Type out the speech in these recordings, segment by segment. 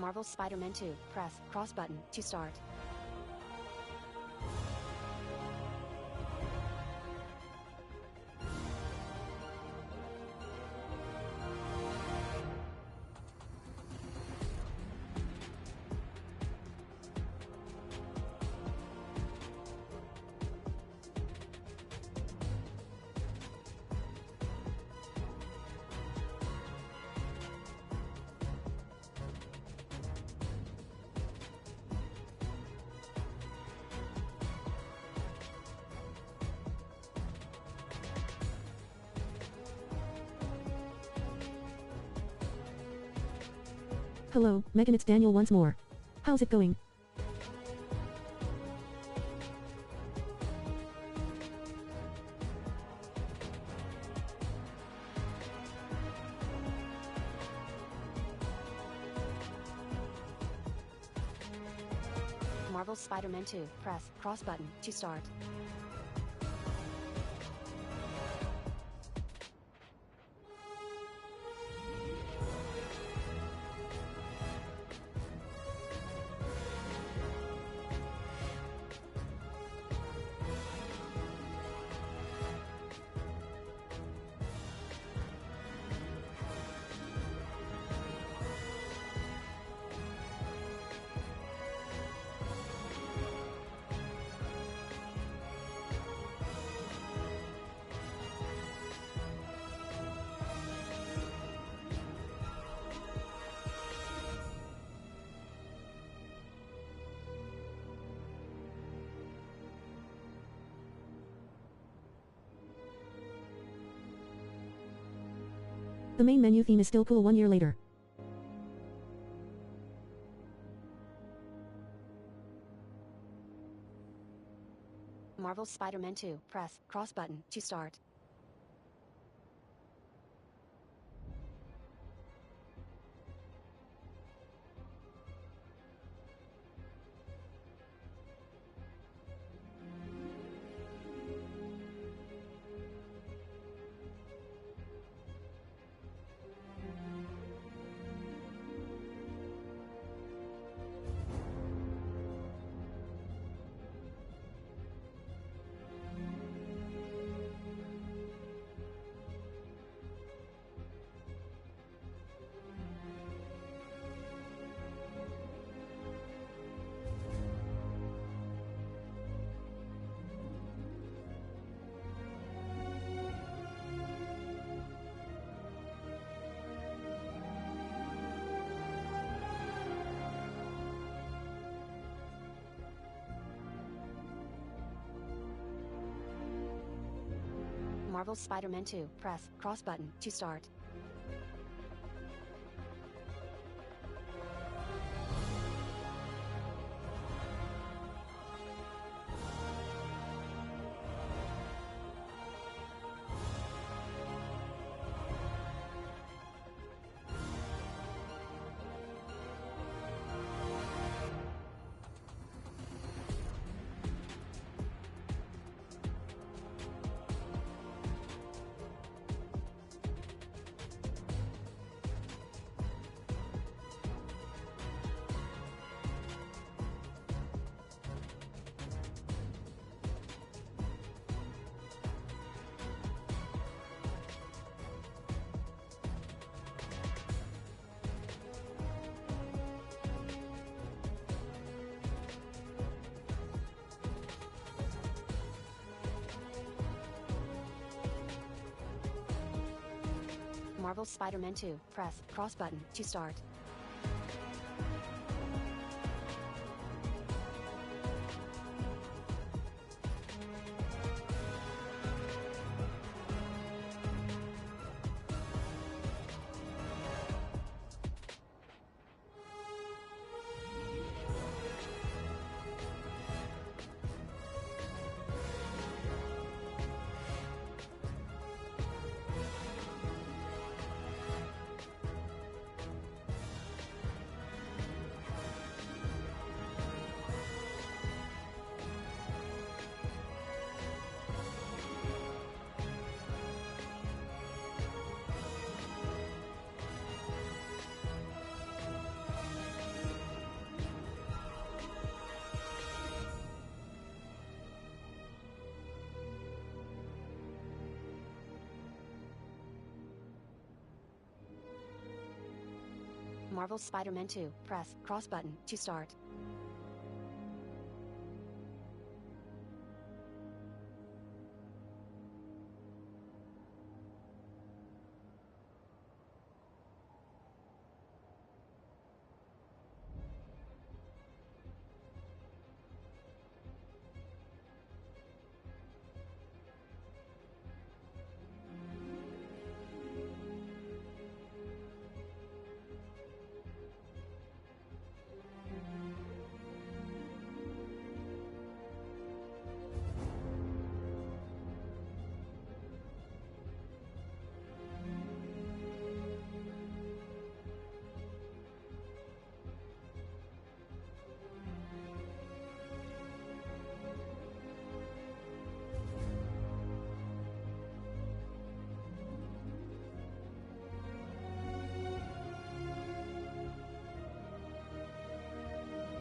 Marvel Spider-Man 2. Press cross button to start. Hello, Megan, it's Daniel once more. How's it going? Marvel Spider-Man 2. Press cross button to start. The main menu theme is still cool 1 year later. Marvel Spider-Man 2. Press cross button to start. Marvel Spider-Man 2. Press cross button to start. Marvel Spider-Man 2. Press cross button to start. Marvel Spider-Man 2. Press cross button to start.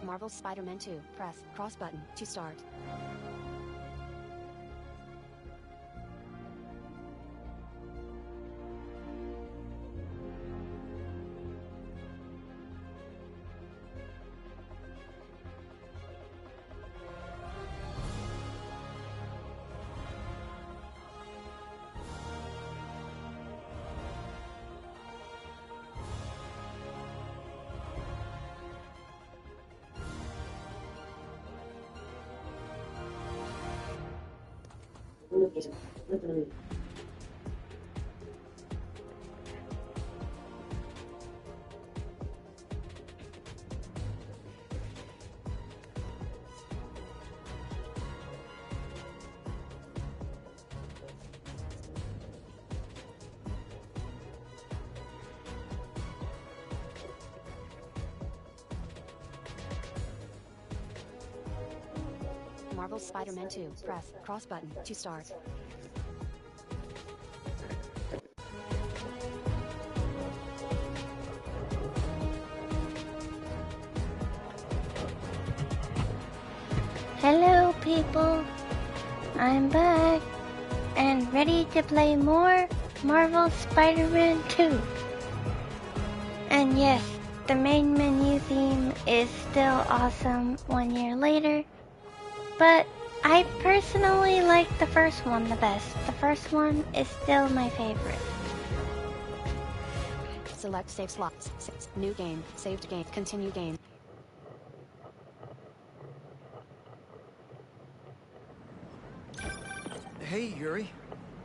Marvel Spider-Man 2. Press cross button to start. Marvel Spider-Man 2. Press cross button to start. Hello people, I'm back and ready to play more Marvel Spider-Man 2. And yes, the main menu theme is still awesome 1 year later, but I personally like the first one the best. The first one is still my favorite. Select save slots. New game. Saved game. Continue game. Hey, Yuri.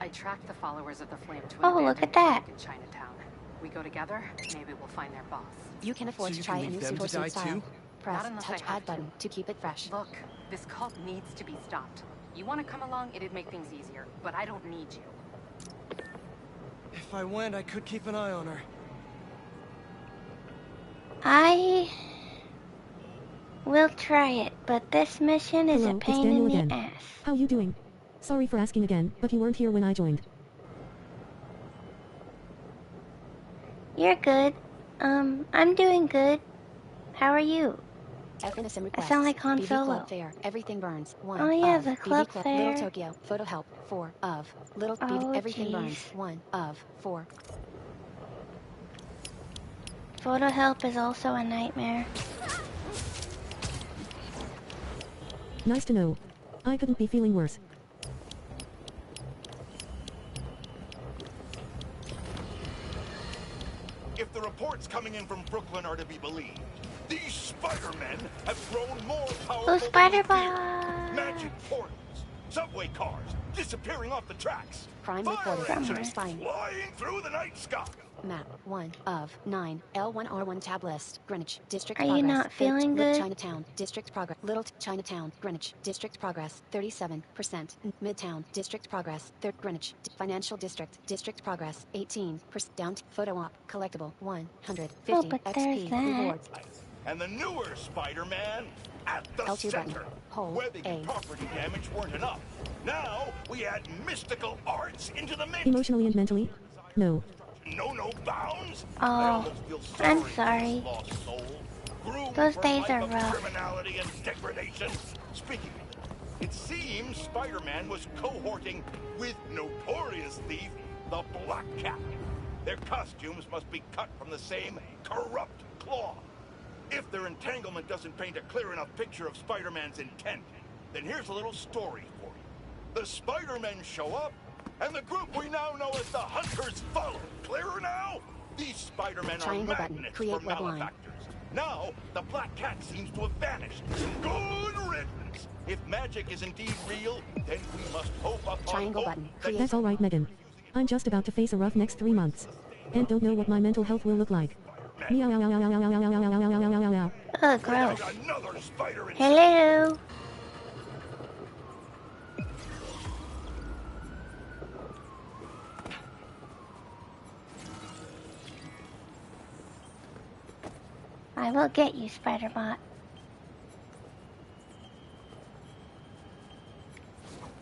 I tracked the followers of the Flame to an Oh, look abandoned at that. clinic in Chinatown. We go together, maybe we'll find their boss. You can afford So to you try can a new leave them to die Super Suit style. too? Press Not unless I touch have add button to keep it fresh. Look, this cult needs to be stopped. You want to come along, it'd make things easier, but I don't need you. If I went, I could keep an eye on her. I will try it, but this mission is Hello, a it's pain Daniel in the again. ass. How you doing? Sorry for asking again, but you weren't here when I joined. You're good. I'm doing good. How are you? FNSM I requests. sound like Han BB Solo. Club Fair. Everything burns. 1 Oh yeah, of. the BB club Club fair. Little Tokyo. Photo help. 4 of. Little Oh, BB. Everything jeez. burns. 1 of 4. Photo help is also a nightmare. Nice to know. I couldn't be feeling worse. If the reports coming in from Brooklyn are to be believed, these Spider-Men have grown more powerful Oh, than we Spider-Bot! feared. Magic portals, subway cars disappearing off the tracks, Crime fire reported. engines Spying. flying through the night sky. Map 1 of 9. L1R1 tab list. Greenwich. District Are progress. you not feeling good? Chinatown. District progress. Little Chinatown. Greenwich. District progress. 37%. Midtown. District progress. Greenwich. Financial district. District progress. 18%. Down. Photo op. Collectible. 150 Oh, but there's XP. that. Rewards. And the newer Spider-Man at the L2 button. center. Hold Where the A. property damage weren't enough. Now we add mystical arts into the mix. Emotionally and mentally? No. No bounds. Oh, I almost feel I'm for sorry. this lost soul. Groomed Those for a days life are of rough. Criminality and degradation. Speaking of it, it seems Spider-Man was cohorting with notorious thief, the Black Cat. Their costumes must be cut from the same corrupt claw. If their entanglement doesn't paint a clear enough picture of Spider-Man's intent, then here's a little story for you. The Spider-Men show up, and the group we now know as the Hunters follow. Clearer now? These Spider-Men are Triangle button. magnets Create for web line. malefactors. Now, the Black Cat seems to have vanished. Good riddance! If magic is indeed real, then we must hope upon Triangle hope button. that Create. That's alright, Megan. I'm just about to face a rough next 3 months. And don't know what my mental health will look like. Meow. Oh, gross. Another spider in Hello. I will get you, Spider-Bot.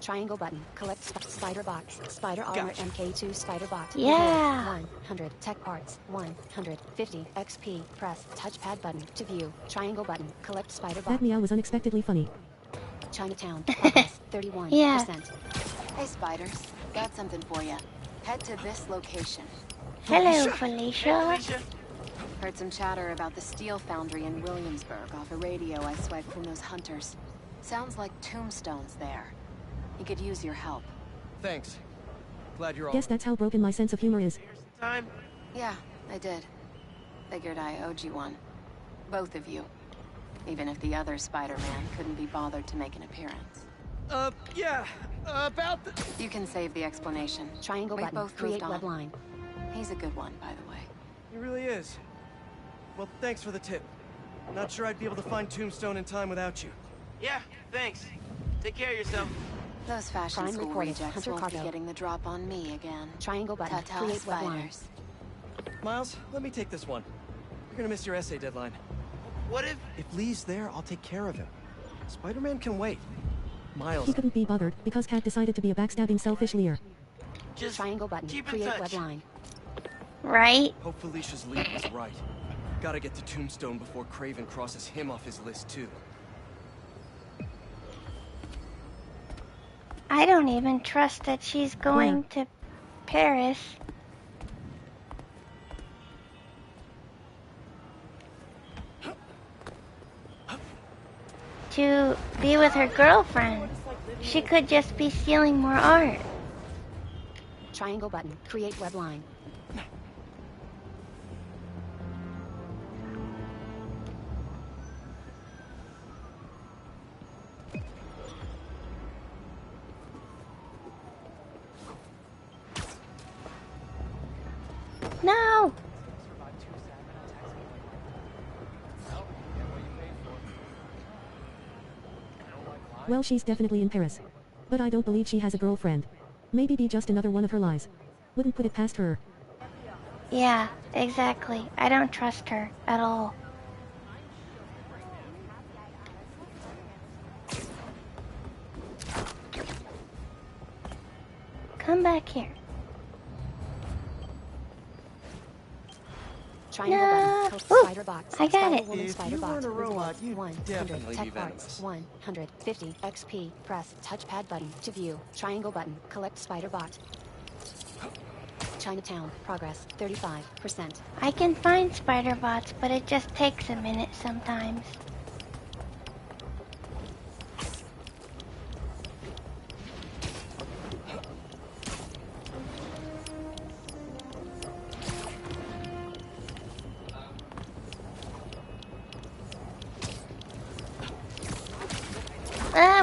Triangle button. Collect spider box. Spider armor Gotcha. MK2 spider bot. Yeah. 100 tech parts. 150 XP. Press touchpad button to view. Triangle button. Collect spider That bot. meow was unexpectedly funny. Chinatown. Progress 31%. Yeah. Hey, Spiders. Got something for you. Head to this location. Hello, Felicia. Heard some chatter about the steel foundry in Williamsburg off a radio I swiped from those hunters. Sounds like Tombstone's there. He could use your help. Thanks. Glad you're all Guess that's how broken my sense of humor is. Yeah, I did. Figured I owed you one. Both of you. Even if the other Spider-Man couldn't be bothered to make an appearance. Yeah, about the... You can save the explanation. Triangle We've button. both Create moved on. web line. He's a good one, by the way. He really is. Well, thanks for the tip. Not sure I'd be able to find Tombstone in time without you. Yeah, thanks. Take care of yourself. Those fashion Prime school reported. rejects Hunter won't be cargo. getting the drop on me again. Triangle button. Ta-ta, Create web line. Spiders. Miles, let me take this one. You're gonna miss your essay deadline. What if... If Lee's there, I'll take care of him. Spider-Man can wait. Miles, He couldn't be bothered because Cat decided to be a backstabbing selfish Lear. Just Triangle button. keep in Create touch. web line. Right? hope Felicia's lead was right. Gotta get to Tombstone before Craven crosses him off his list, too. I don't even trust that she's going to Paris. To be with her girlfriend. She could just be stealing more art. Triangle button. Create web line. No! Well, she's definitely in Paris. But I don't believe she has a girlfriend. Maybe be just another one of her lies. Wouldn't put it past her. Yeah, exactly. I don't trust her at all. Come back here. Triangle No. button. Collect Ooh, spider box. I got Spider it. woman, If spider you bot. weren't a robot, you'd 100 definitely tech be parts. venomous. 150 XP. Press touchpad button to view. Triangle button. Collect spider bot. Chinatown. Progress 35%. I can find spider bots, but it just takes a minute sometimes.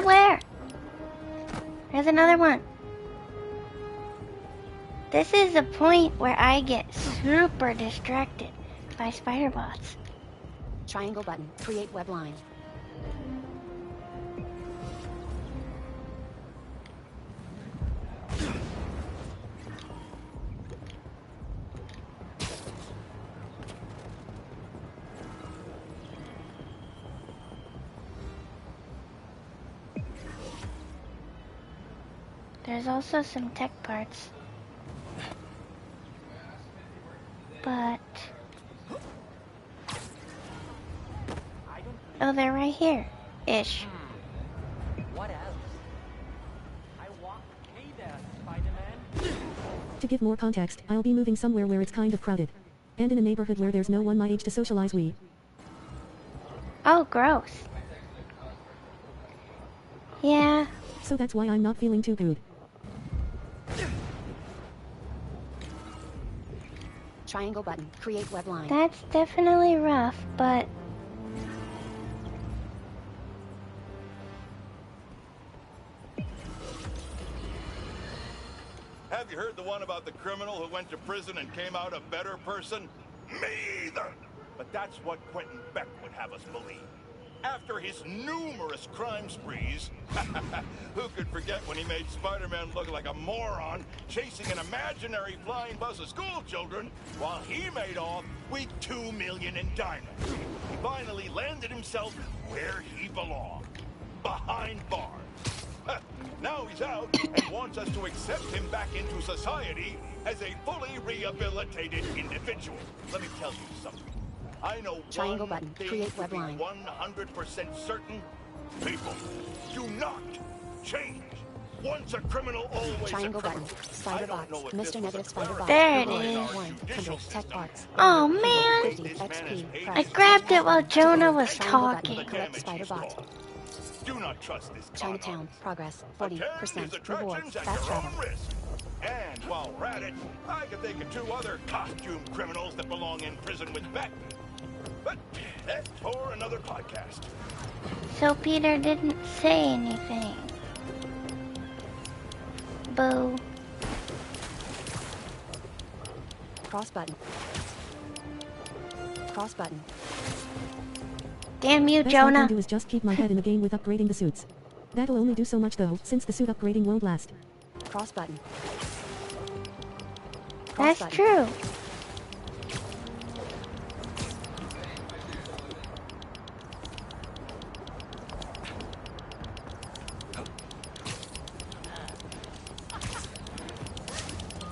Where? There's another one. This is the point where I get super distracted by spider bots. Triangle button. Create web line. There's also some tech parts. But... oh, they're right here. Ish. What else? I walk... Hey there, Spider-Man. To give more context, I'll be moving somewhere where it's kind of crowded. And in a neighborhood where there's no one my age to socialize we. Oh, gross. Yeah, So that's why I'm not feeling too good. Triangle button. Create web line. that's definitely rough, but Have you heard the one about the criminal who went to prison and came out a better person? Me either! But that's what Quentin Beck would have us believe. After his numerous crime sprees, who could forget when he made Spider-Man look like a moron chasing an imaginary flying bus of school children while he made off with $2 million in diamonds? He finally landed himself where he belonged, behind bars. Now he's out and wants us to accept him back into society as a fully rehabilitated individual. Let me tell you something. I know Triangle one button. thing Create to web be line. 100% certain. People do not change. Once a criminal, always Triangle a criminal. button. Spider I don't box. know if Mr. this was Negative a Spider clerical box. There it error in is. our 100 judicial tech system. parts. Oh, man. 50 This man XP. has I Press. grabbed it while Jonah was Triangle button. talking. The Collect damage spider he's bot. caused. Do not trust this con Chinatown. artist. Progress. Attend 40%. his Reward. attractions at Fast your travel. own risk. And while we're at it, I can think of 2 other costume criminals that belong in prison with Beck. But that's for another podcast. So Peter didn't say anything. Boo. Cross button. Cross button. Damn you, Best I can Jonah. do is just keep my head in the game with upgrading the suits. That'll only do so much though, since the suit upgrading won't last. Cross button. Cross That's button. true.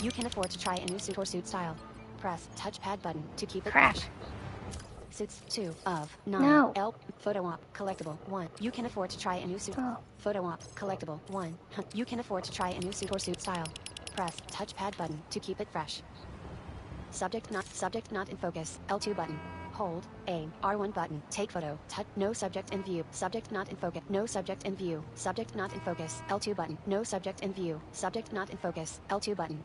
You can afford to try a new suit or suit style. Press touchpad button to keep it Crap. fresh. Suits 2 of 9. No. L. Photo op. Collectible 1. You can afford to try a new suit. Oh. Photo op. Collectible 1. You can afford to try a new suit or suit style. Press touchpad button to keep it fresh. Subject not in focus. L2 button. Hold A. R1 button. Take photo. Touch. No subject in view. Subject not in focus. No subject in view. Subject not in focus. L2 button. No subject in view. Subject not in focus. L2 button.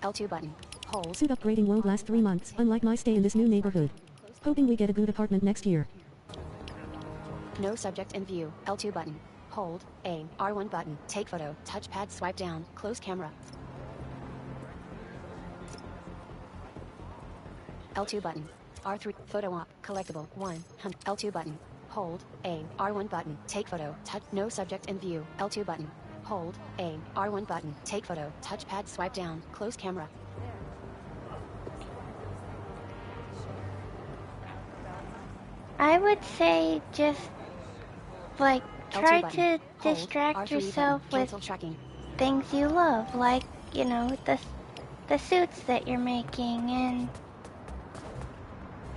L2 button. Hold. Suit upgrading won't last 3 months, unlike my stay in this new neighborhood. Hoping we get a good apartment next year. No subject in view. L2 button. Hold A. R1 button. Take photo. Touchpad swipe down. Close camera. L2 button. R3. Photo op. Collectible 1. L2 button. Hold A. R1 button. Take photo. Touch. No subject in view. L2 button. Hold A. R1 button. Take photo. Touchpad swipe down. Close camera. I would say just, like, try L2 to button. Hold distract R3 yourself button. with Cancel tracking. things you love, like, you know, the suits that you're making, and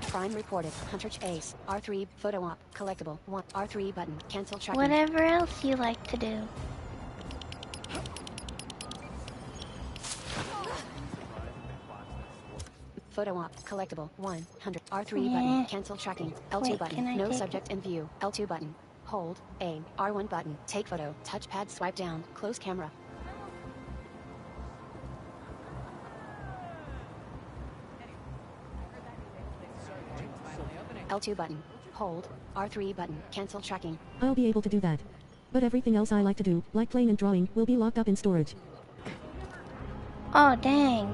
Crime reported. Hunter Ace. R3. Photo op. Collectible 1. R3 button. Cancel tracking. whatever else you like to do. Photo op. Collectible 100. R3 Yeah. button. Cancel tracking. L2 Wait, button. can I No take subject in view. L2 button. Hold A. R1 button. Take photo. Touchpad swipe down. Close camera. L2 button. Hold R3 button. Cancel tracking. I'll be able to do that. But everything else I like to do, like playing and drawing, will be locked up in storage. Oh, dang.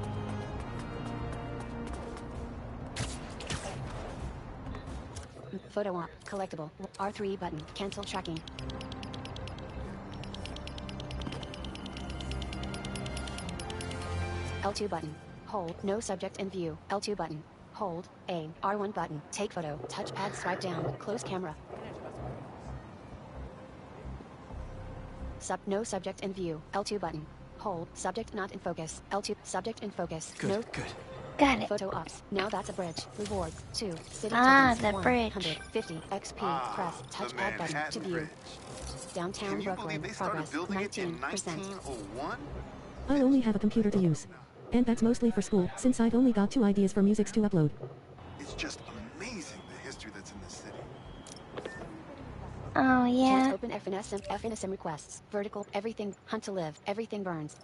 Photo op. Collectible. R3 button. Cancel tracking. L2 button. Hold. No subject in view. L2 button. Hold A. R1 button. Take photo. Touchpad swipe down. Close camera. No subject in view. L2 button. Hold. Subject not in focus. L2. Subject in focus. Good, No. good. Got it. Photo ops. Now that's a bridge. Rewards. 2. City Ah, tokens. the bridge. 150 XP. Press the touchpad button to Manhattan view. Bridge. Downtown Can you Brooklyn. believe they started Progress. building it in 19%. 1901? I'll only have a computer to use. And that's mostly for school, since I've only got 2 ideas for musics to upload. It's just amazing the history that's in this city. Oh, yeah. Can't open FNSM requests. Vertical, everything, hunt to live, everything burns.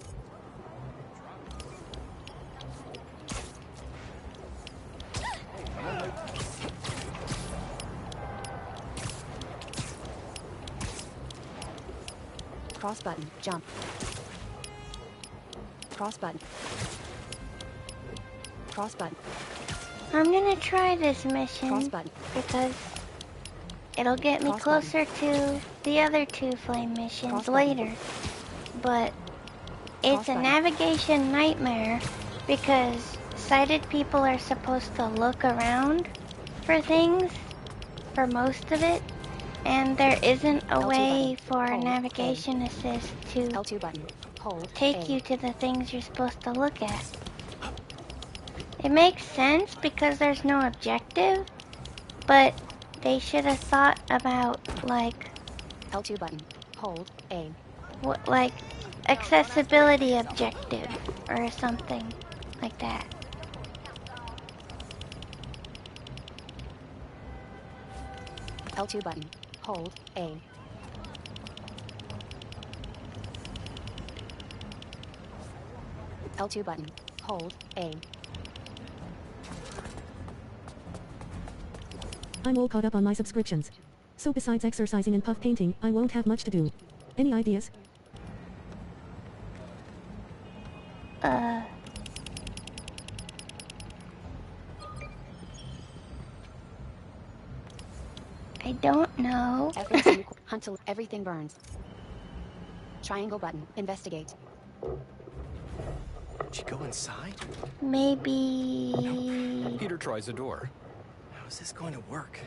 Cross button, jump. Cross button. Cross button. I'm gonna try this mission Cross button. because it'll get me Cross closer to the other 2 flame missions Cross button. later. But it's Cross a button. navigation nightmare because sighted people are supposed to look around for things for most of it, and there isn't a L2 way button. for Hold navigation assist to L2 button. Hold. take A. you to the things you're supposed to look at. It makes sense because there's no objective, but they should have thought about like L2 button. Hold. A. like accessibility objective or something like that. L2 button. Hold. A. L2 button. Hold. A. I'm all caught up on my subscriptions. So besides exercising and puff painting, I won't have much to do. Any ideas? I don't know. FNSM hunt to everything burns. Triangle button. Investigate. Did she go inside? Maybe. Peter tries a door. How is this going to work?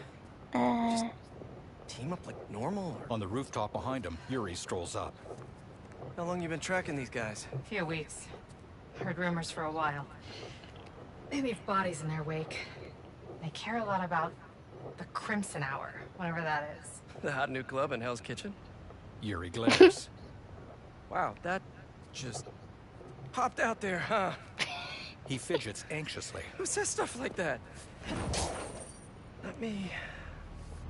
Uh, Team up like normal? Or On the rooftop behind him, Yuri strolls up. how long you been tracking these guys? Few weeks. Heard rumors for a while. They leave bodies in their wake. They care a lot about the Crimson Hour, whatever that is. The hot new club in Hell's Kitchen? Yuri glares. Wow, that just popped out there, huh? He fidgets anxiously. Who says stuff like that? Let me...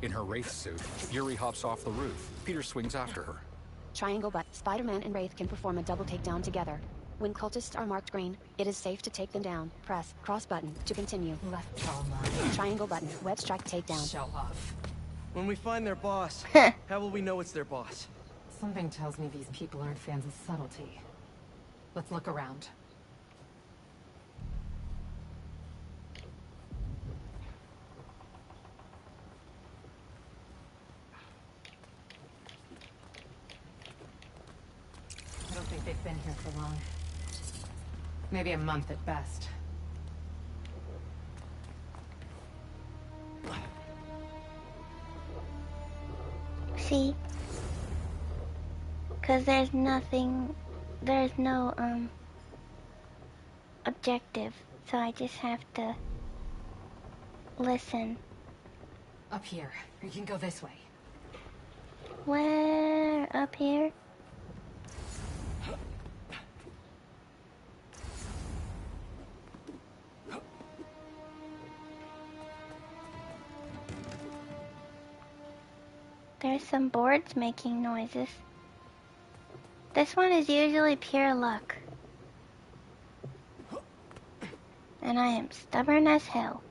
In her Wraith suit, Yuri hops off the roof. Peter swings after her. Triangle button. Spider-Man and Wraith can perform a double takedown together. When cultists are marked green, it is safe to take them down. Press cross button to continue. Left trauma. Triangle button. Web strike takedown. Show off. When we find their boss, how will we know it's their boss? Something tells me these people aren't fans of subtlety. Let's look around. I don't think they've been here for long. Maybe a month at best. see? Because there's nothing, there's no, objective. So I just have to listen. Up here. You can go this way. Where? Up here? There's some boards making noises. This one is usually pure luck. And I am stubborn as hell.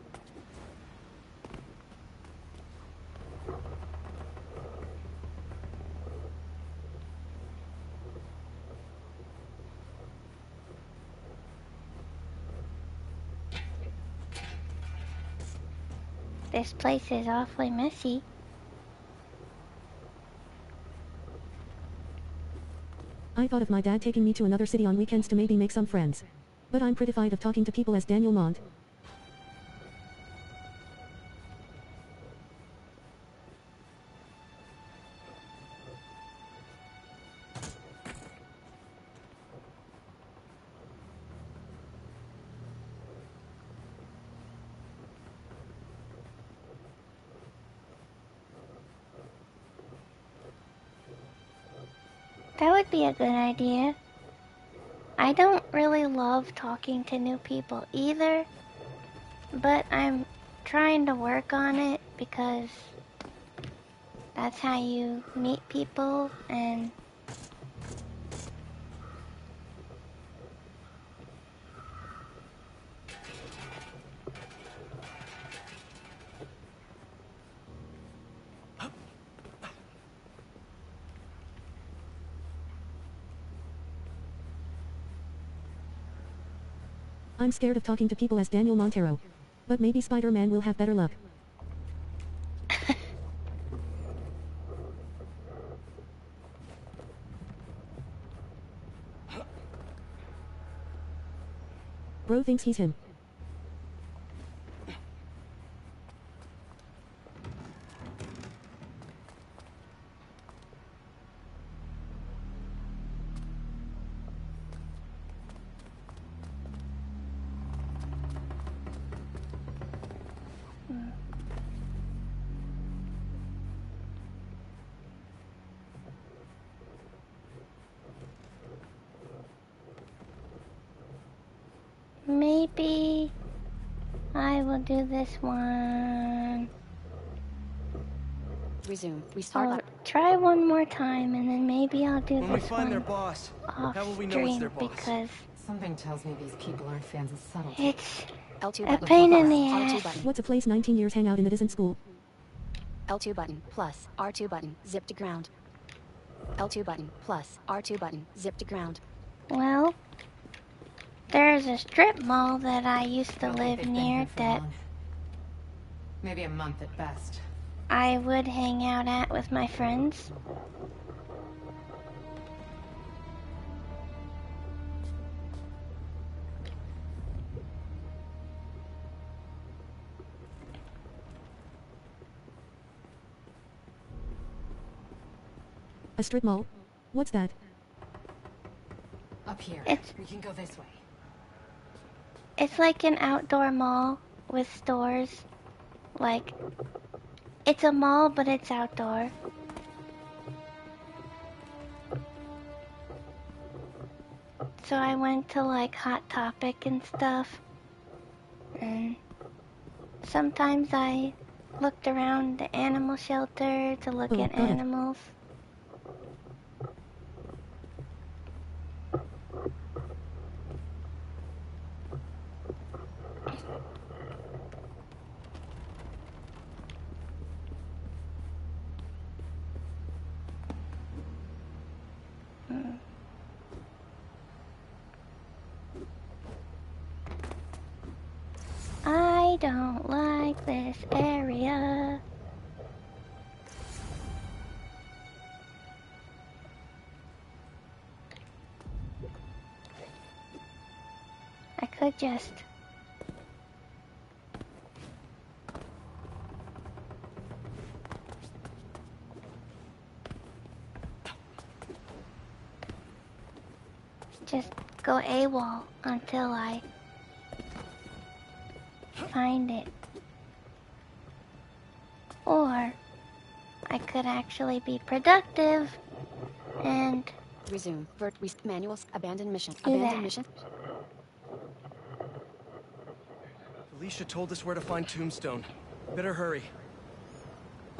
This place is awfully messy. I thought of my dad taking me to another city on weekends to maybe make some friends. But I'm pretty tired of talking to people as Daniel Mont. That would be a good idea. I don't really love talking to new people either, but I'm trying to work on it because that's how you meet people and I'm scared of talking to people as Daniel Montero. But maybe Spider-Man will have better luck. Bro thinks he's him. maybe I will do this one. Resume. Restart. I'll try one more time and then maybe I'll do When we this find one their boss, off how will we know it's stream their boss? because Something tells me these people aren't fans of subtlety. it's L2 a button. pain in plus, the R2 ass. button. What's a place 19 years hang out in that isn't school? L2 button plus R2 button. Zip to ground. L2 button plus R2 button. Zip to ground. Well, there's a strip mall that I used to Don't think live they've been near here for that long. Maybe a month at best. I would hang out at with my friends. A strip mall? What's that? Up here. It's- We can go this way. It's like an outdoor mall with stores. Like, it's a mall, but it's outdoor. So I went to like Hot Topic and stuff. And sometimes I looked around the animal shelter to look Oh, at got it. animals. I don't like this area. I could just... just go AWOL until I find it. Or I could actually be productive and Resume. Manuals. Abandoned mission. Do Abandoned that. mission. Alicia told us where to find Tombstone. Better hurry.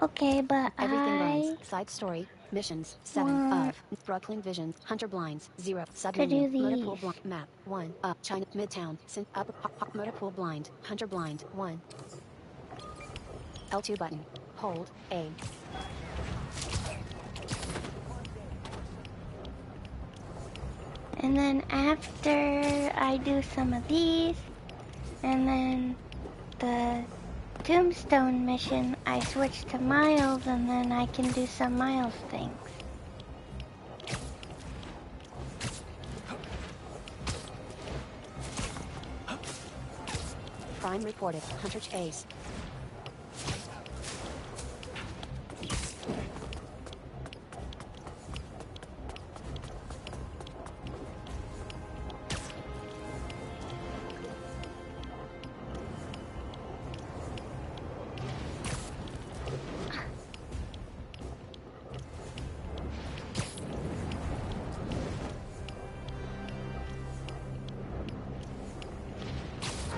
okay, but Everything runs. Side story. Missions. 7 want of Brooklyn Visions. Hunter Blinds. 0. do Submenu. Motor pool these. blind. Map. 1. China. Midtown. Up. Motor pool blind. Hunter blind. 1. L2 button. Hold. A. And then after I do some of these, and then the Tombstone mission, I switch to Miles, and then I can do some Miles things. Crime reported. Hunter Chase.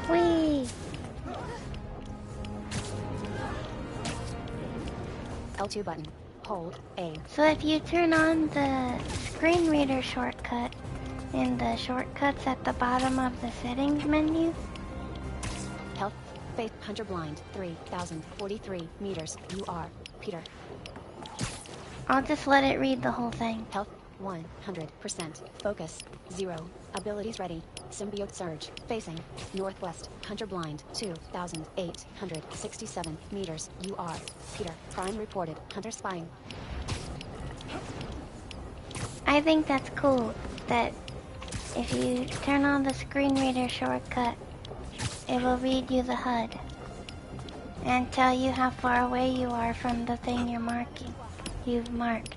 Whee! L2 button. Hold A. So if you turn on the screen reader shortcut in the shortcuts at the bottom of the settings menu, Health. Faith. Hunter blind. 3,043 meters. You are Peter. I'll just let it read the whole thing. Health. 100%. Focus. 0. Abilities ready. Symbiote surge. Facing. Northwest. Hunter blind. 2,867 meters. You are Peter. Prime reported. Hunter spying. I think that's cool that if you turn on the screen reader shortcut, it will read you the HUD and tell you how far away you are from the thing you've marked.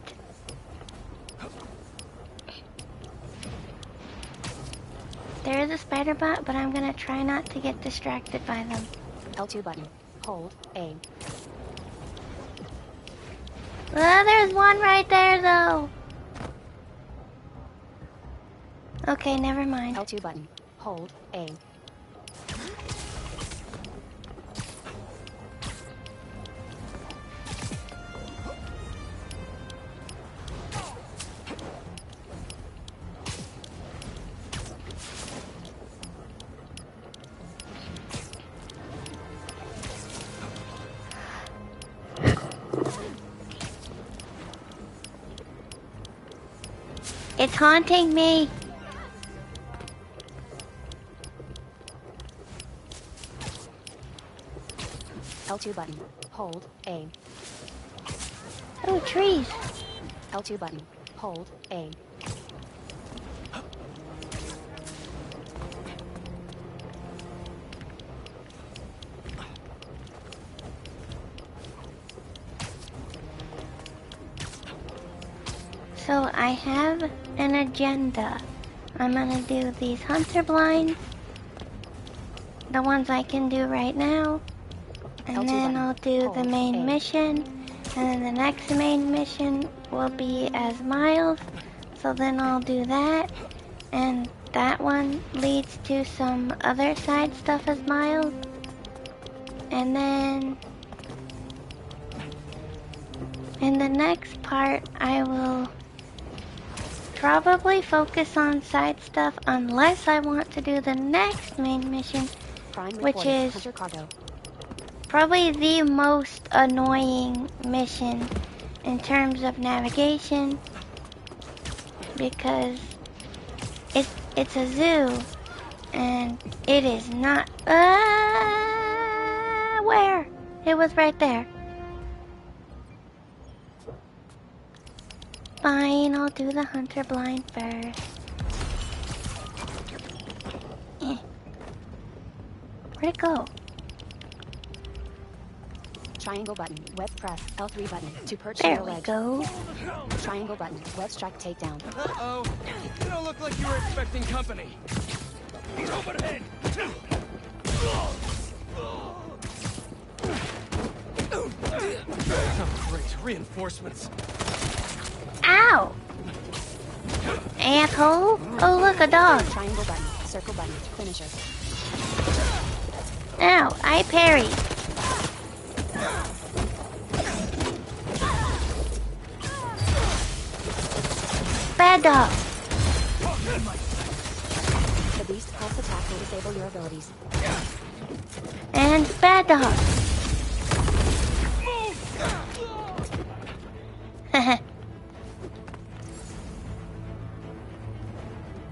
There is a spider bot, but I'm gonna try not to get distracted by them. L2 button. Hold A. There's one right there though. Okay, never mind. L2 button. Hold A. It's haunting me. L2 button. Hold A. Oh, trees. L2 button. Hold A. So I have an agenda. I'm gonna do these hunter blinds, the ones I can do right now, and then I'll do the main mission, and then the next main mission will be as Miles, so then I'll do that, and that one leads to some other side stuff as Miles, and then in the next part I will probably focus on side stuff unless I want to do the next main mission, which is probably the most annoying mission in terms of navigation, because it's a zoo and it is not where? It was right there. Fine, I'll do the hunter blind first. Where'd it go? Triangle button. Web press. L3 button. To perch There your we ledge. go. Triangle button. Web strike takedown. Uh-oh. You don't look like you were expecting company. He's overhead. Oh, great. Reinforcements. Ow! Asshole! Oh, look, a dog. Triangle button. Circle button. Finisher. Ow, I parried. Bad dog. The beast pulse attack will disable your abilities. And bad dog.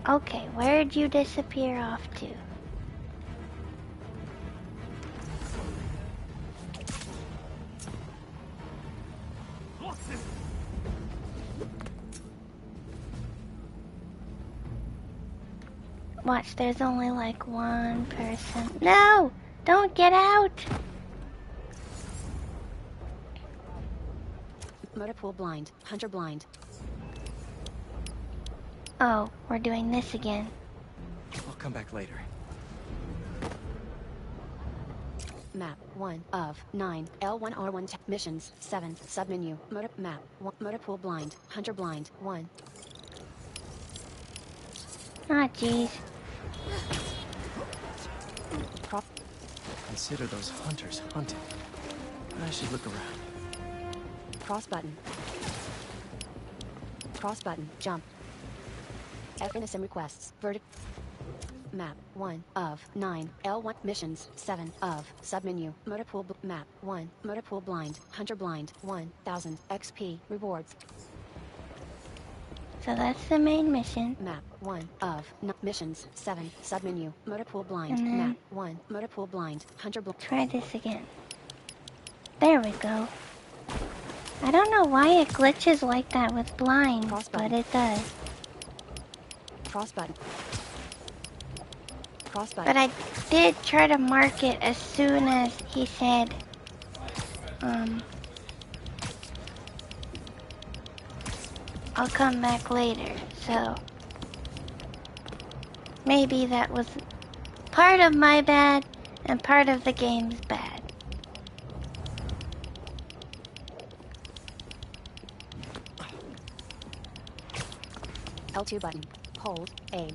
Okay, where'd you disappear off to? Watch, there's only like one person. No! Don't get out! Motor pool blind. Hunter blind. Oh, we're doing this again. I'll come back later. Map 1 of 9. L1R1 missions 7. Submenu. Motor map 1. Motor pool blind. Hunter blind 1. Ah, jeez. Consider those hunters hunted. I should look around. Cross button. Cross button. Jump. FNSM requests. Verdict. Map 1 of 9. L1 missions 7 of submenu. Motorpool map 1. Motorpool blind. Hunter blind 1000 XP rewards. So that's the main mission. Map 1 of missions 7 submenu. Motorpool blind And then- map 1. Motorpool blind. Hunter blind. Try this again. There we go. I don't know why it glitches like that with blind, Cross but button. it does. Cross button. Cross button. But I did try to mark it as soon as he said, I'll come back later, so maybe that was part of my bad and part of the game's bad. L2 button. Hold A.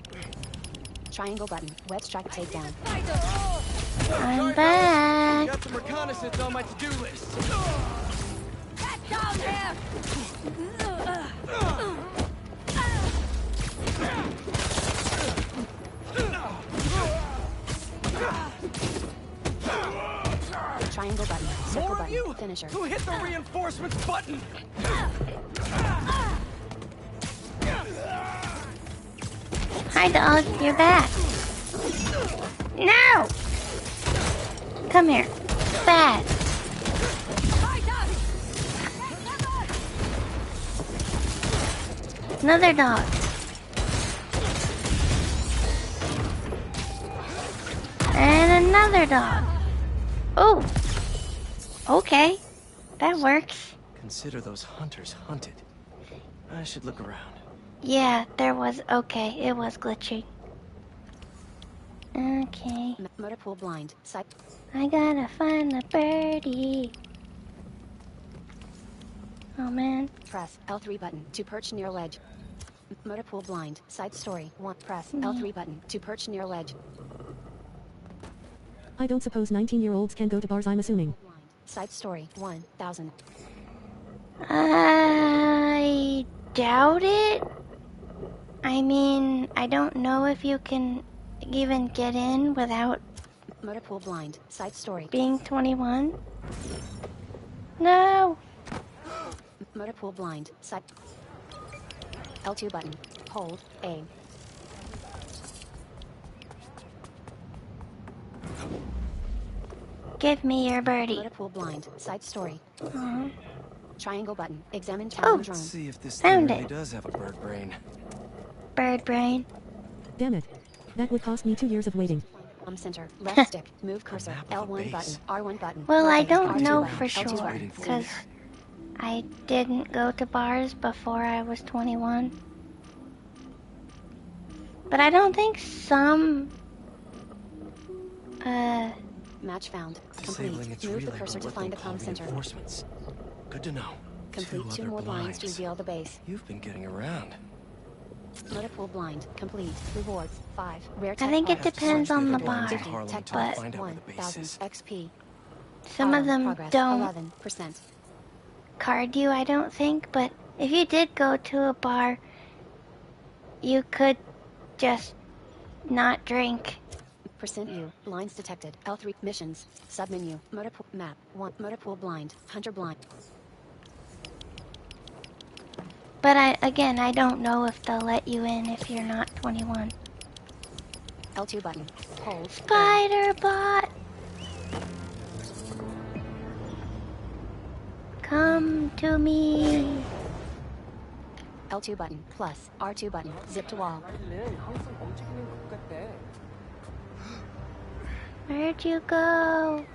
Triangle button. Web strike takedown. I'm back. Got some reconnaissance on my to-do list. Triangle button. Circle More of button. you? Finisher. Who hit the reinforcements button? Hi, dog. You're back. No! Come here. Bad. Another dog. And another dog. Oh. Okay. That works. Consider those hunters hunted. I should look around. Yeah, there was. Okay, it was glitching. Okay. Motorpool blind. Side. I gotta find the birdie. Oh man. Press L3 button to perch near ledge. Motorpool blind. Side story. 1. Press L3 button to perch near ledge. I don't suppose 19-year-olds can go to bars, I'm assuming. Side story. 1000. I doubt it. I mean, I don't know if you can even get in without Motorpool blind. Side story. being 21. No. Motorpool blind. Side. L2 button. Hold A. Give me your birdie. Motorpool blind. Side story. Aw. Triangle button. Examine Oh. town drone. Let's see if this thing Found really it. does have a bird brain. Bird brain. Damn it. That would cost me 2 years of waiting. Center. Left stick. Move cursor. map of a L1 base. button. R1 button. Well, I Left don't R2 know button, for L2 sure, button. because I didn't go to bars before I was 21. But I don't think some, Match found. Disabling Complete. its Move the relay cursor will to let find them the call comm center. reinforcements. Good to know. Complete 2 other more lines to blinds. reveal the base. You've been getting around. Motorpool blind. Complete. Rewards. 5. Rare I tech think it parts. depends on the Fifty bar, Harlem to but find out where the base 1000 is. XP. some of them Progress. don't 11%. card you, I don't think. But if you did go to a bar, you could just not drink. Percent U. Lines detected. L3. Missions. Submenu. Motorpool. Map. 1. Motorpool blind. Hunter blind. But I don't know if they'll let you in if you're not 21. L2 button. Hold. Spider bot! Come to me. L2 button. Plus. R2 button. Zip to wall. Where'd you go?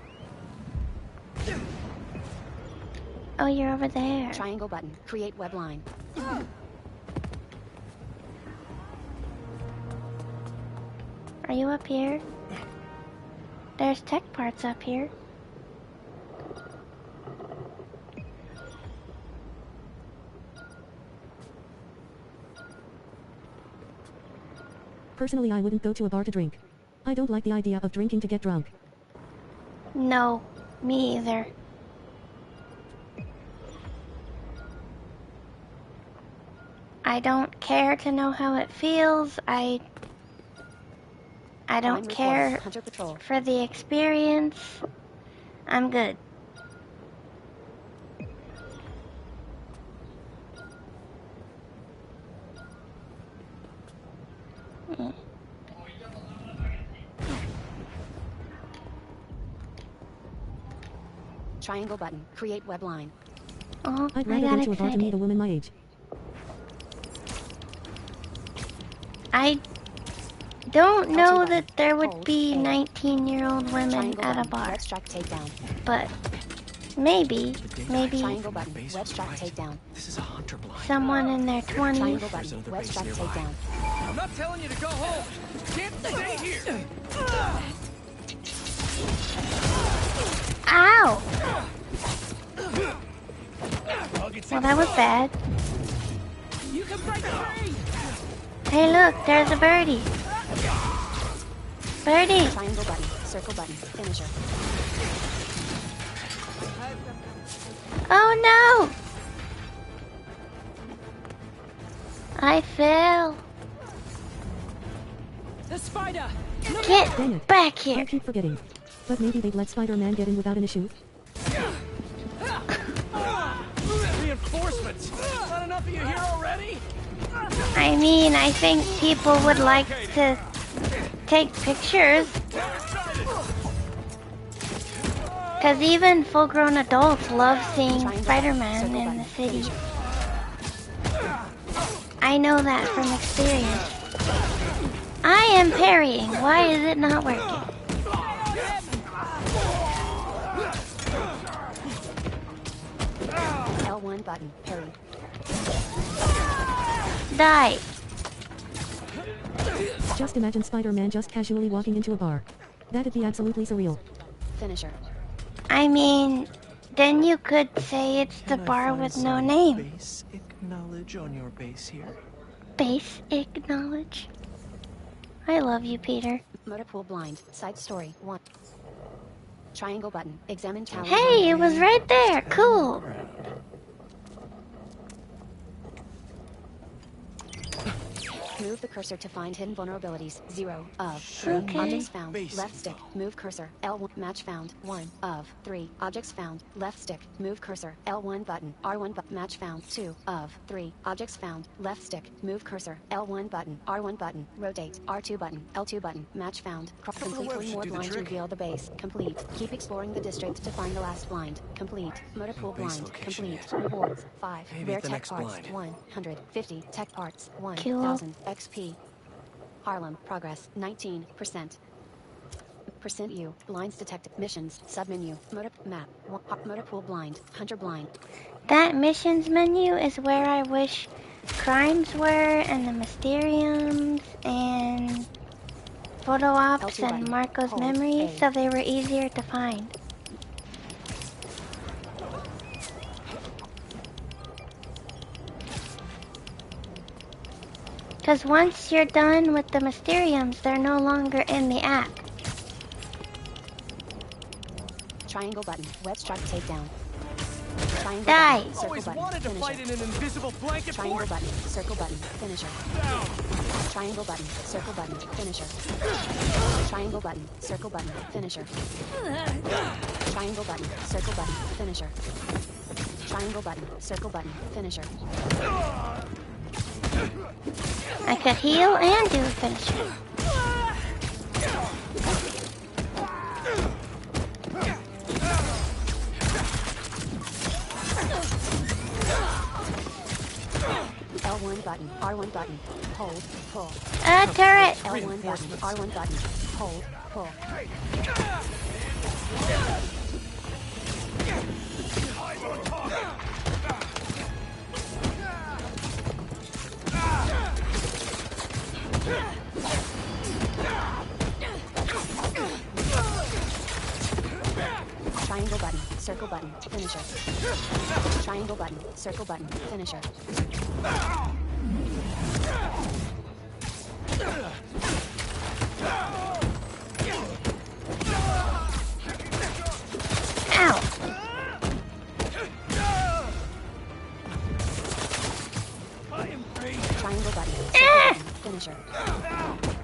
Oh, you're over there. Triangle button. Create web line. Are you up here? There's tech parts up here. Personally, I wouldn't go to a bar to drink. I don't like the idea of drinking to get drunk. No, me either. I don't care to know how it feels. I don't care Hunter Patrol. for the experience. I'm good. Triangle button. Create web line. Oh, I'd I rather got go to a bar to meet a excited. woman my age. I don't know button. that there would Hold be A. 19-year-old women Triangle at a button. bar, Web strike takedown. but maybe Triangle button. Web strike takedown. This is a hunter blind. someone in their 20s. Triangle There's button. another Web base strike nearby. takedown. I'm not telling you to go home. You can't stay here. Ow! Well, that was bad. You can break free. Hey, look, there's a birdie. Birdie! Triangle button. Circle button. Finisher. Oh no! I fell. The spider! Dang Get it. back I here. keep forgetting. But maybe they'd let Spider-Man get in without an issue. Reinforcements. Not enough of you here already? I mean, I think people would like to take pictures. Because even full-grown adults love seeing Spider-Man in the city. I know that from experience. I am parrying. Why is it not working? L1 button. Parry. Die. Just imagine Spider-Man just casually walking into a bar. That'd be absolutely surreal. Finisher. I mean, then you could say it's the bar with no name. Basic knowledge on your base here. Base acknowledge. I love you, Peter. Motor pool blind. Side story. 1. Triangle button. Examine tower. Hey, it was right there. Cool. Move the cursor to find hidden vulnerabilities. 0 of 3. Okay. Objects found. Basic Left stick. Move cursor. L1. Match found. 1 of 3. Objects found. Left stick. Move cursor. L1 button. R1 button. Match found. 2 of 3. Objects found. Left stick. Move cursor. L1 button. R1 button. Rotate. R2 button. L2 button. Match found. Complete web 1 should more do the blinds trick. reveal the base. Complete. Keep exploring the district to find the last blind. Complete. Motor pool base blind. location Complete. yet. Rewards. 5. Maybe Rare the tech next parts. blind. 150. Tech parts. Cool. 1000 XP. Harlem. Progress. 19%. Percent U. Blinds detected. Missions. Submenu. Motor map. Motor pool blind. Hunter blind. That missions menu is where I wish crimes were, and the Mysteriums, and photo ops, L2 and button. Marco's Hold memories, A. so they were easier to find. Because once you're done with the Mysteriums, they're no longer in the app. Triangle button. Web strike takedown. Triangle Die. button. Circle Always button. wanted to fight Finisher. in an invisible blanket Triangle fort. button. Circle button. Finisher. Triangle button. Circle button. Finisher. Triangle button. Circle button. Finisher. Triangle button. Circle button. Finisher. Triangle button. Circle button. Finisher. I could heal and do a finisher. L1 button. R1 button. Hold. Pull. A turret! L1 button. R1 button. Hold. Pull. Triangle button. Circle button. Finisher. Triangle button. Circle button. Finisher. Ow! I am brave. Triangle button. Circle button. Finisher.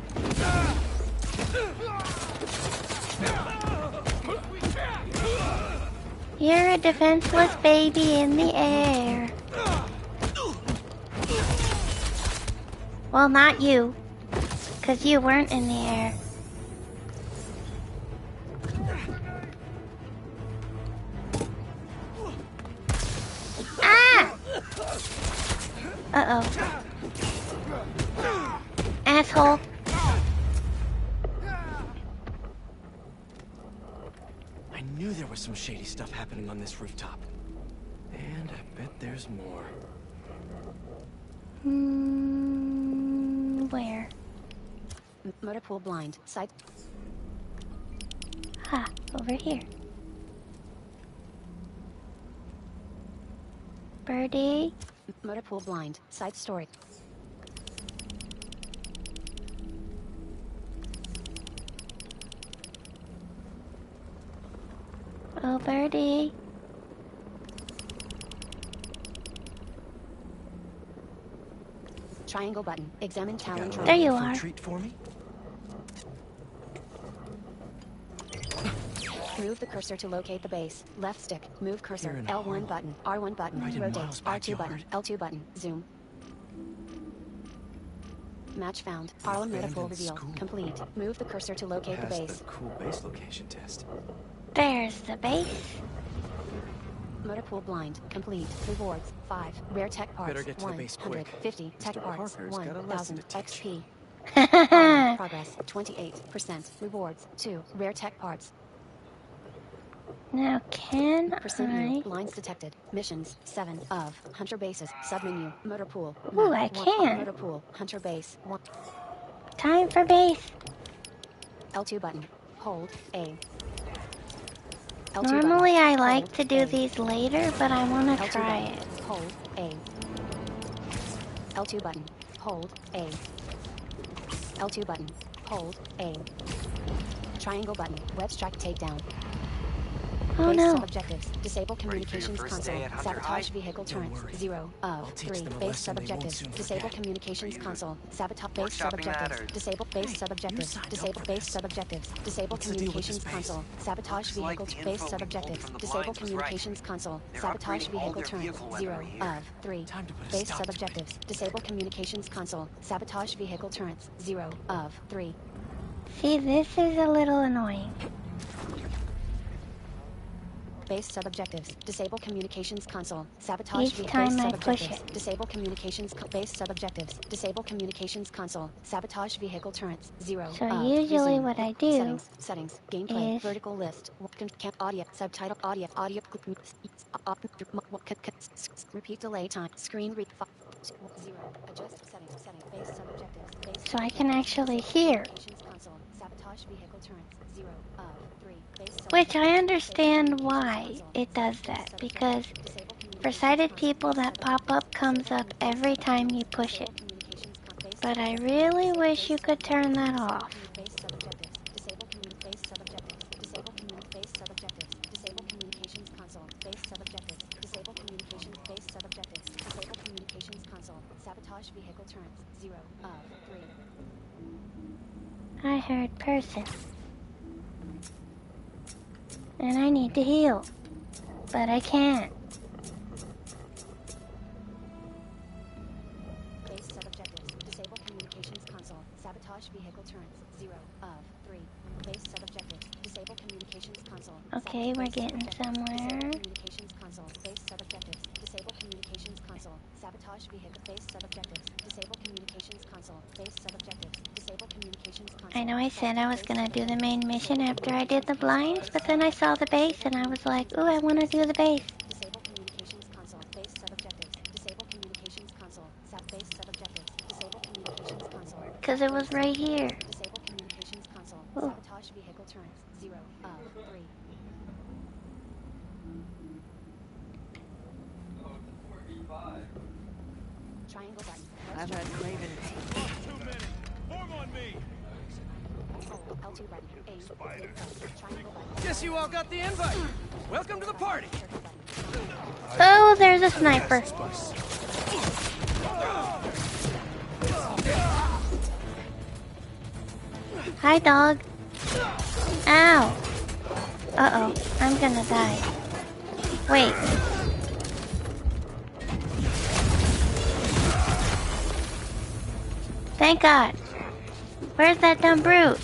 You're a defenseless baby in the air. Well, not you, 'cause you weren't in the air. Ah! Uh-oh. Asshole. I knew there was some shady stuff happening on this rooftop. And I bet there's more. Where? Motor pool blind. Side. Ha, over here. Birdie. Motor pool blind. Side story. Oh, Birdie. Triangle button. Examine challenge room. There you are. Treat for me? Move the cursor to locate the base. Left stick. Move cursor. Here in L1 Harlem. button. R1 button. Right in Rotate. Miles' R2 button. backyard. L2 button. Zoom. Match found. Harlem Motor Pool Abandoned reveal. school. Complete. Move the cursor to locate the Passed base. the cool base location test. There's the base. Motor pool blind. Complete. Rewards. 5. Rare tech parts. Better get to the base quick. 150. Tech Mr. parts. Parker's got a lesson 1,000 to teach. XP. Harlem progress. 28%. Rewards. 2. Rare tech parts. Now can Percent I? view. Blinds detected. Missions. 7 of. Hunter bases. Submenu. Motor pool. Ooh, Map. I 1. can. Motor pool. Hunter base. 1. Time for base. L2 button. Hold. A. L2 Normally button. I like Hold, to do A. these later, but I want to L2 try button. it. Hold. A. L2 button. Hold. A. L2 button. Hold. A. Triangle button. Web strike takedown. Oh Base no. sub-objectives. Disable communications first console. day at Hunter Sabotage High? vehicle Don't turrets. worry. 0 I'll of teach 3. them a Base lesson they won't sub-objectives. soon Disable forget. communications you console. Sabotage base workshopping that, sub-objectives. or- Disable base Hey, you sub-objectives. signed up Disable for base this. sub-objectives. Disable What's the deal with communications this base? console. Sabotage Looks like vehicle the base info we pulled sub-objectives. from the Disable blinds was right. communications console. They're Sabotage upgrading all vehicle their turns. vehicle weaponry 0 here. of 3. Time to put a Base stop to it. sub-objectives. Disable communications console. Sabotage vehicle turns. 0 of 3. See, this is a little annoying. Base sub-objectives. Disable communications console. Sabotage Each base time I push sub-objectives. it. Disable communications base sub-objectives. Disable communications console. Sabotage vehicle turrets. 0 So of. usually Resume. what I do Settings. Gameplay. is- Vertical list. Audio. Subtitle. Audio. Repeat delay time. Screen read. 0. Adjust settings. Base sub-objectives. Base So I can actually hear. communications console. Sabotage vehicle turrets. 0 of 3. Base Which I sub-objectives. understand why it does that, because for sighted people that pop-up comes up every time you push it. But I really wish you could turn that off. Base sub-objectives. Disable base sub-objectives. Disable base sub-objectives. Disable communications console. Base sub-objectives. Disable communications base sub-objectives. Disable communications console. Sabotage vehicle turns. 0 of 3. I heard person. And I need to heal. But I can't. Base sub-objectives. Disable communications console. Sabotage vehicle turns. 0 of 3. Base sub-objectives. Disable communications console. Okay, we're getting Disable somewhere. communications console. Base sub-objectives. Disable communications console. Sabotage vehicle. Base sub-objectives. Disable communications console. Base sub-objectives. Disable communications console. I know I said I was gonna do the main mission after I did the blinds, but then I saw the base and I was like, ooh, I wanna do the base. Disable communications console. Base sub-objectives. Disable communications console. Base sub-objectives. Disable communications console. Cause it was right here. Disable communications console. Ooh. Sabotage vehicle turns. 0 of 3. Triangle button. I've had craving. Form on me! L2 button. Aim. Triangle button. Guess you all got the invite. Welcome to the party. Circle button. Oh, there's a sniper. Hi, dog. Ow. Uh-oh. I'm gonna die. Wait. Thank God. Where's that dumb brute?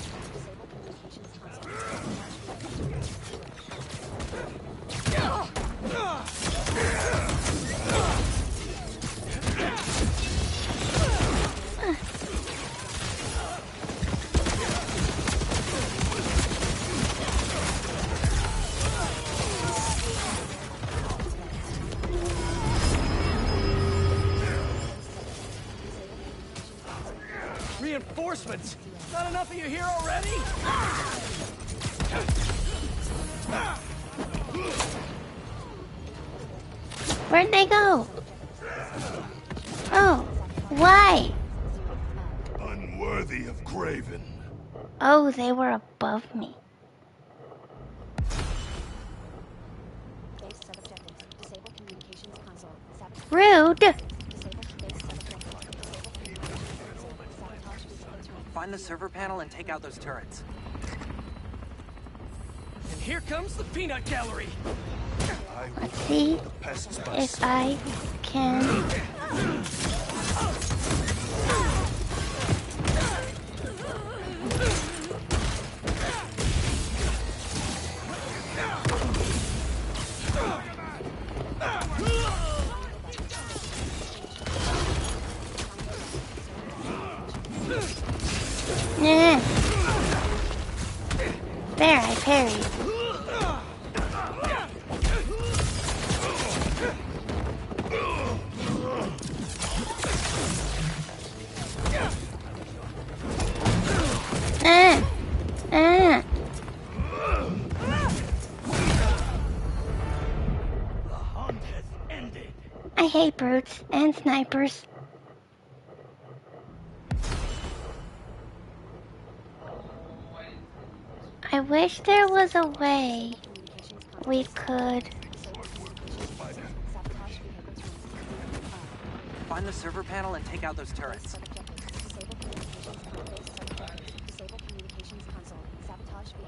Reinforcements! Not enough of you here already? Where'd they go? Oh, why? Unworthy of Graven. Oh, they were above me. Rude! Find the server panel and take out those turrets. And here comes the peanut gallery! Let's see if I can... Nah. There, I parried. I hate brutes and snipers. I wish there was a way we could... Find the server panel and take out those turrets.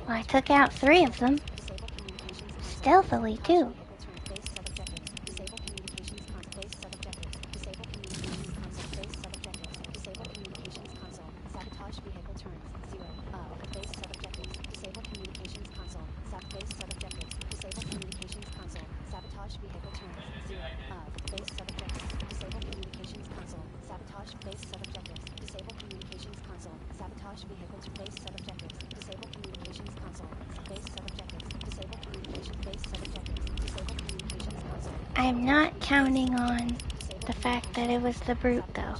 Well, I took out 3 of them. Stealthily, too. I'm not counting on the fact that it was the brute, though.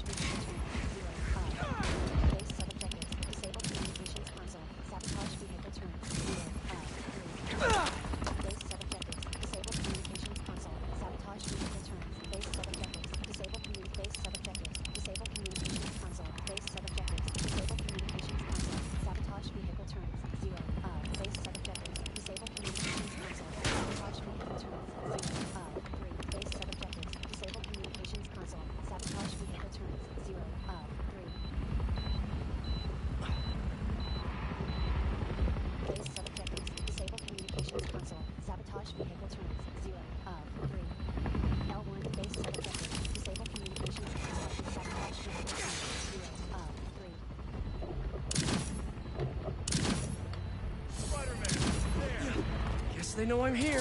They know I'm here.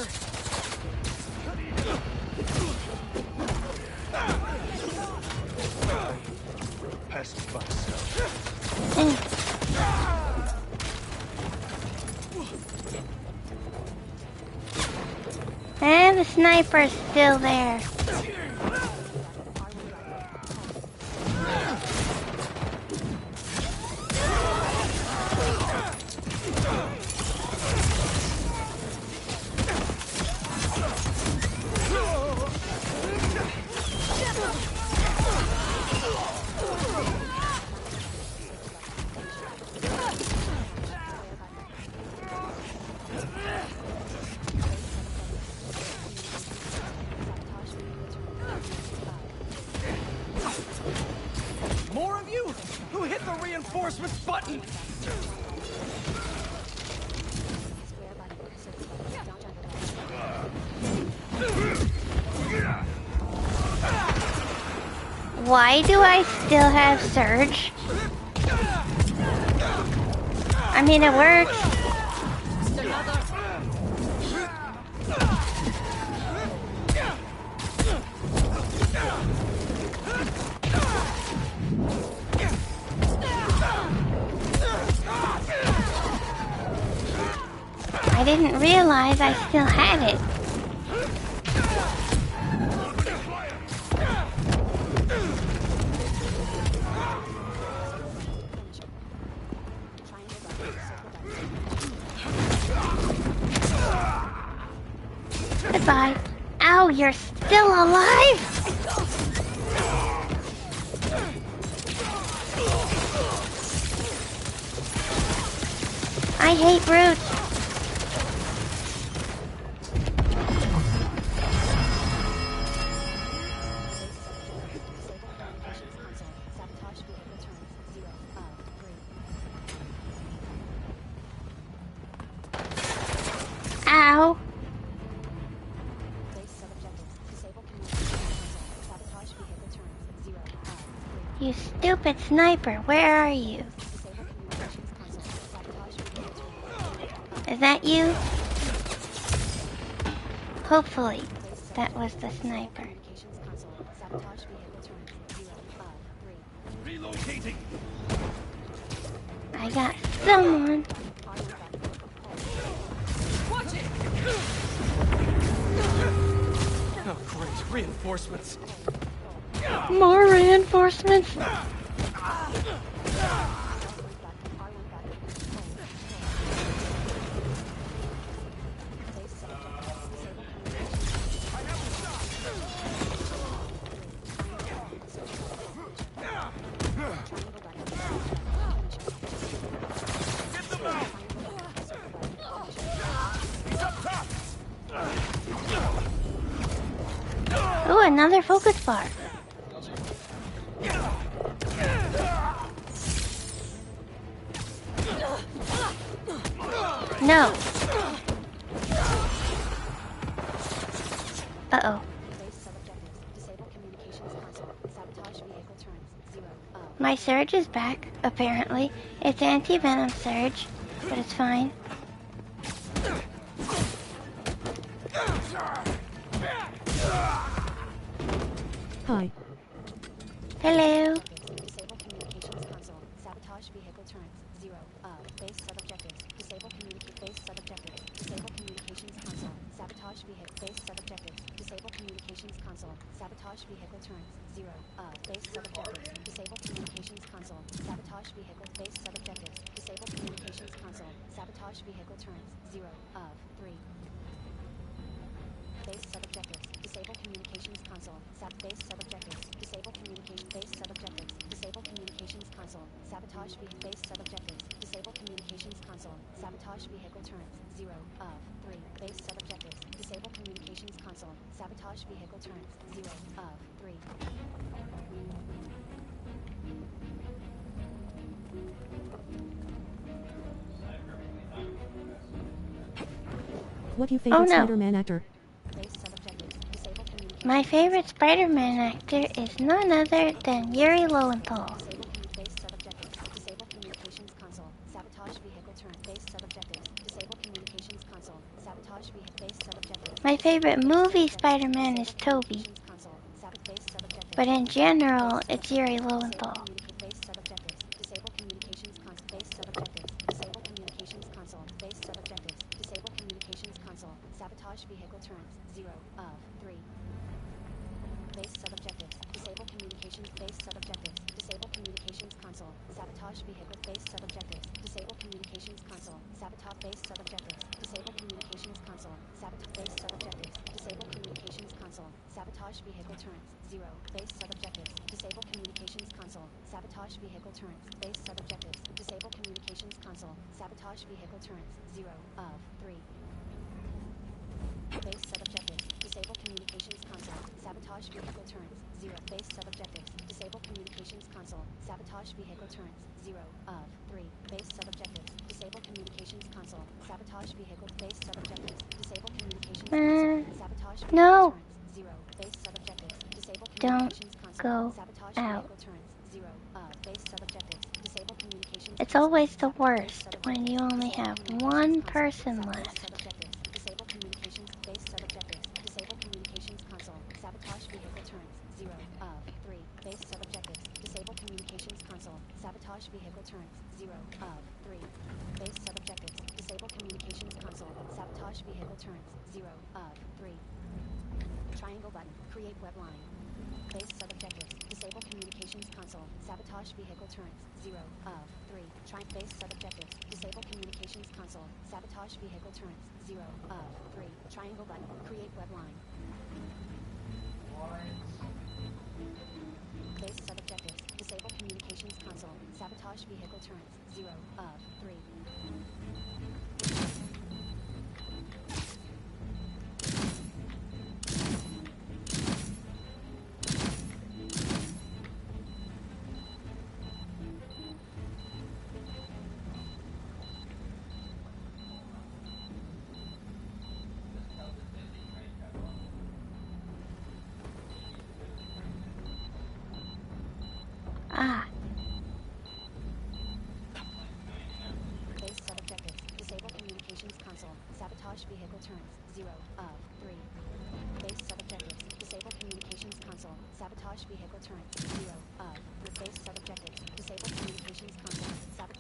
Past myself. And the sniper's still there. More of you? Who hit the reinforcements button? Why do I still have Surge? I mean, it works. I didn't realize I still had it. Goodbye. Ow, you're still alive? I hate brutes. Ow. You stupid sniper, where are you? Is that you? Hopefully, that was the sniper. Relocating. I got someone. Oh, great. Reinforcements. More reinforcements. Ooh, another focus bar. No. Uh-oh. My Surge is back, apparently. It's anti-venom Surge, but it's fine. Hi. Hello. Disable communications console. Sabotage vehicle turns. 0 of base sub-objectives. Disable base sub-objectives. Disable communications console. Sabotage vehicle base sub-objectives. Disable communications console. Sabotage vehicle turns. 0 of base sub-objectives. Disable communications console. Sabotage vehicle base sub-objectives. Disable communications console. Sabotage vehicle turns. 0 of 3. Base sub-objectives. Disable communications console. Base sub-objectives. Disable communication base sub-objectives. Disable communications console. Sabotage base sub-objectives. Disable communications console. Sabotage vehicle turns. 0 of 3. Base sub-objectives. Disable communications console. Sabotage vehicle turns. 0 of 3. What you favorite no. Spider-Man actor? My favorite Spider-Man actor is none other than Yuri Lowenthal. Disable communications console. Sabotage vehicle turn. Base sub-objectives. Disable communications console. Sabotage vehicle base sub-objectives. My favorite movie Spider-Man is Tobey. But in general, it's Yuri Lowenthal. Base sub-objectives. Disable communications console. Base sub-objectives. Disable communications console. Base sub-objectives. Disable communications console. Sabotage vehicle turns. 0 of 3. Base sub-objectives. Disable communications base sub-objectives. Disable communications console. Sabotage vehicle base sub-objectives. Disable communications console. Sabotage base sub-objectives. Disable communications console. Sabotage base sub-objectives. Disable communications console. Sabotage vehicle turns. 0. Base sub-objectives. Disable communications console. Sabotage vehicle turns. Base sub-objectives. Disable communications console. Sabotage vehicle turns. 0 of 3. Base sub-objectives. Disable communications console. Sabotage vehicle turns. 0. Base sub-objectives. Disable communications console. Sabotage vehicle turns. 0 of 3. Base sub-objectives. Disable communications console. Sabotage vehicle. Base sub-objectives. Disable communications console. Sabotage vehicle No. turns 0. Base sub-objectives. Disable Don't communications console. go Sabotage out. vehicle turns 0. Base sub-objectives. Disable communications It's console. always the Base worst sub-objectives. when you only Disable have communications one console. person Base left. sub-objectives. Disable communications. Base sub-objectives. Disable communications console. Sabotage vehicle turns 0 of 3. Base sub-objectives. Disable communications console. Sabotage vehicle turns 0 of 3. Base sub-objectives. Disable communications console. Sabotage vehicle turns 0 of 3. Triangle button. Create web line. Base sub-objectives. Disable communications console. Sabotage vehicle turns 0 of 3. Base sub-objectives. Disable communications console. Sabotage vehicle turns 0 of 3. Triangle button. Create web line. Base sub-objectives. Disable communications console. Sabotage vehicle turns 0 of 3. Ah. Base sub-objectives. Disable communications console. Sabotage vehicle turns 0 of 3. Base sub-objectives. Disable communications console. Sabotage vehicle turns 0 of 3. Base sub-objectives. Disable communications console.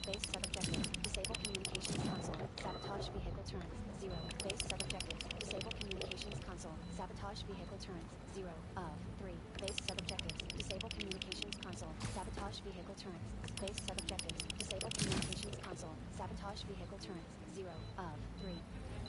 Base sub-objectives. Disable communications console. Sabotage vehicle turns 0. Base sub-objectives. Disable communications console. Sabotage vehicle turns 0 of 3. Base sub-objectives. Disable communications console. Sabotage vehicle turns. Base sub-objectives. Disable communications console. Sabotage vehicle turns 0 of 3.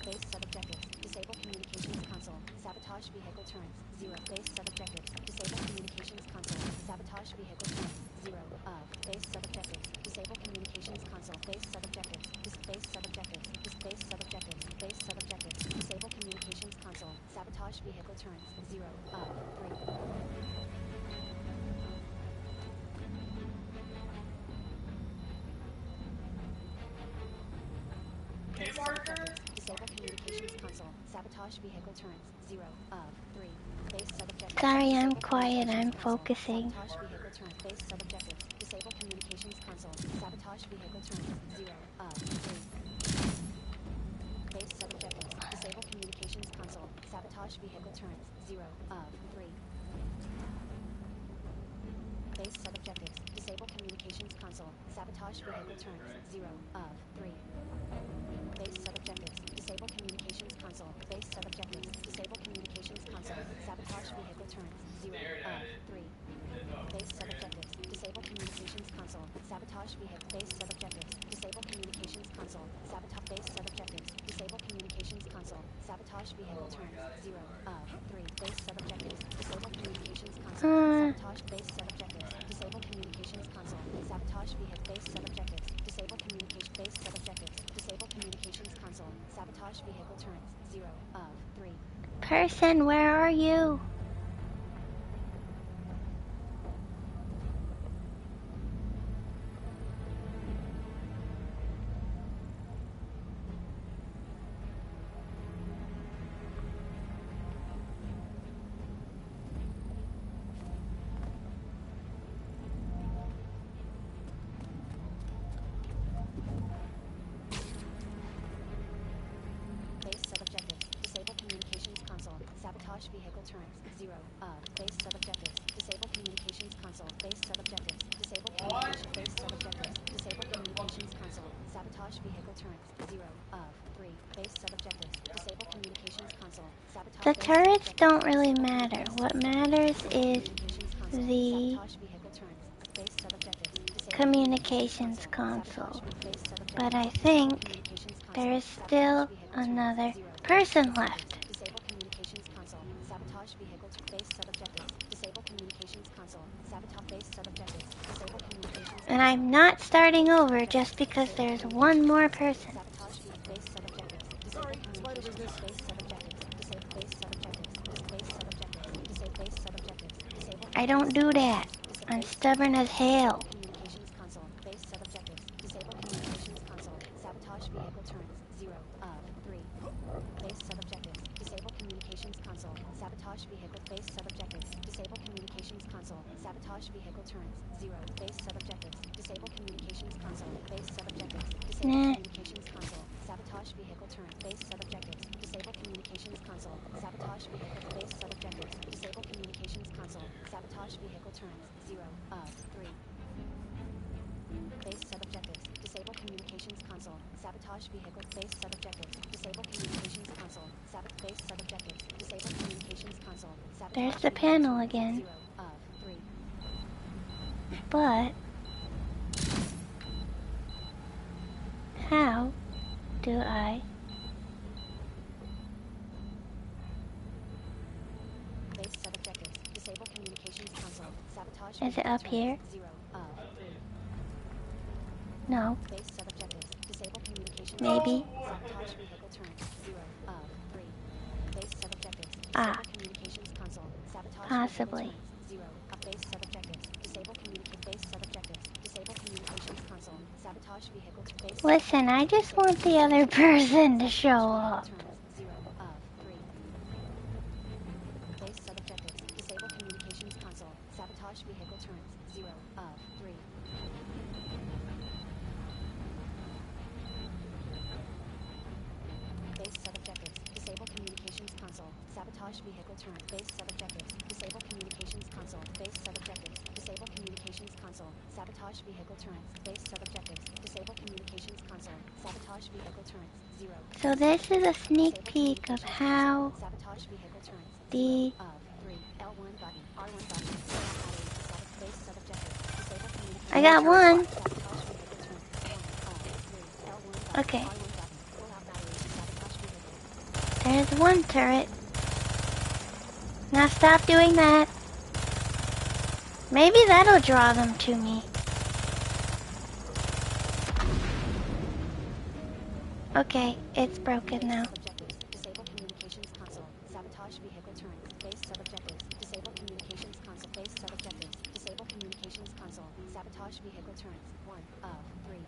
Base sub-objectives. Disable communications console. Sabotage vehicle turns 0. Base sub-objectives. Disable communications console. Sabotage vehicle turns 0 of. Base sub-objectives. Disable communications console. Base sub-objectives. Base sub-objectives. Base sub-objectives. Base sub-objectives. Disable communications console. Sabotage vehicle turns 0 of 3. Disable communications console. Sabotage vehicle turns 0 of 3. Base sub-objectives. Sorry, I'm quiet. I'm focusing. Sabotage vehicle turns. Base sub-objectives. Disable communications console. Sabotage vehicle turns 0 of 3. Base sub-objectives. Disable communications console. Sabotage vehicle turns 0 of 3. Base sub-objectives. Disable communications console. Sabotage vehicle turns 0 of 3. Base sub-objectives. Disable communications console. Base sub-objectives. Disable communications console. Sabotage vehicle turns 0 of 3. Base sub-objectives. Disable communications console. Sabotage vehicle. Base sub-objectives. Disable communications console. Sabotage. Base sub-objectives. Disable communications console. Sabotage vehicle turns 0 of 3. Base sub-objectives. Disable communications console. Sabotage. Base sub-objectives. Disable communications console. Sabotage vehicle. Base sub-objectives. Disable communication. Base sub-objectives. Disable communications console. Sabotage vehicle turns 0 of 3. Person, where are you? Base sub-objectives. Disable communications console. Sabotage vehicle turns 0 of. Base sub-objectives. Disable communications console. Base sub-objectives. Disable communication. Base sub-objectives. Disable communications console. Sabotage vehicle turns 0 of 3. Base sub-objectives. Disable communications console. Sabotage. The turrets don't really matter. What matters is the communications console. But I think there is still another person left. Disable communications console. Sabotage vehicle. Base sub-objectives. Disable communications console. Sabotage. Base sub-objectives. Disable communications. And I'm not starting over just because there's one more person. Sabotage base sub-objectives. Disable communications. Base sub-objectives. Disable base subjectives. Base subjectives. Disable base subjectives. Disable. I don't do that. I'm stubborn as hell. Communications console. Base subjectives. Disable communications console. Sabotage console. Sabotage vehicle turrets. 0. Base sub-objectives. Disable communications console. Base sub-objectives. Disable communications console. Sabotage vehicle turret. Base sub-objectives. Disable communications console. Sabotage vehicle. Base sub-objectives. Disable communications console. Sabotage vehicle turrets. 0 of 3. Base sub-objectives. Disable communications console. Sabotage vehicle. Base sub-objectives. Disable communications console. Base sub-objectives. Disable communications console. There's the panel again. 0 of 3. But how do I Base sub-objectives. Disable communications console. Sabotage. Is it up here? 0 of 3. No. Base sub-objectives. Disable communications. Maybe. Sabotage vehicle turret. 0 of 3. Base sub-objectives. Ah. Disable communications console. Sabotage. Possibly. 0 of base sub-objectives. Disable base sub-objectives. Disable communications console. Sabotage vehicle base. Listen, I just want the other person to show up. 0 of 3. Base sub-objectives. Disable communications console. Sabotage vehicle turrets. 0 of 3. Base sub-objectives. Disable communications console. Sabotage vehicle turret. Base sub-objectives. Disable communications console. Base sub-objectives. Disable communications console. Sabotage vehicle turrets. Base sub-objectives. Disable communications console. Sabotage vehicle turrets. 0. So this is a sneak peek of how Sabotage vehicle turrets. the Of 3. L1 button. R1 button. Base sub-objectives. Disable communications. I got one. Sabotage vehicle turrets. 1 of 3. L1 button. Okay. R1 button. Pull out batteries. Sabotage vehicle. There's one turret. Now stop doing that. Maybe that'll draw them to me. Okay, it's broken now. Sub-objectives. Disable communications console. Sabotage vehicle turrets. Base sub-objectives. Disable communications console. Base sub-objectives. Disable communications console. Sabotage vehicle turrets. 1 of 3.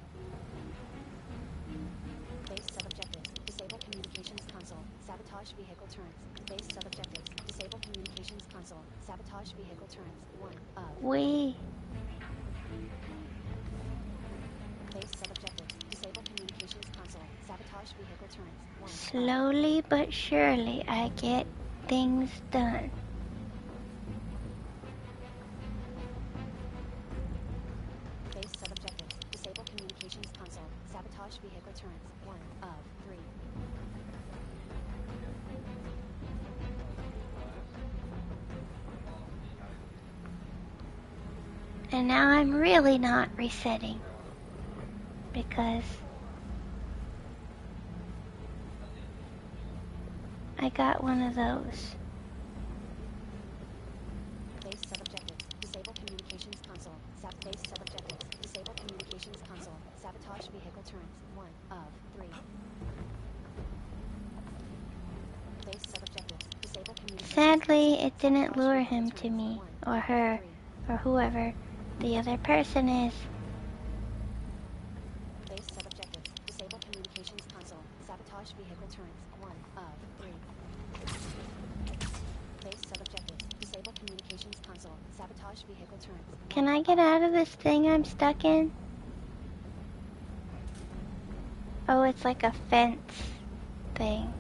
Base sub-objectives. Disable communications console. Sabotage vehicle turrets. Base sub-objectives. Disable communications console. Sabotage vehicle turrets. 1 of. Base sub-objectives. Disable communications console. Sabotage vehicle turrets. 1 of. Slowly but surely I get things done. Base sub-objectives. Disable communications console. Sabotage vehicle turrets. 1 of 3. And now I'm really not resetting. Because I got one of those. Base sub-objectives. Disable communications console. Base sub-objectives. Disable communications console. Sabotage vehicle turrets. 1 of 3. Base sub-objectives. Disable communications. Sadly, it didn't lure him to me, or her, or whoever the other person is. Base sub-objectives. Disable communications console. Sabotage vehicle turrets. 1 of 3. Base sub-objectives. Disable communications console. Sabotage vehicle turrets. Can I get out of this thing I'm stuck in? Oh, it's like a fence thing.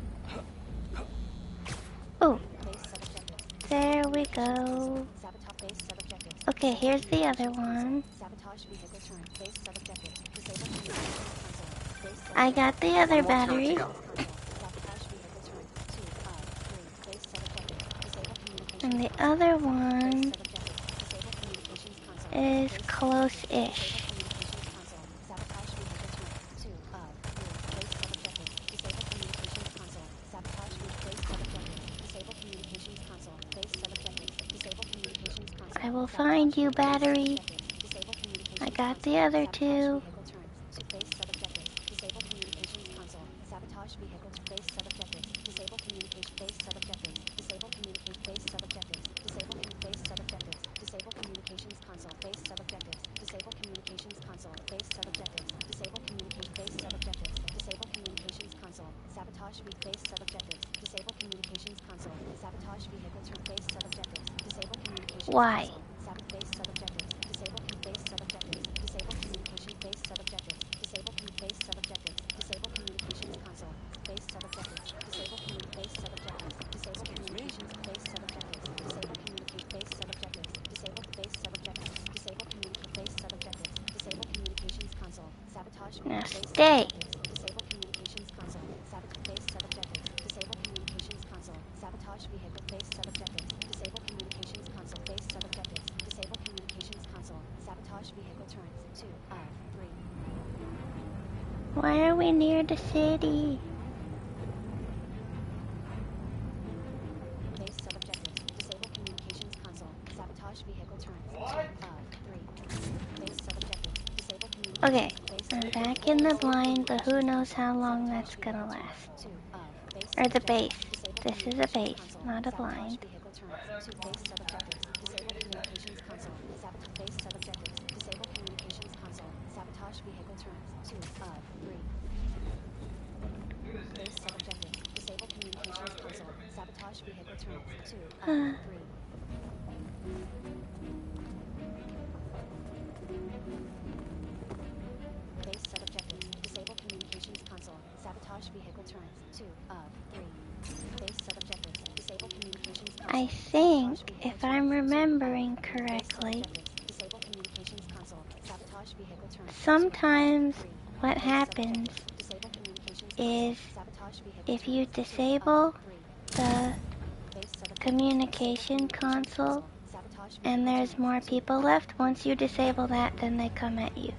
Oh, Base sub-objectives. there we go. Sabotage base sub-objectives. Okay, here's the other one. Sabotage vehicle turret. Base sub-objectives. Disable communications console. Base I got the other battery. Sabotage vehicle turret. 2 of 3. Base sub-objectives. Disable communications. And the other one Sub-objectives. Disable communications console. is Base close-ish. communications console. Sabotage vehicle turret. 2 of 3. Base sub-objectives. Disable communications console. Sabotage base sub-objectives. Disable communications console. Base sub-objectives. Disable communications console. I will find you, battery. Disable communications. I got the other two. Vehicle turrets. Base sub-objectives. Disable communications console. Sabotage vehicle base sub-objectives. Disable communication base sub-objectives. Disable communication base sub-objectives. Disable base sub-objectives. Disable communications console. Base sub-objectives. Disable communications console. Base sub-objectives. Disable communication base sub-objectives. Disable communications console. Sabotage base sub-objectives. Disable communications console. Sabotage vehicle turn base sub-objectives. Disable communications. Why? Console. Now stay. Disable communications console. Base sub-objectives. Disable communications console. Sabotage vehicle. Base sub-objectives. Disable communications console. Base sub-objectives. Disable communications console. Sabotage vehicle turns. 2 of 3. Why are we near the city? Base sub-objectives. Disable communications console. Sabotage vehicle turns. 2 of 3. Base sub-objectives. Disable communications. Okay, I'm back in the blind, but who knows how long that's gonna last. Or the base. This is a base, not a blind. Base sub-objectives. Disable communications console. Sabotage vehicle turns. 2 of 3. Base sub-objectives. Disable communications console. I think, if I'm remembering correctly, Disable communications console. Sabotage vehicle turns. sometimes what happens is if you disable the communication console and there's more people left, once you disable that, then they come at you.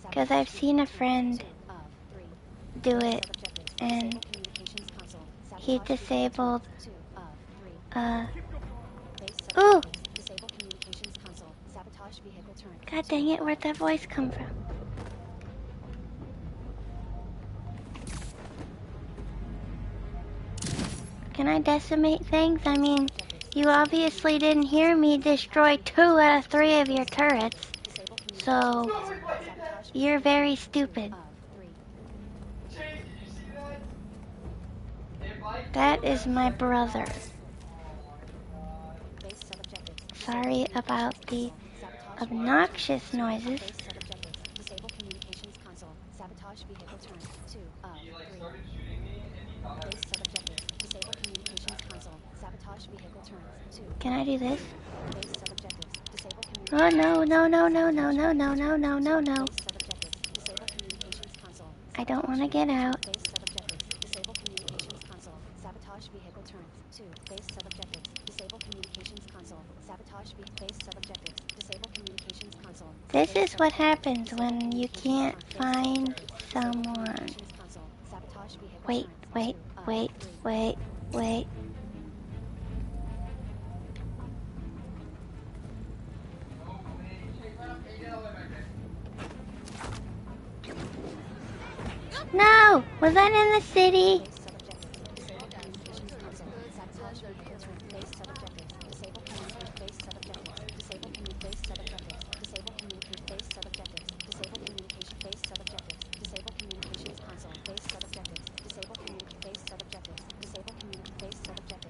Because I've seen a friend do it, and he disabled, ooh! God dang it, where'd that voice come from? Can I decimate things? I mean, you obviously didn't hear me destroy 2 out of 3 of your turrets, so you're very stupid. That is my brother. Sorry about the obnoxious noises. Disable communications console. Sabotage vehicle turns. 2 of 3. Base sub-objectives. Disable communications console. Sabotage vehicle turns. 2. Can I do this? Base sub-objectives. Disable communications. Oh no, no, no, no, no, no, no, no, no, no, no. Base sub-objectives. Disable communications console. I don't want to get out. Base sub-objectives. Disable communications console. Sabotage vehicle turns. 2. Base sub-objectives. Disable communications console. Sabotage base sub-objectives. Disable communications console. This is what happens when you can't find someone. Wait, wait, wait, wait, wait. No! Was that in the city?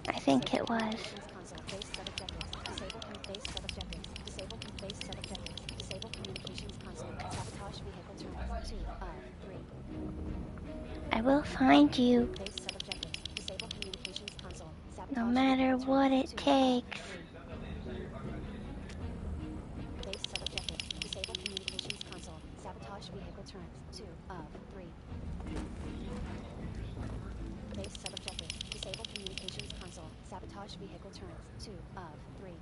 I think it was. I will find you, no matter what it takes. Base sub-objectives. Disable communications console. Sabotage vehicle turns. 2 of 3. Base sub-objectives. Disable communications console. Sabotage vehicle turns. 2 of 3.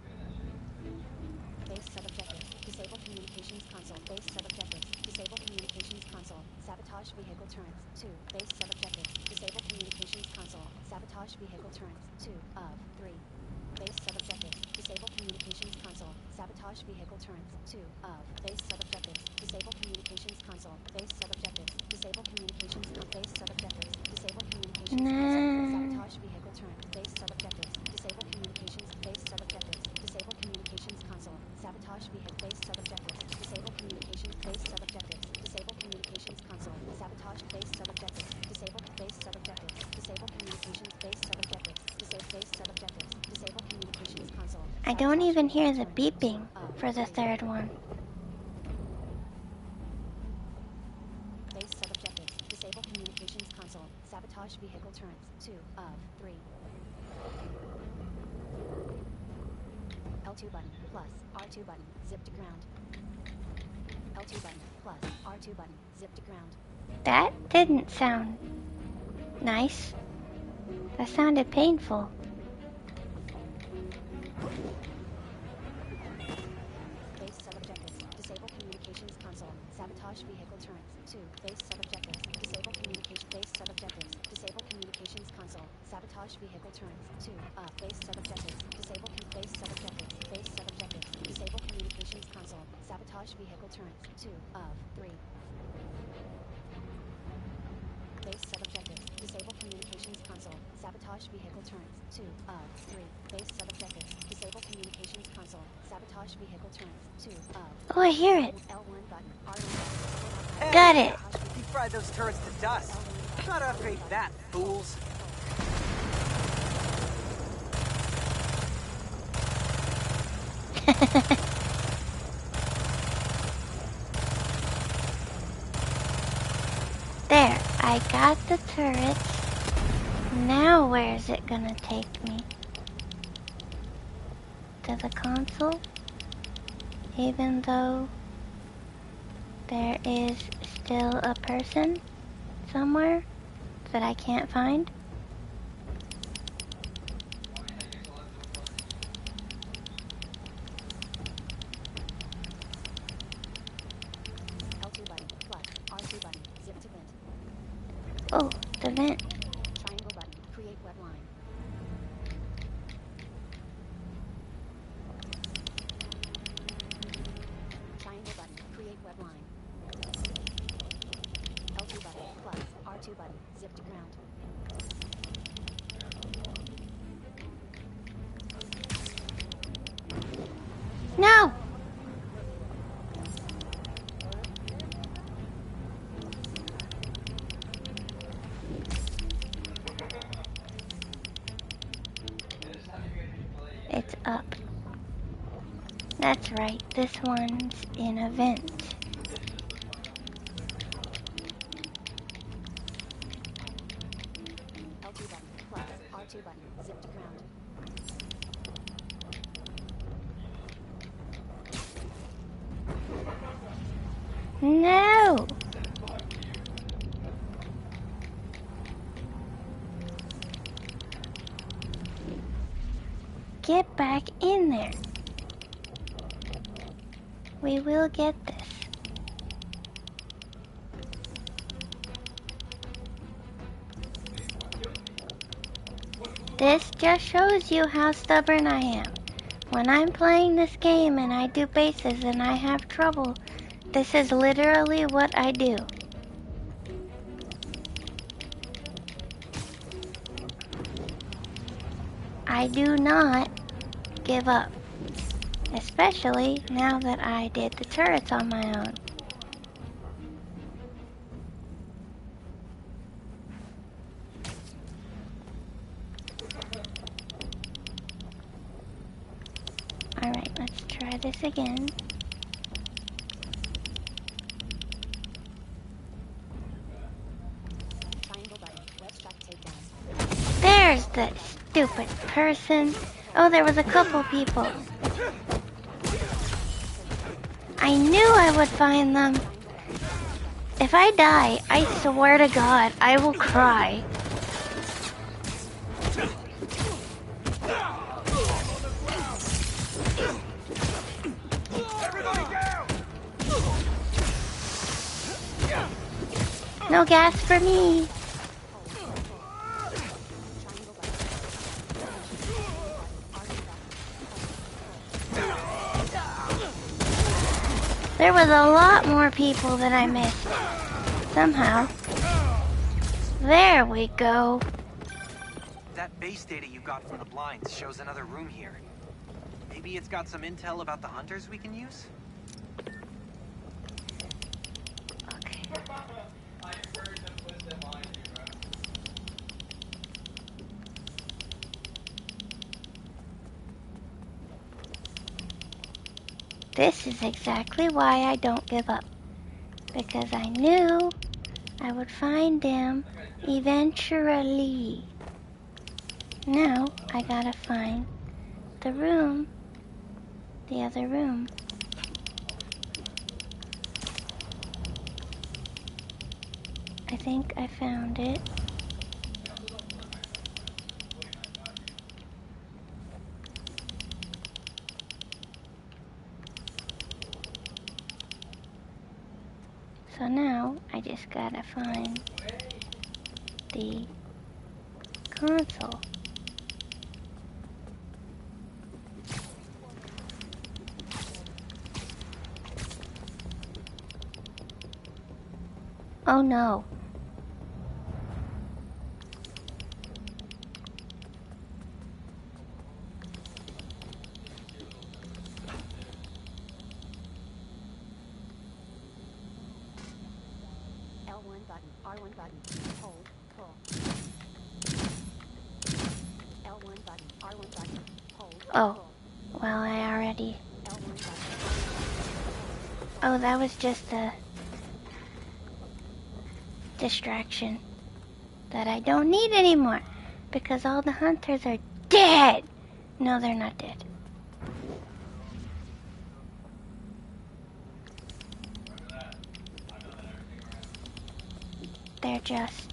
Base sub-objectives. Disable communications console. Base sub-objectives. Disable communications console. Sabotage vehicle turns. 2. Base sub-objectives. Disable communications console. Sabotage vehicle turns. 2 of 3. Base sub-objectives. Disable communications console. Sabotage vehicle turns. 2 of. Base sub-objectives. Disable communications console. Base sub-objectives. Disable communications base sub-objectives. Disable communications console. Sabotage vehicle turns. Base sub-objectives. Disable communications base sub-objectives. Disable communications console. Sabotage vehicle base sub-objectives. Disable communications base sub-objectives. Disable communications console. Sabotage base sub-objectives. Disable base sub-objectives. Disable communications base sub-objectives. Disable base sub-objectives. Disable communications console. I don't even hear the beeping for the third one. Base sub-objectives. Disable communications console. Sabotage vehicle turns. 2 of 3. L2 button plus R2 button. Zip to ground. L2 button plus R2 button. Zip to ground. That didn't sound nice. That sounded painful. Base sub-objectives. Disable communications console. Sabotage vehicle turrets. 2. Base sub-objectives. Disable communication. Base sub-objectives. Disable communications console. Sabotage vehicle turrets. 2. Base sub-objectives. Disable base sub-objectives. Base sub-objectives. Disable communications console. Sabotage vehicle turrets. 2 of 3. Base sub-objectives. Disable communications console. Sabotage vehicle turrets. 2 of 3. Base sub-objectives. Disable communications console. Sabotage vehicle turrets. 2 of. Oh, I hear it. L1 button. R1 button. Got it. You fried those turrets to dust. Gotta upgrade that, fools. There, I got the turrets. Now where's it gonna take me? To the console? Even though there is still a person somewhere that I can't find? L2 button plus R2 button. Zip to vent. Oh, the vent. Triangle button. Create web line. Triangle button. Create web line. L2 button plus R2 button. Zip to ground. No! It's up. That's right, this one's in a vent. L2 button plus R2 button. Zip to ground. No! Get back in there. We will get this. This just shows you how stubborn I am. When I'm playing this game and I do bases and I have trouble, this is literally what I do. I do not give up. Especially now that I did the turrets on my own. Alright, let's try this again. Triangle button. Web strike takedown. There's the stupid person. Oh, there was a couple people. I knew I would find them. If I die, I swear to God, I will cry. No gas for me. There was a lot more people that I missed. Somehow. There we go. That base data you got from the blinds shows another room here. Maybe it's got some intel about the hunters we can use? Okay. This is exactly why I don't give up. Because I knew I would find them eventually. Now I gotta find the room, the other room. I think I found it. So now I just gotta find the console. Oh no. L1 button, R1 button, hold, pull. L1 button, R1 button, hold, Oh, pull. well, I already... L1 button. Oh, that was just a distraction that I don't need anymore because all the hunters are dead. No, they're not dead. They're just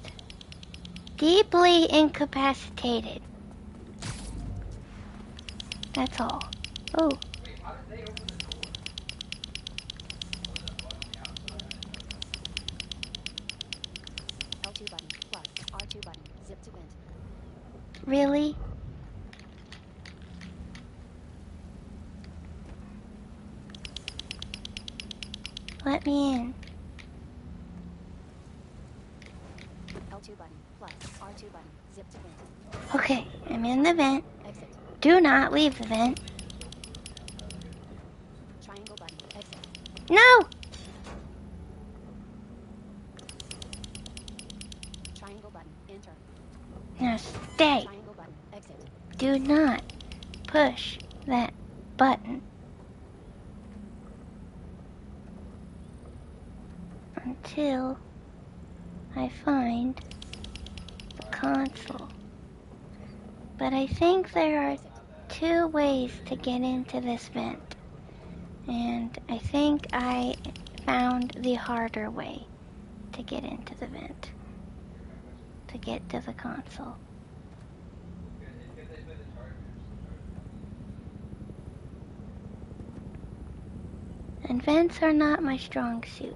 deeply incapacitated. That's all. Oh. L2 button, plus, R2 button, zip to vent. Really? Let me in. L2 button, plus, R2 button, zip to vent. Okay, I'm in the vent. Exit. Do not leave the vent. Triangle button, exit. No! Triangle button, enter. Now stay. Triangle button, exit. Do not push that button until I find the console. But I think there are 2 ways to get into this vent. And I think I found the harder way to get into the vent. To get to the console. And vents are not my strong suit.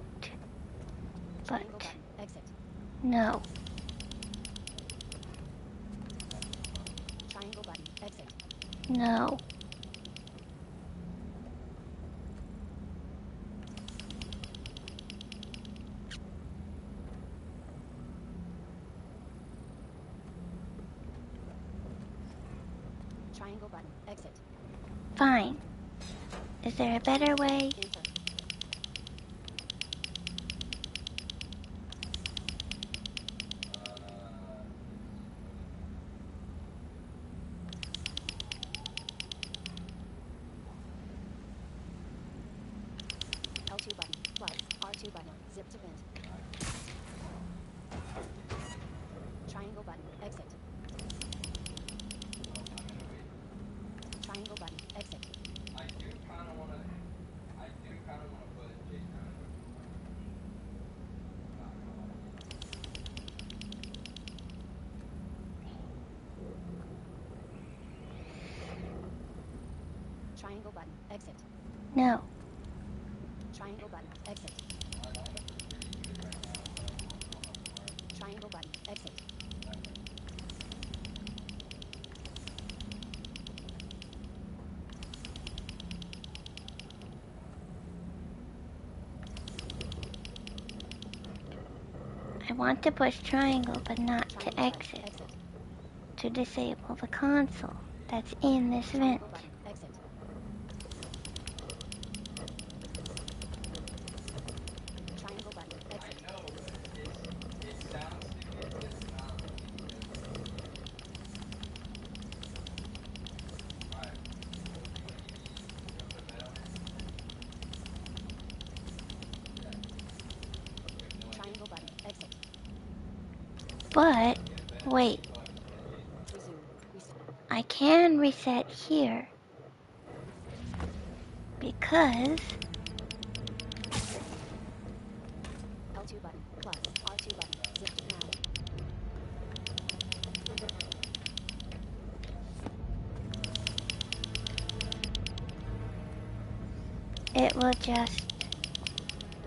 Triangle But button, exit. no. Triangle button, exit. No. Triangle button, exit. Fine. Is there a better way? Enter. L2 button, plus, R2 button, zip to vent. Triangle button, exit. Triangle button, exit. Triangle button, exit. No. Triangle button, exit. Triangle button, exit. I want to push triangle, but not to Triangle button, exit. exit. To disable the console that's in this vent. Triangle button, exit. Triangle button, exit. Triangle button, exit. But, wait. Resume. Reset. I can reset here. Because L2 button, plus, R2 button. will just...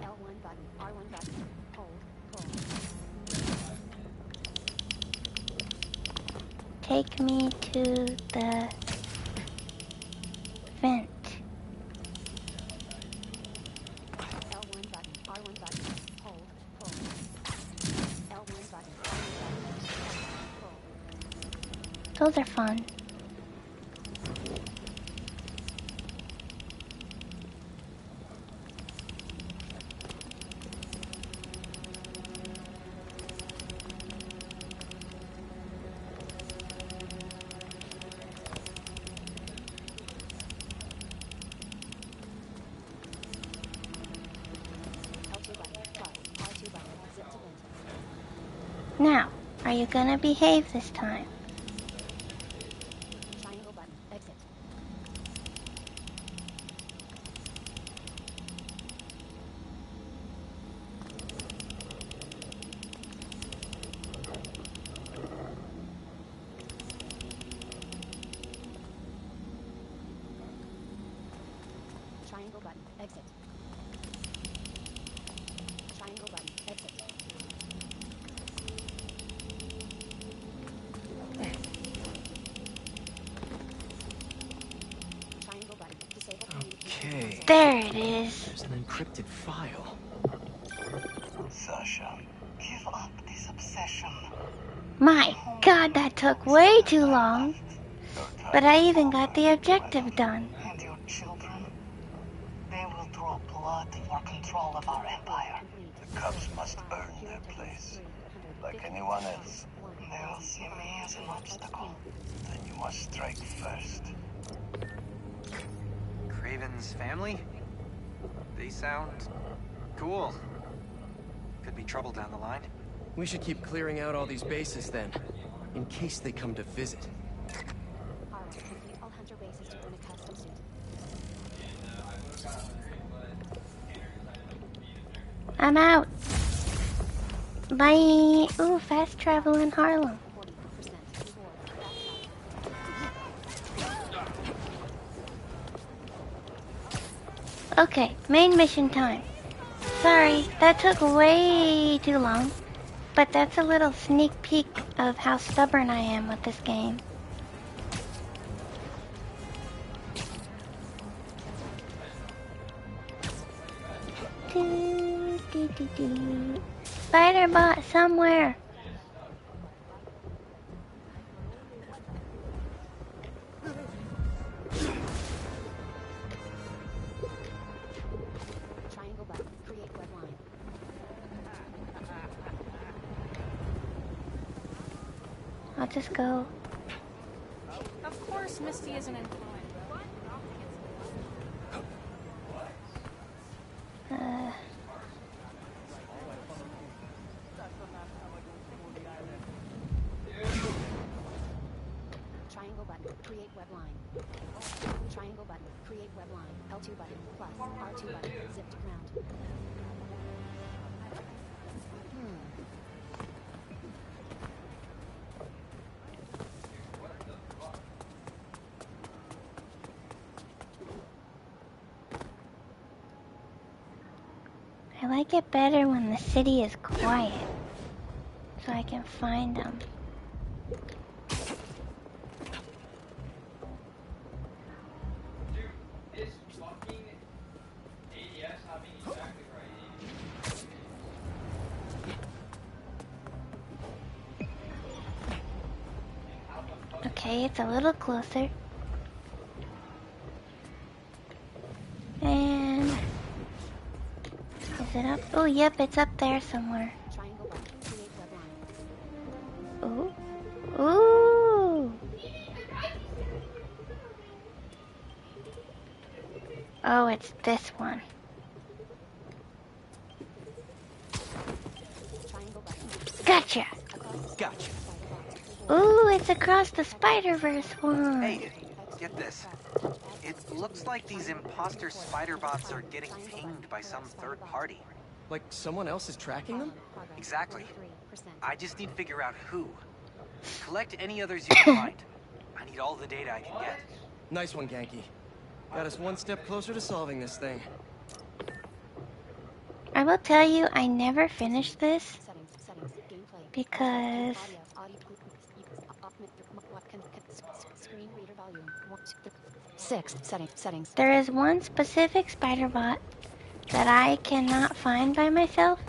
L1 button, R1 button, hold, pull. take me to the vent. L1 button, R1 button, hold, pull. L1 button, R1 button, pull. Those are fun. Now, are you gonna behave this time? Triangle button, exit. Triangle button, exit. Triangle button, exit. Triangle button, disable communication. Okay. There it is. There's an encrypted file. Sasha, give up this obsession. My God, that took way too long. But I even got the objective done. And your children? They will draw blood for control of our empire. The Cubs must earn their place, like anyone else. They will see me as an obstacle. Then you must strike first. Craven's family? They sound cool. Could be trouble down the line. We should keep clearing out all these bases then, in case they come to visit. Alright, complete all hunter bases to earn a custom suit. I'm out. Bye. Ooh, fast travel in Harlem. 40% reward. Okay, main mission time. Sorry, that took way too long. But that's a little sneak peek of how stubborn I am with this game. Spider bot somewhere. Triangle button, create web line. I'll just go. Of course Misty isn't influenced. Triangle button, create web line. Triangle button, create web line. L2 button, plus, R2 button, zip to ground. I like it better when the city is quiet, so I can find them. Okay, it's a little closer. And is it up? Oh, yep, it's up there somewhere. Triangle button, create web line. Ooh. Ooh. Oh, it's this one. Triangle button. Gotcha. Gotcha. Ooh, it's across the Spider-Verse one. Hey, get this. It looks like these imposter spider bots are getting pinged by some third party. Like someone else is tracking them? Exactly. I just need to figure out who. Collect any others you can find. I need all the data I can get. Nice one, Ganke. Got us one step closer to solving this thing. I will tell you, I never finished this because Screen reader volume. 6 settings. there is one specific spider bot that I cannot find by myself.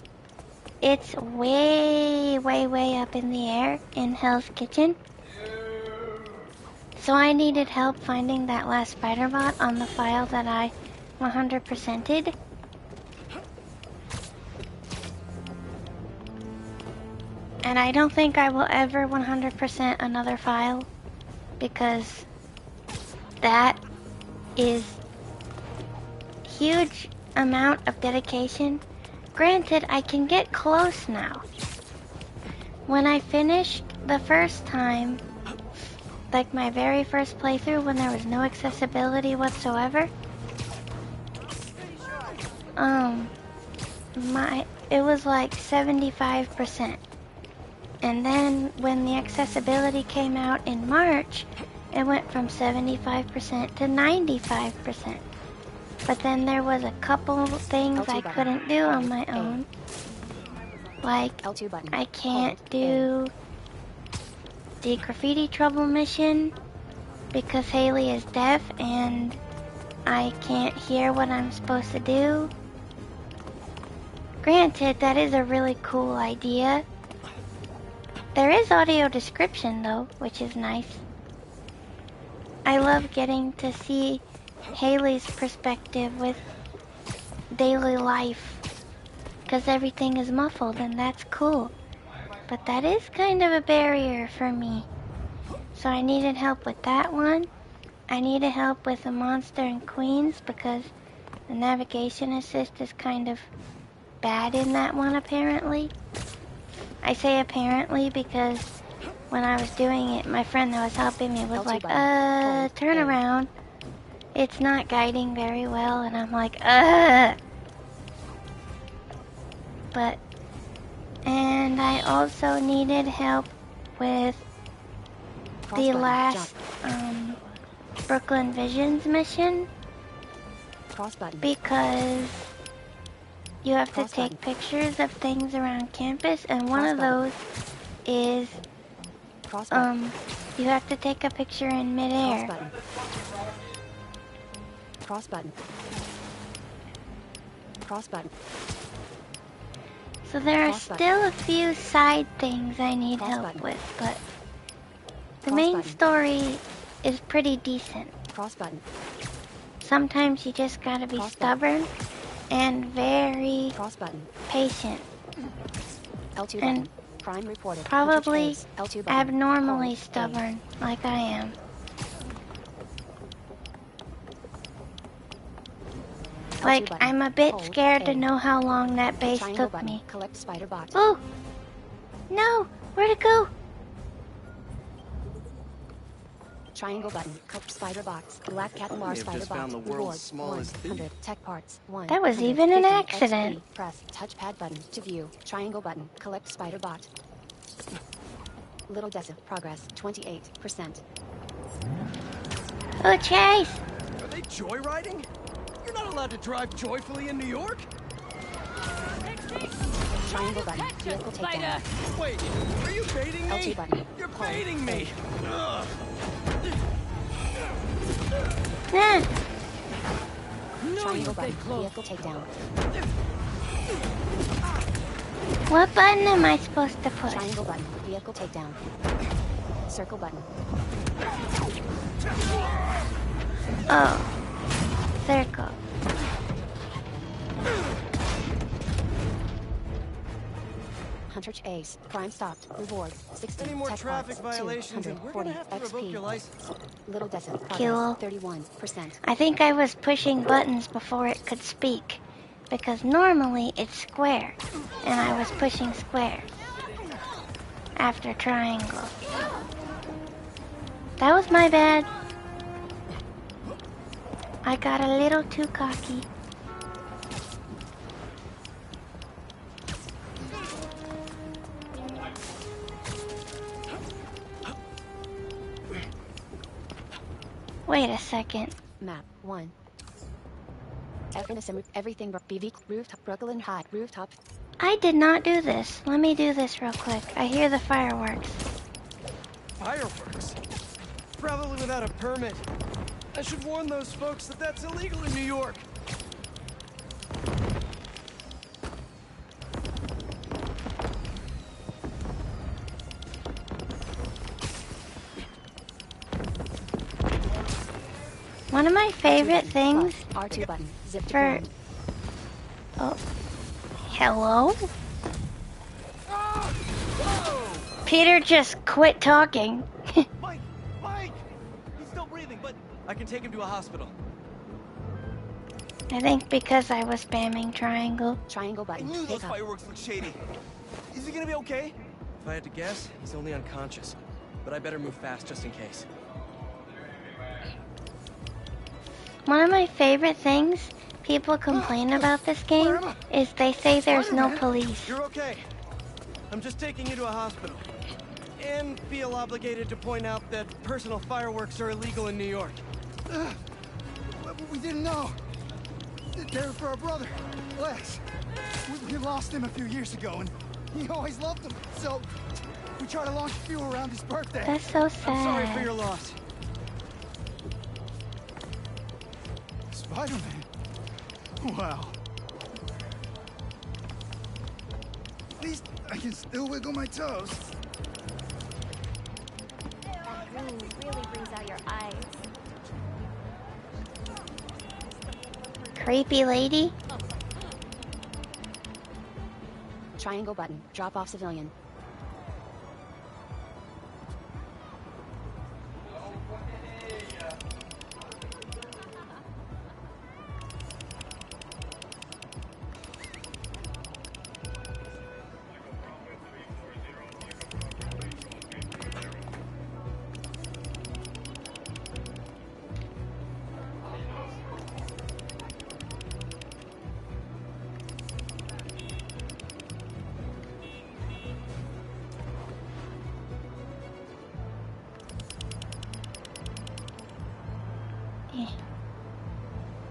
It's way, way, way up in the air in Hell's Kitchen. So I needed help finding that last spider bot on the file that I 100%ed. And I don't think I will ever 100% another file because that is huge amount of dedication. Granted, I can get close now. When I finished the first time, like my very first playthrough when there was no accessibility whatsoever, it was like 75%. And then when the accessibility came out in March, it went from 75% to 95%. But then there was a couple things I couldn't do on my own. Like, I can't do the graffiti trouble mission because Haley is deaf and I can't hear what I'm supposed to do. Granted, that is a really cool idea. There is audio description though, which is nice. I love getting to see Haley's perspective with daily life because everything is muffled and that's cool. But that is kind of a barrier for me. So I needed help with that one. I needed help with the Monster in Queens because the navigation assist is kind of bad in that one apparently. I say apparently because when I was doing it, my friend that was helping me was like, turn around. It's not guiding very well, and I'm like, But, and I also needed help with the last Brooklyn Visions mission because you have to take pictures of things around campus, and one of those is you have to take a picture in midair. Cross button. So there are still a few side things I need help with, but the main story is pretty decent. Sometimes you just gotta be stubborn and very patient. And probably abnormally stubborn, like I am. Like, I'm a bit scared to know how long that base took me. Oh! No! Where'd it go? Triangle button. Spider box. Black cat noir spider box. Rewards. 100. Tech parts. 1. That was even an accident. XP. Press touchpad button to view. Triangle button. Collect spider bot. Little Dessa. Progress. 28%. Oh, Chase! Are they joyriding? You're not allowed to drive joyfully in New York? Triangle button. Vehicle takedown. Wait, are you baiting me? L2 button. You're baiting me! Ugh. Triangle button. Vehicle takedown. What button am I supposed to push? Triangle button. Vehicle takedown. Circle button. Oh. Circle. Hunter Ace. Crime stopped. Reward. 60. Any more Tech traffic parts, violations and we're 240 gonna have to revoke XP. your license. Little Dessa. Cool. 31%. I think I was pushing buttons before it could speak, because normally it's square, and I was pushing square after triangle. That was my bad. I got a little too cocky. Wait a second. Map 1. FNSM, everything, BV, rooftop, Brooklyn High, rooftop. I did not do this. Let me do this real quick. I hear the fireworks. Fireworks? Probably without a permit. I should warn those folks that that's illegal in New York. One of my favorite things R2 button, zip to for... ground. Oh. Hello? Peter just quit talking. Mike! Mike! He's still breathing, but I can take him to a hospital. I think because I was spamming triangle. Triangle button. I knew those fireworks looked shady. Is he gonna be okay? If I had to guess, he's only unconscious. But I better move fast just in case. One of my favorite things people complain about this game is they say there's no police. You're okay. I'm just taking you to a hospital. And feel obligated to point out that personal fireworks are illegal in New York. We didn't know. They were for our brother, Lex. We lost him a few years ago, and he always loved them. So we tried to launch a few around his birthday. That's so sad. I'm sorry for your loss. Spider-Man? Wow. At least I can still wiggle my toes. That room really brings out your eyes. Creepy lady? Triangle button, drop off civilian.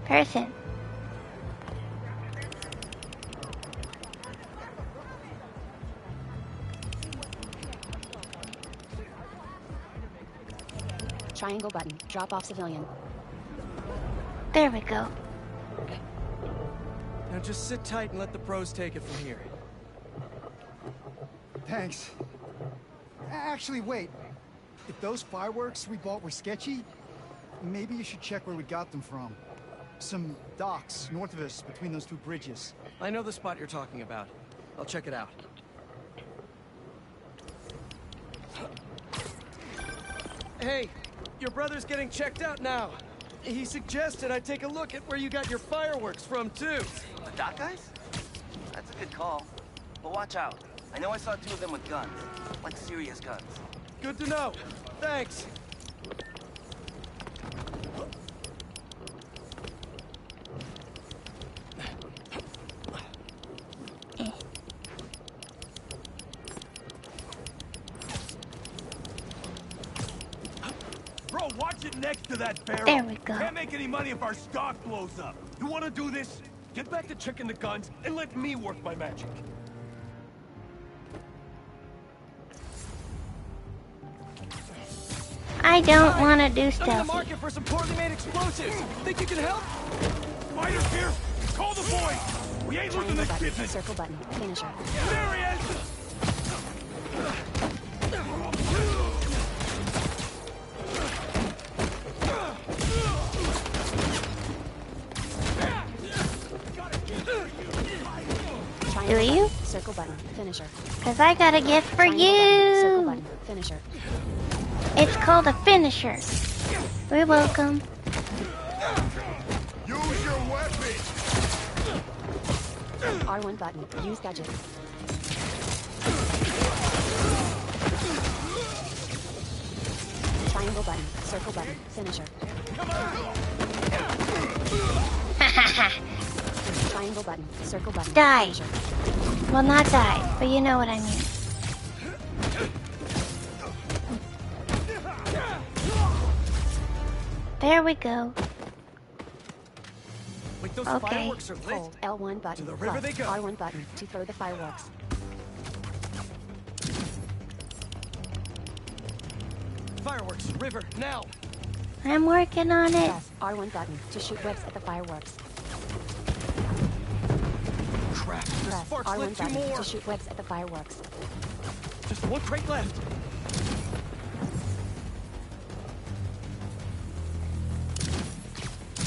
Person. Triangle button, drop off civilian. There we go. Now just sit tight and let the pros take it from here. Thanks. Actually, wait. If those fireworks we bought were sketchy, maybe you should check where we got them from. Some docks north of us between those two bridges. I know the spot you're talking about. I'll check it out. Hey, your brother's getting checked out now. He suggested I take a look at where you got your fireworks from, too. The dock guys? That's a good call. But watch out. I know I saw two of them with guns. Like serious guns. Good to know. Thanks. Bro, watch it next to that barrel. There we go. Can't make any money if our stock blows up. You want to do this? Get back to checking the guns and let me work my magic. I don't want to do I'm in the stealth. market for some poorly made explosives. Think you can help? Spider's here. Call the boys. We ain't losing this Button, business. circle button, finisher. There he is. Do you? Circle button, finisher. Because I got a gift for Circle you. button, finisher. It's called a finisher. You're welcome. Use your weapon. R1 button, use gadget. Triangle button, circle button, finisher. Triangle button, circle button, Die. finisher. Well, not die, but you know what I mean. There we go. Wait, those Okay. fireworks are lit. Hold L1 button. To the river plus they go. R1 button to throw the fireworks. Fireworks, river, now! I'm working on it. Press R1 button to shoot webs at the fireworks. Crap, the Press sparks R1 lit two button more! to shoot webs at the fireworks. Just one crate left.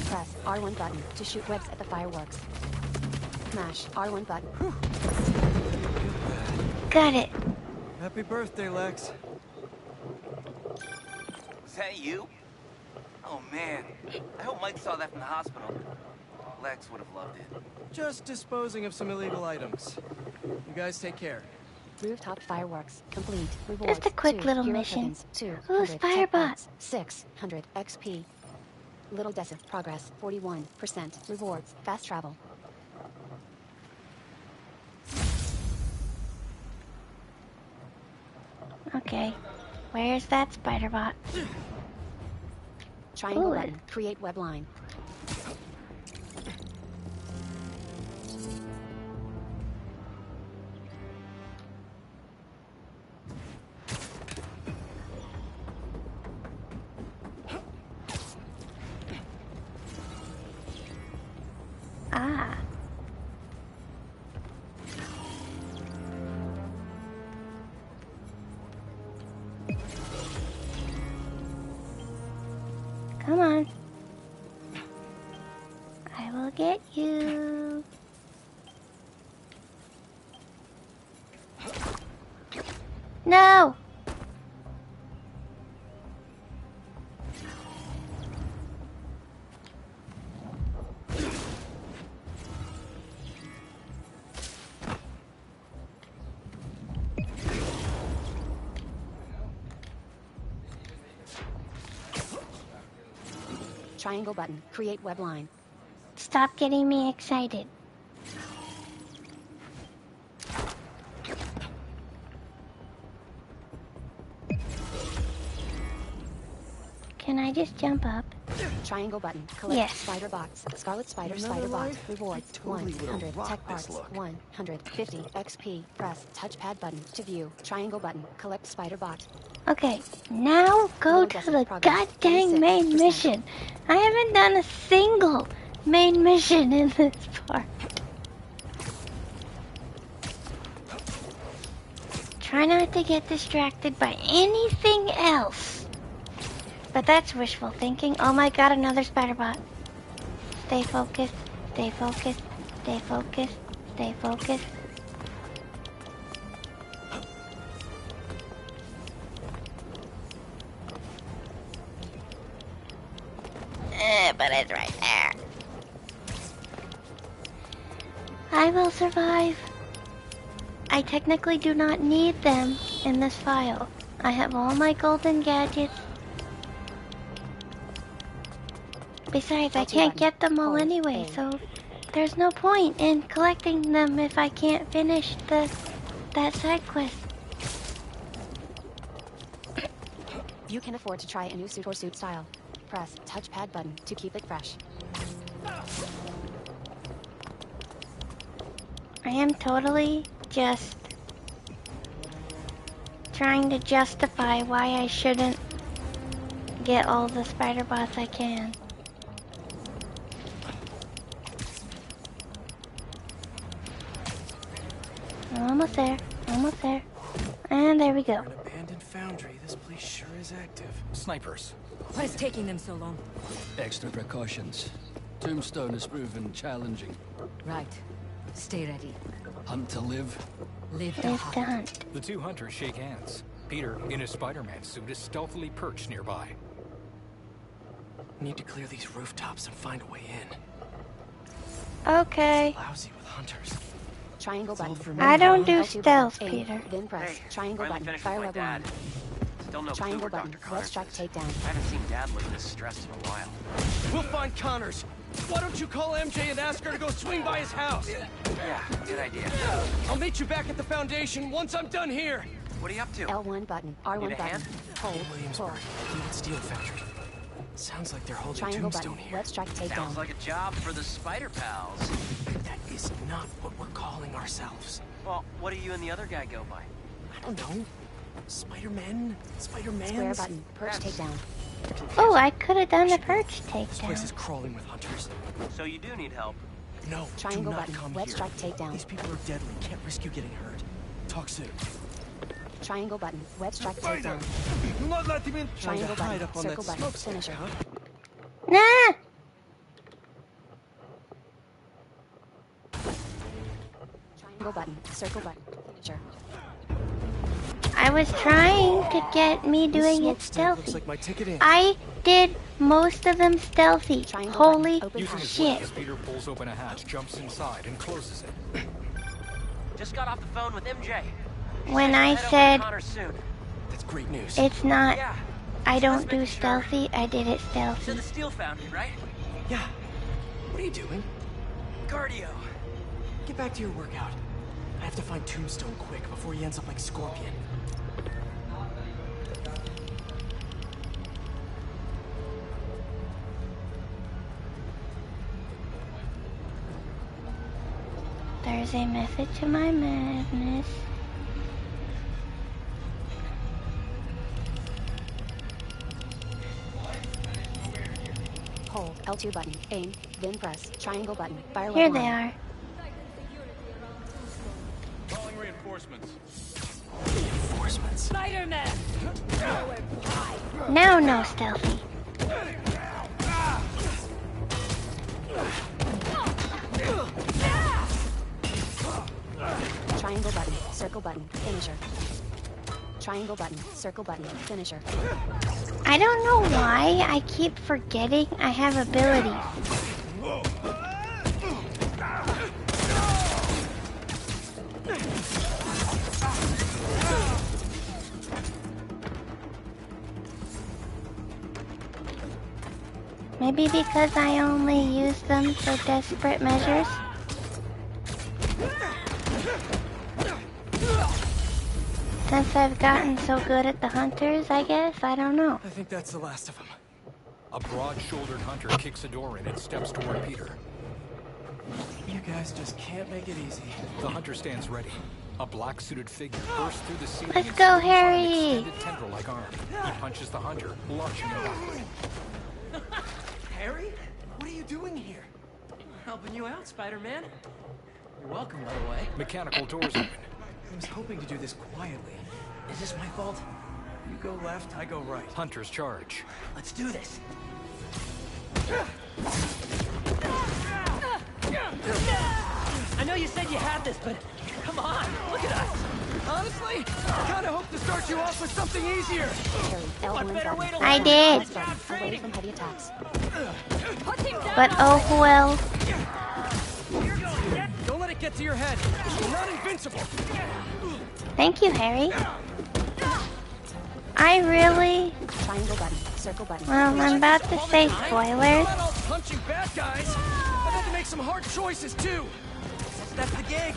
Press R1 button to shoot webs at the fireworks. Smash R1 button. Got it. Happy birthday, Lex. Was that you? Oh man, I hope Mike saw that from the hospital. Lex would have loved it. Just disposing of some illegal items. You guys take care. Rooftop fireworks complete. Rewards. Just a quick 2 little hero mission. tokens, 200 Ooh, tech Spider-Bot. points, 600 XP. Little Desert progress 41%. Rewards. Fast travel. Okay. Where's that Spider-Bot? Triangle Ooh. button. Create web line. Ah. Come on. I will get you. No! Triangle button. Create web line. Stop getting me excited. Can I just jump up? Triangle button. Collect Yes. spider box. Scarlet spider Another spider box. life? Rewards. I totally would've 100 rocked tech this parts. look. 150 XP. Press touchpad button to view. Triangle button. Collect spider bot. Okay, now go Little to Desert the progress, goddamn main 36%. mission. I haven't done a single main mission in this part. Try not to get distracted by anything else. But that's wishful thinking. Oh my god, another spider bot. Stay focused, stay focused, stay focused, stay focused. But it's right there. I will survive. I technically do not need them in this file. I have all my golden gadgets. Besides, I can't get them all anyway, so there's no point in collecting them if I can't finish that side quest. You can afford to try a new suit or suit style. Press touchpad button to keep it fresh. I am totally just trying to justify why I shouldn't get all the spider bots I can. I'm almost there, almost there. And there we go. An abandoned foundry. This place sure is active. Snipers. Why is taking them so long? Extra precautions. Tombstone has proven challenging. Right. Stay ready. Hunt to live. Live to hunt. The two hunters shake hands. Peter, in his Spider-Man suit, is stealthily perched nearby. Need to clear these rooftops and find a way in. Okay. Lousy with hunters. Triangle button. I don't do L2 stealth, button, A, Peter. Then press Hey, triangle finally button. finished Fire with web my line. dad. Still no clue Triangle where button. Dr. Red Connors strike is. takedown. I haven't seen Dad look this stressed in a while. We'll find Connors. Why don't you call MJ and ask her to go swing by his house? Yeah, good idea. I'll meet you back at the Foundation once I'm done here. What are you up to? L1 button. R1 Need a button. hand? Hold. Williamsburg, Pull. Steel Foundry. Sounds like they're holding Triangle Tombstone button. here. Let's strike takedown. Sounds like a job for the Spider Pals. That is not what we're calling ourselves. Well, what do you and the other guy go by? I don't know. Spider-Man? Spider-Man? Square button. Perch takedown. Oh, I could have done the perch This place is takedown. crawling with hunters. So you do need help. No, Triangle do not button. come Let's here. strike takedown. These people are deadly. Can't risk you getting hurt. Talk soon. Triangle button. Web strike takedown. Do not let him in. Trying to Triangle hide button. up on Circle that button. smokestack, Finisher. huh? Nah! Triangle button. Circle button. Finisher. I was trying to get me This doing it smokestack looks stealthy. like my ticket in. I did most of them stealthy. Holy Using his shit. legs, Peter pulls open a hatch, jumps inside, and closes it. Just got off the phone with MJ. When She'll I head over to said Connor soon. That's great news. it's not, Yeah. I don't do making sure. stealthy, I did it To stealthy. the steel foundry, right? Yeah. What are you doing? Cardio. Get back to your workout. I have to find Tombstone quick before he ends up like Scorpion. There's a method to my madness. Hold L2 button. Aim. Then press. Triangle button. Fire Here level they line. are. Calling reinforcements. Reinforcements. Spider-Man! Now no stealthy. Triangle button. Circle button. Finisher. Triangle button. Circle button. Finisher. I don't know why I keep forgetting I have abilities. Maybe because I only use them for desperate measures? Since I've gotten so good at the hunters, I guess? I don't know. I think that's the last of them. A broad-shouldered hunter kicks a door in and steps toward Peter. You guys just can't make it easy. The hunter stands ready. A black-suited figure bursts through the ceiling Let's and go, swings on an Harry! extended tendril-like arm. He punches the hunter, launching him backward. Harry? What are you doing here? Helping you out, Spider-Man. You're welcome, by the way. Mechanical doors open. I was hoping to do this quietly. Is this my fault? You go left, I go right. Hunters charge. Let's do this. I know you said you had this, but come on, look at us. Honestly, I kinda hope to start you off with something easier. What better way to I learn? did. Let's job Away training. from heavy attacks. But oh well. Don't let it get to your head. You're not invincible. Thank you, Harry. I really... Triangle button. Circle button. Well, I'm about to say spoilers. Not all punching bad guys. I've had to make some hard choices too. That's the gig.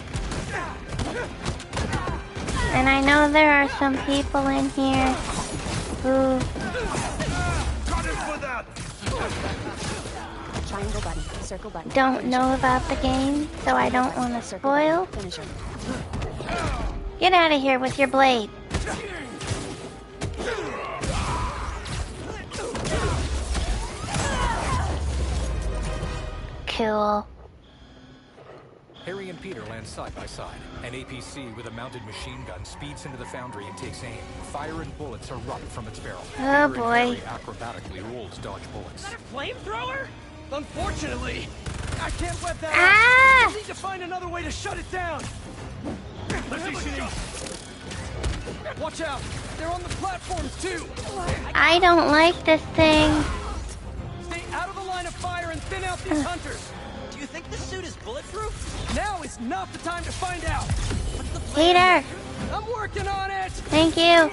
And I know there are some people in here who Triangle button. Circle button. don't know about the game, so I don't want to spoil. Finisher. Get out of here with your blade. Cool. Harry and Peter land side by side. An APC with a mounted machine gun speeds into the foundry and takes aim. Fire and bullets erupt from its barrel. Oh, Peter and boy. Harry acrobatically rolls to dodge bullets. Flamethrower? Unfortunately, I can't let that Ah! out. I need to find another way to shut it down. Watch out! They're on the platforms too. I don't like this thing. Stay out of the line of fire and thin out these hunters. Do you think this suit is bulletproof? Now is not the time to find out. Peter, I'm working on it. thank you.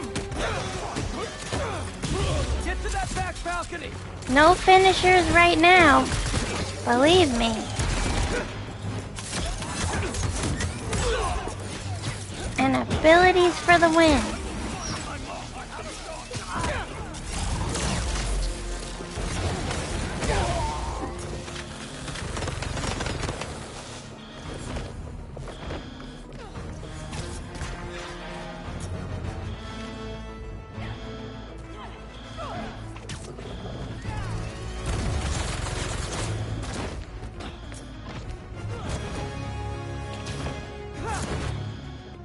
Get to that back balcony. No finishers right now. Believe me. And abilities for the win.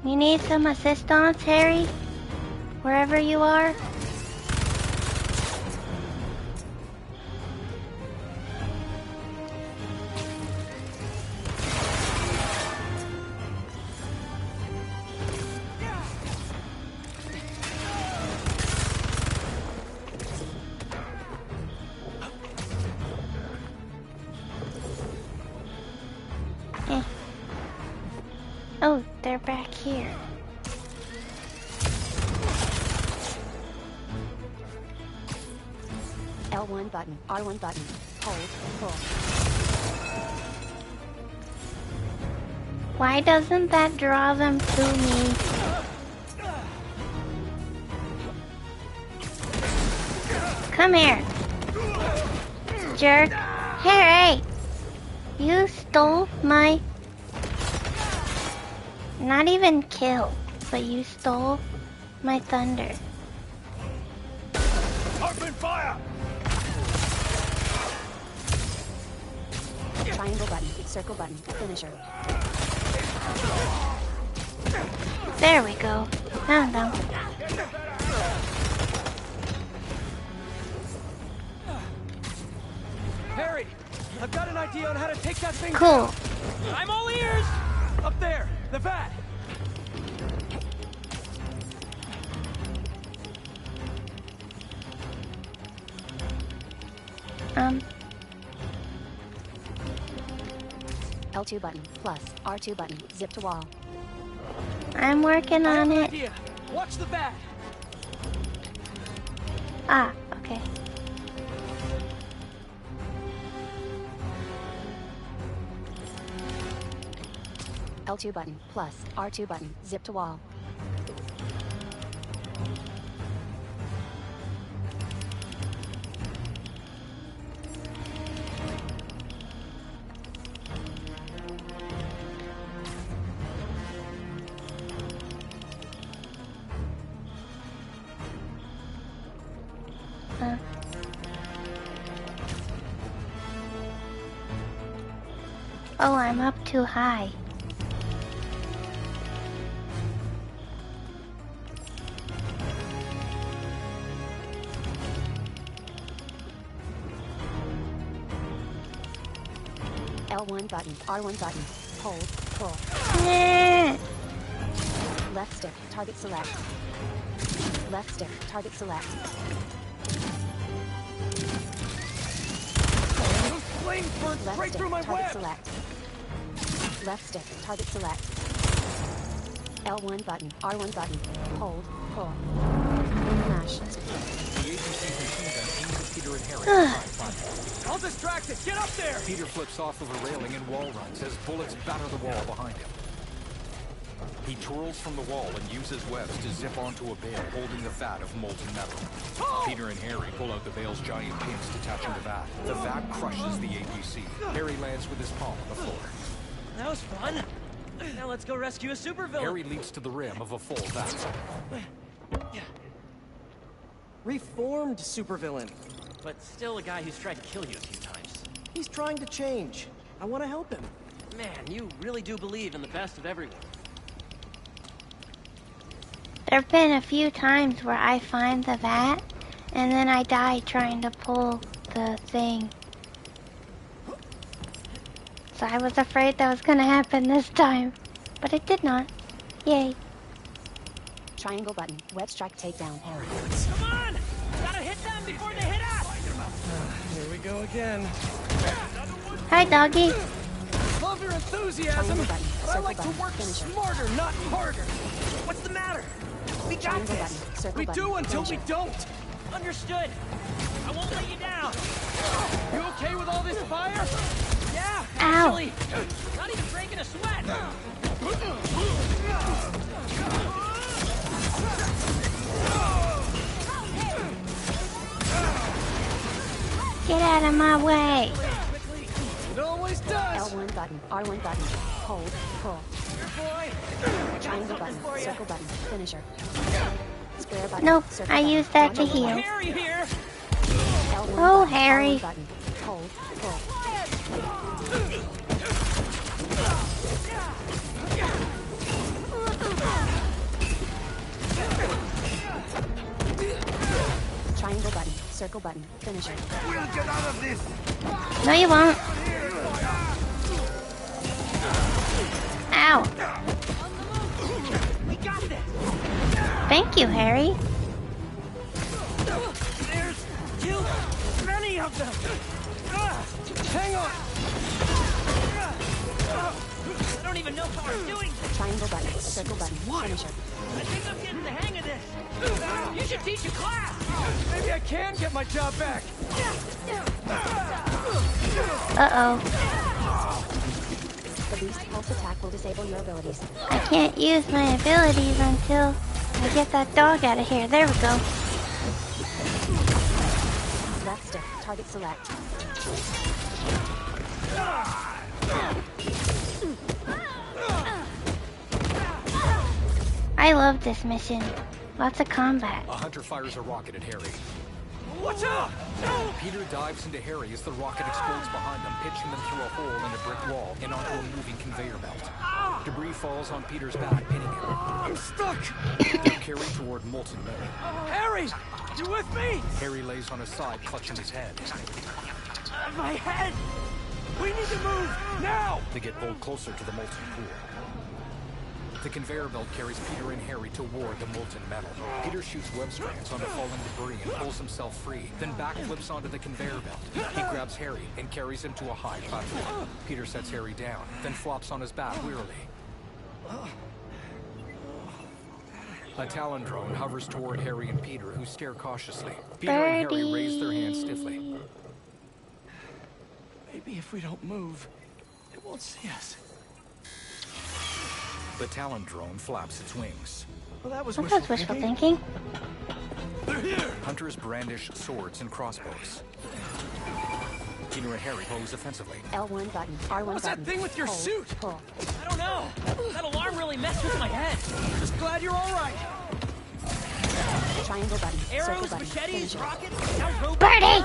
You need some assistance, Harry? Wherever you are? Oh, they're back here. L1 button, R1 button, hold, pull. Why doesn't that draw them to me? Come here. Jerk. Harry! You stole my... Not even kill, but you stole my thunder. Open fire! Triangle button, circle button, finisher. There we go. Found them. Harry, I've got an idea on how to take that thing Cool. down. I'm all ears! Up there, the vat. L2 button, plus, R2 button, zip to wall. I'm working on it. Idea. Watch the vat. Ah, okay. L2 button, plus, R2 button, zip to wall. Oh, I'm up too high. L1 button, R1 button, hold, pull. Left stick, target select. Left stick, target select. Those flames burned Left right stick, through my target web. select. Left stick, target select. L1 button, R1 button, hold, pull. Mash. The APC's machine gun aims at Peter and Harry to try and find them. I'll distract it. Get up there. Peter flips off of a railing and wall runs as bullets batter the wall behind him. He twirls from the wall and uses webs to zip onto a bale holding the vat of molten metal. Peter and Harry pull out the bale's giant pins detaching the vat. The vat crushes the APC. Harry lands with his palm on the floor. That was fun. Now let's go rescue a supervillain. Harry leaps to the rim of a full vat. Reformed supervillain. But still a guy who's tried to kill you a few times. He's trying to change. I want to help him. Man, you really do believe in the best of everyone. There've been a few times where I find the vat, and then I die trying to pull the thing. So I was afraid that was gonna happen this time, but it did not. Yay. Triangle button, web strike takedown, Harry. Come on! Gotta hit them before they hit us! Here we go again. Hi, doggy. Love your enthusiasm, Triangle button, but I circle like to button, work finisher. smarter, not harder. What's the matter? We got Triangle this! button, circle We button, do until we finisher. don't. Understood! I won't let you down! You okay with all this fire? Yeah, Ow. actually! Not even breaking a sweat! Get out of my way. It always does. L1 button, R1 button, hold, pull. Triangle button, circle button, finisher. Square button, Nope, circle I button, used that to launch heal. button. Harry here! L1 Oh, button, Harry. R1 button, hold, pull. circle button, finisher. We'll get out of this! No, you won't. Ow. We got this! Thank you, Harry. There's too many of them! Hang on! I don't even know how I'm doing this! Triangle button, circle button, finisher. I think I'm getting the hang of this! You should teach a class! Maybe I can get my job back. Uh-oh. The boost pulse attack will disable your abilities. I can't use my abilities until I get that dog out of here. There we go. Left stick, target select. I love this mission. Lots of combat. A hunter fires a rocket at Harry. Watch out! No! Peter dives into Harry as the rocket explodes behind them, pitching them through a hole in a brick wall and onto a moving conveyor belt. Debris falls on Peter's back, pinning him. I'm stuck! They're carried toward molten metal. Harry! You with me? Harry lays on his side, clutching his head. My head! We need to move! Now! They get pulled closer to the molten pool. The conveyor belt carries Peter and Harry toward the molten metal. Peter shoots web strands onto falling debris and pulls himself free, then backflips onto the conveyor belt. He grabs Harry and carries him to a high platform. Peter sets Harry down, then flops on his back wearily. A Talon drone hovers toward Harry and Peter, who stare cautiously. Peter and Harry raise their hands stiffly. Maybe if we don't move, it won't see us. The Talon drone flaps its wings. Well, that was wishful thinking. Hunters brandish swords and crossbows. Peter and Harry pose offensively. L1 button, R1 What's button. that thing with your Pull, suit? Pull. I don't know. That alarm really messed with my head. Just glad you're all right. Triangle button, circle Arrows, button, machetes, finisher. rockets, now robots. Birdie!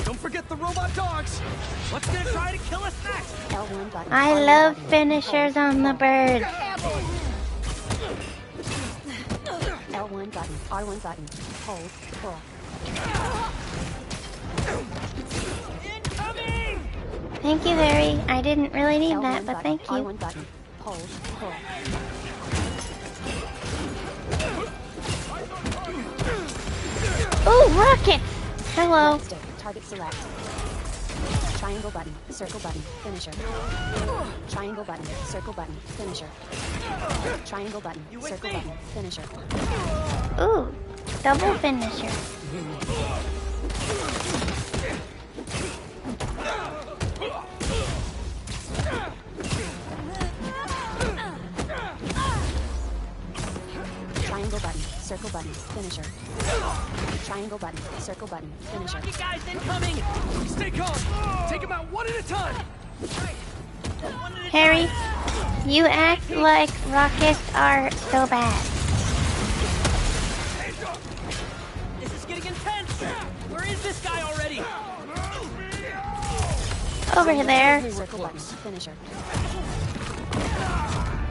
Don't forget the robot dogs. What's gonna try to kill us next? L1 button. I R1 love button. finishers on the bird. L1 button, R1 button. Hold, pull. Incoming! Thank you, Harry. I didn't really need L1 that, but button, thank you. R1 button. Hold, pull. Ooh, rockets! Hello. Left stick, target select. Triangle button, circle button, finisher. Triangle button, circle button, finisher. Triangle button, circle button, finisher. Ooh, double finisher. Triangle button, circle button, finisher. Triangle button, circle button, finisher. You guys incoming! Stay calm. Take them out one at a time. Harry, you act like rockets are so bad. This is getting intense! Where is this guy already? Over there. Circle button, finisher.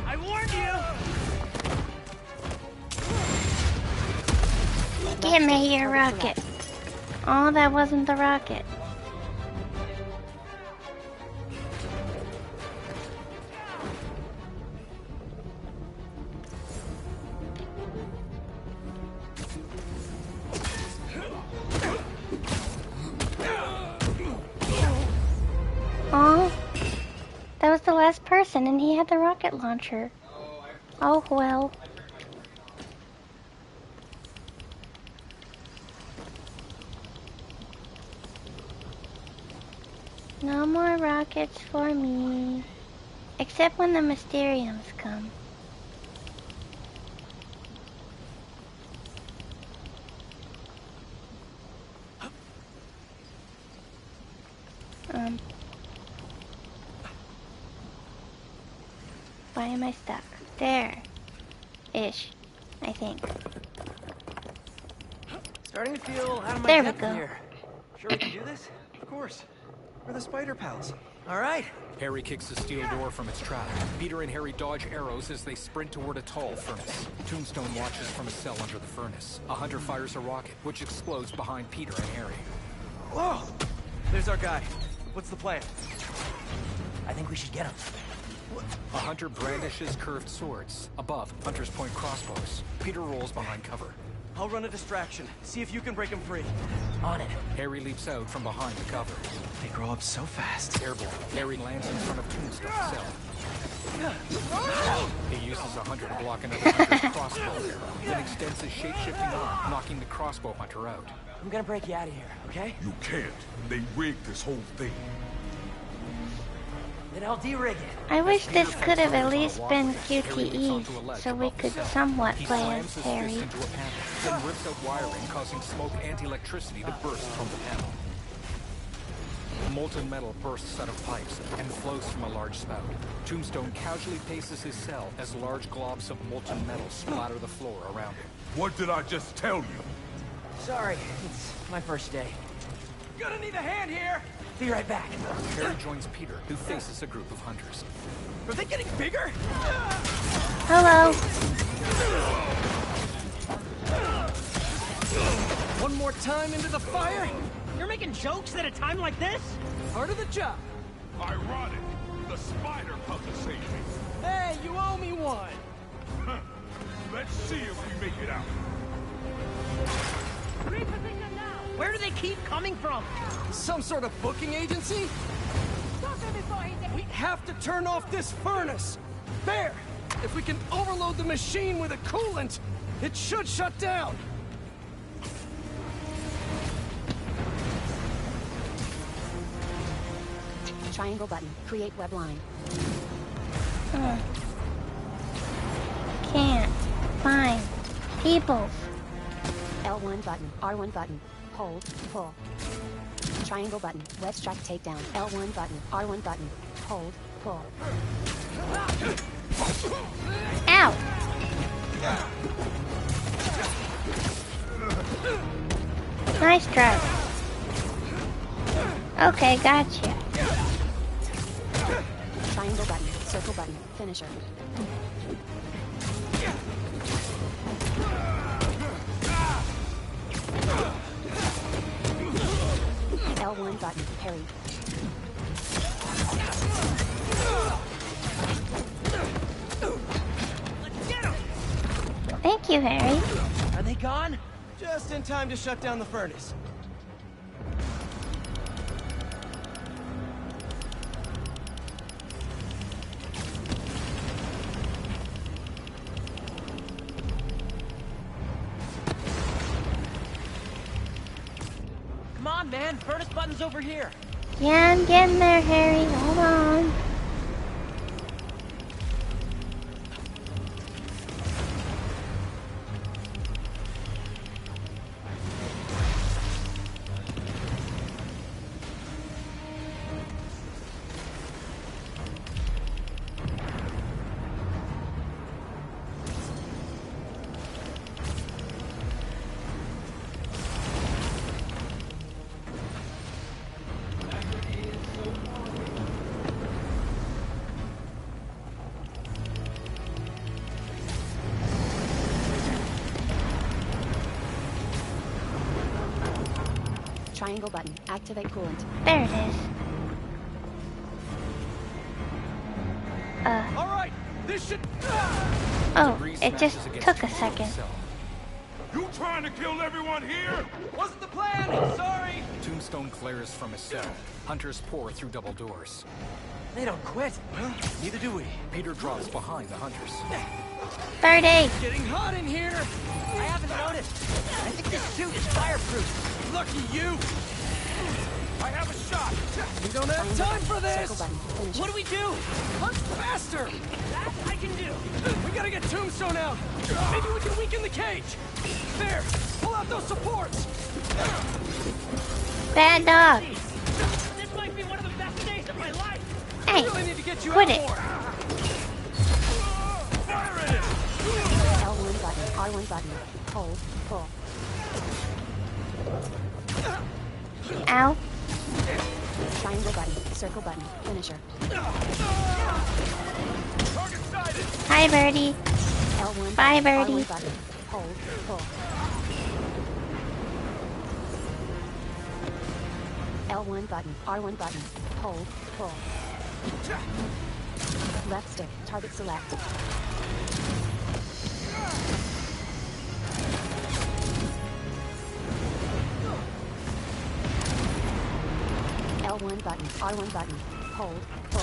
I warned you! Give me your rocket. Oh, that wasn't the rocket. Oh, that was the last person, and he had the rocket launcher. Oh well. No more rockets for me. Except when the Mysteriums come. Why am I stuck? There. Ish. I think. Starting to feel out of my There we depth go. here. Sure we can do this? Of course. We're the Spider Pals. All right. Harry kicks the steel door from its trap. Peter and Harry dodge arrows as they sprint toward a tall furnace. Tombstone watches from a cell under the furnace. A hunter fires a rocket, which explodes behind Peter and Harry. Whoa! There's our guy. What's the plan? I think we should get him. A hunter brandishes curved swords. Above, hunters point crossbows. Peter rolls behind cover. I'll run a distraction. See if you can break him free. On it. Harry leaps out from behind the cover. They grow up so fast. Airborne, Harry lands in front of Tombstone's cell. He uses a hunter to block another hunter's crossbow arrow, then extends his shape-shifting arm, knocking the crossbow hunter out. I'm gonna break you out of here, okay? You can't. They rigged this whole thing. Then I'll de-rig it. I wish this could have at least been QTE, so we could somewhat play as Harry. Into a panel, then rips out wiring, causing smoke and electricity to burst from the panel. Molten metal bursts out of pipes and flows from a large spout. Tombstone casually paces his cell as large globs of molten metal splatter the floor around him. What did I just tell you? Sorry, it's my first day. Gonna need a hand here! Be right back. Harry joins Peter, who faces a group of hunters. Are they getting bigger? Hello. One more time into the fire? You're making jokes at a time like this? Part of the job. Ironic. The spider come to save me. Hey, you owe me one. Let's see if we make it out. Where do they keep coming from? Some sort of booking agency? We have to turn off this furnace. There! If we can overload the machine with a coolant, it should shut down. Triangle button. Create web line. Can't find people. L1 button. R1 button. Hold. Pull. Triangle button. Web strike takedown. L1 button. R1 button. Hold. Pull. Ow! Nice try. Okay, gotcha. Triangle button. Circle button. Finisher. L1 button. Parry. Thank you, Harry. Are they gone? Just in time to shut down the furnace. Come on, man. Furnace button's over here. Yeah, I'm getting there, Harry. Hold on. Triangle button. Activate coolant. There it is. All right, this should. Oh, it just took a second. You trying to kill everyone here? Wasn't the plan. Sorry. Tombstone glares from his cell. Hunters pour through double doors. They don't quit. Well, neither do we. Peter drops behind the hunters. Third aid. Getting hot in here. I haven't noticed. I think this suit is fireproof. Lucky you. I have a shot. We don't have time for this. What do we do? Hunt faster. That I can do. We gotta get Tombstone out. Maybe we can weaken the cage. There. Pull out those supports. Bad dog. This might be one of the best days of my life. Hey, really need to get you quit out it. more. Fire at it. L1 button. R1 button. Hold. Pull. Ow. Triangle button. circle button, finisher. Hi, Birdie. L1. Bye, Birdie. R1 button. Hold. Pull. L1 button. R1 button. Hold. Pull. Left stick. Target select. L1 button. R1 button. Hold. Pull.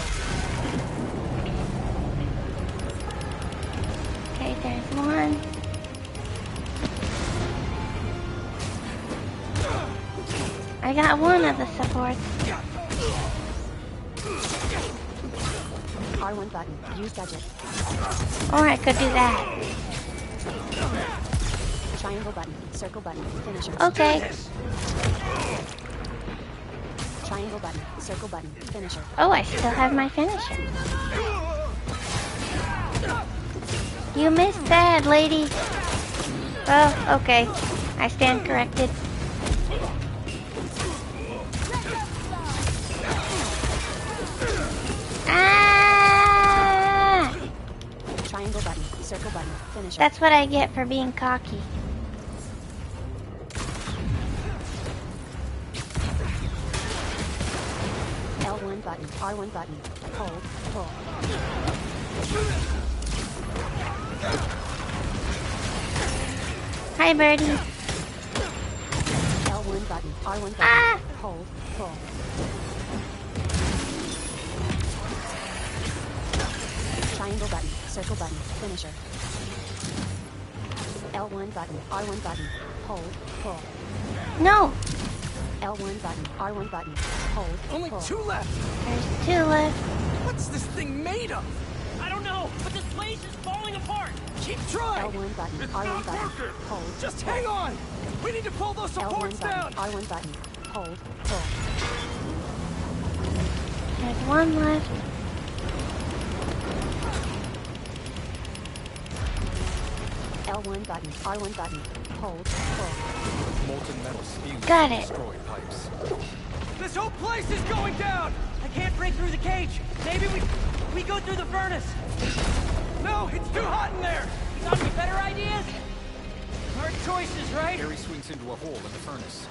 Okay, there's one. I got one of the supports. R1 button. Use gadget. Or I could do that. Triangle button. Circle button. Finisher. Okay. Triangle button. Circle button. Finisher. Oh, I still have my finisher. You missed that, lady. Oh, okay. I stand corrected. Ah! Triangle button. Circle button. Finisher. That's what I get for being cocky. L1 button. R1 button. Hold. Pull. Hi, Birdie. L1 button. R1 button. Ah! Hold. Pull. Triangle button. Circle button. Finisher. L1 button. R1 button. Hold. Pull. No. L1 button. R1 button. Hold. Only pull. 2 left. There's 2 left. What's this thing made of? I don't know, but this place is falling apart. Keep trying. L1 button. R1 button. Hold. Just pull. hang on. We need to pull those supports L1 down. button. R1 button. Hold. Pull. There's 1 left. L1 button. R1 button. Hold. Pull. Molten metal spews Got from it. destroyed pipes. This whole place is going down. I can't break through the cage. Maybe we go through the furnace. No, it's too hot in there. You got any better ideas? Hard choices, right? Harry swings into a hole in the furnace.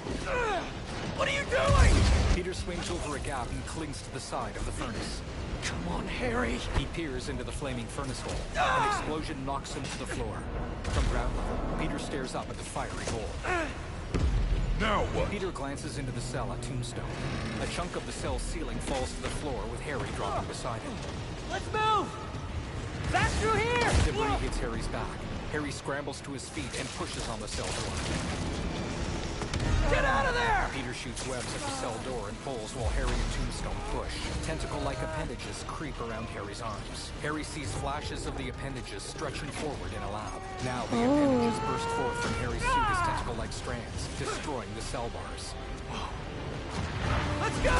What are you doing? Peter swings over a gap and clings to the side of the furnace. Come on, Harry. He peers into the flaming furnace hole. An explosion knocks him to the floor. From ground level, Peter stares up at the fiery hole. Now what? Peter glances into the cell at Tombstone. A chunk of the cell's ceiling falls to the floor with Harry dropping beside it. Let's move. Back through here. Debris hits Harry's back. Harry scrambles to his feet and pushes on the cell door. Get out of there! Peter shoots webs at the cell door and pulls while Harry and Tombstone push. Tentacle-like appendages creep around Harry's arms. Harry sees flashes of the appendages stretching forward in a lab. Now the appendages burst forth from Harry's suit as tentacle-like strands, destroying the cell bars. Let's go!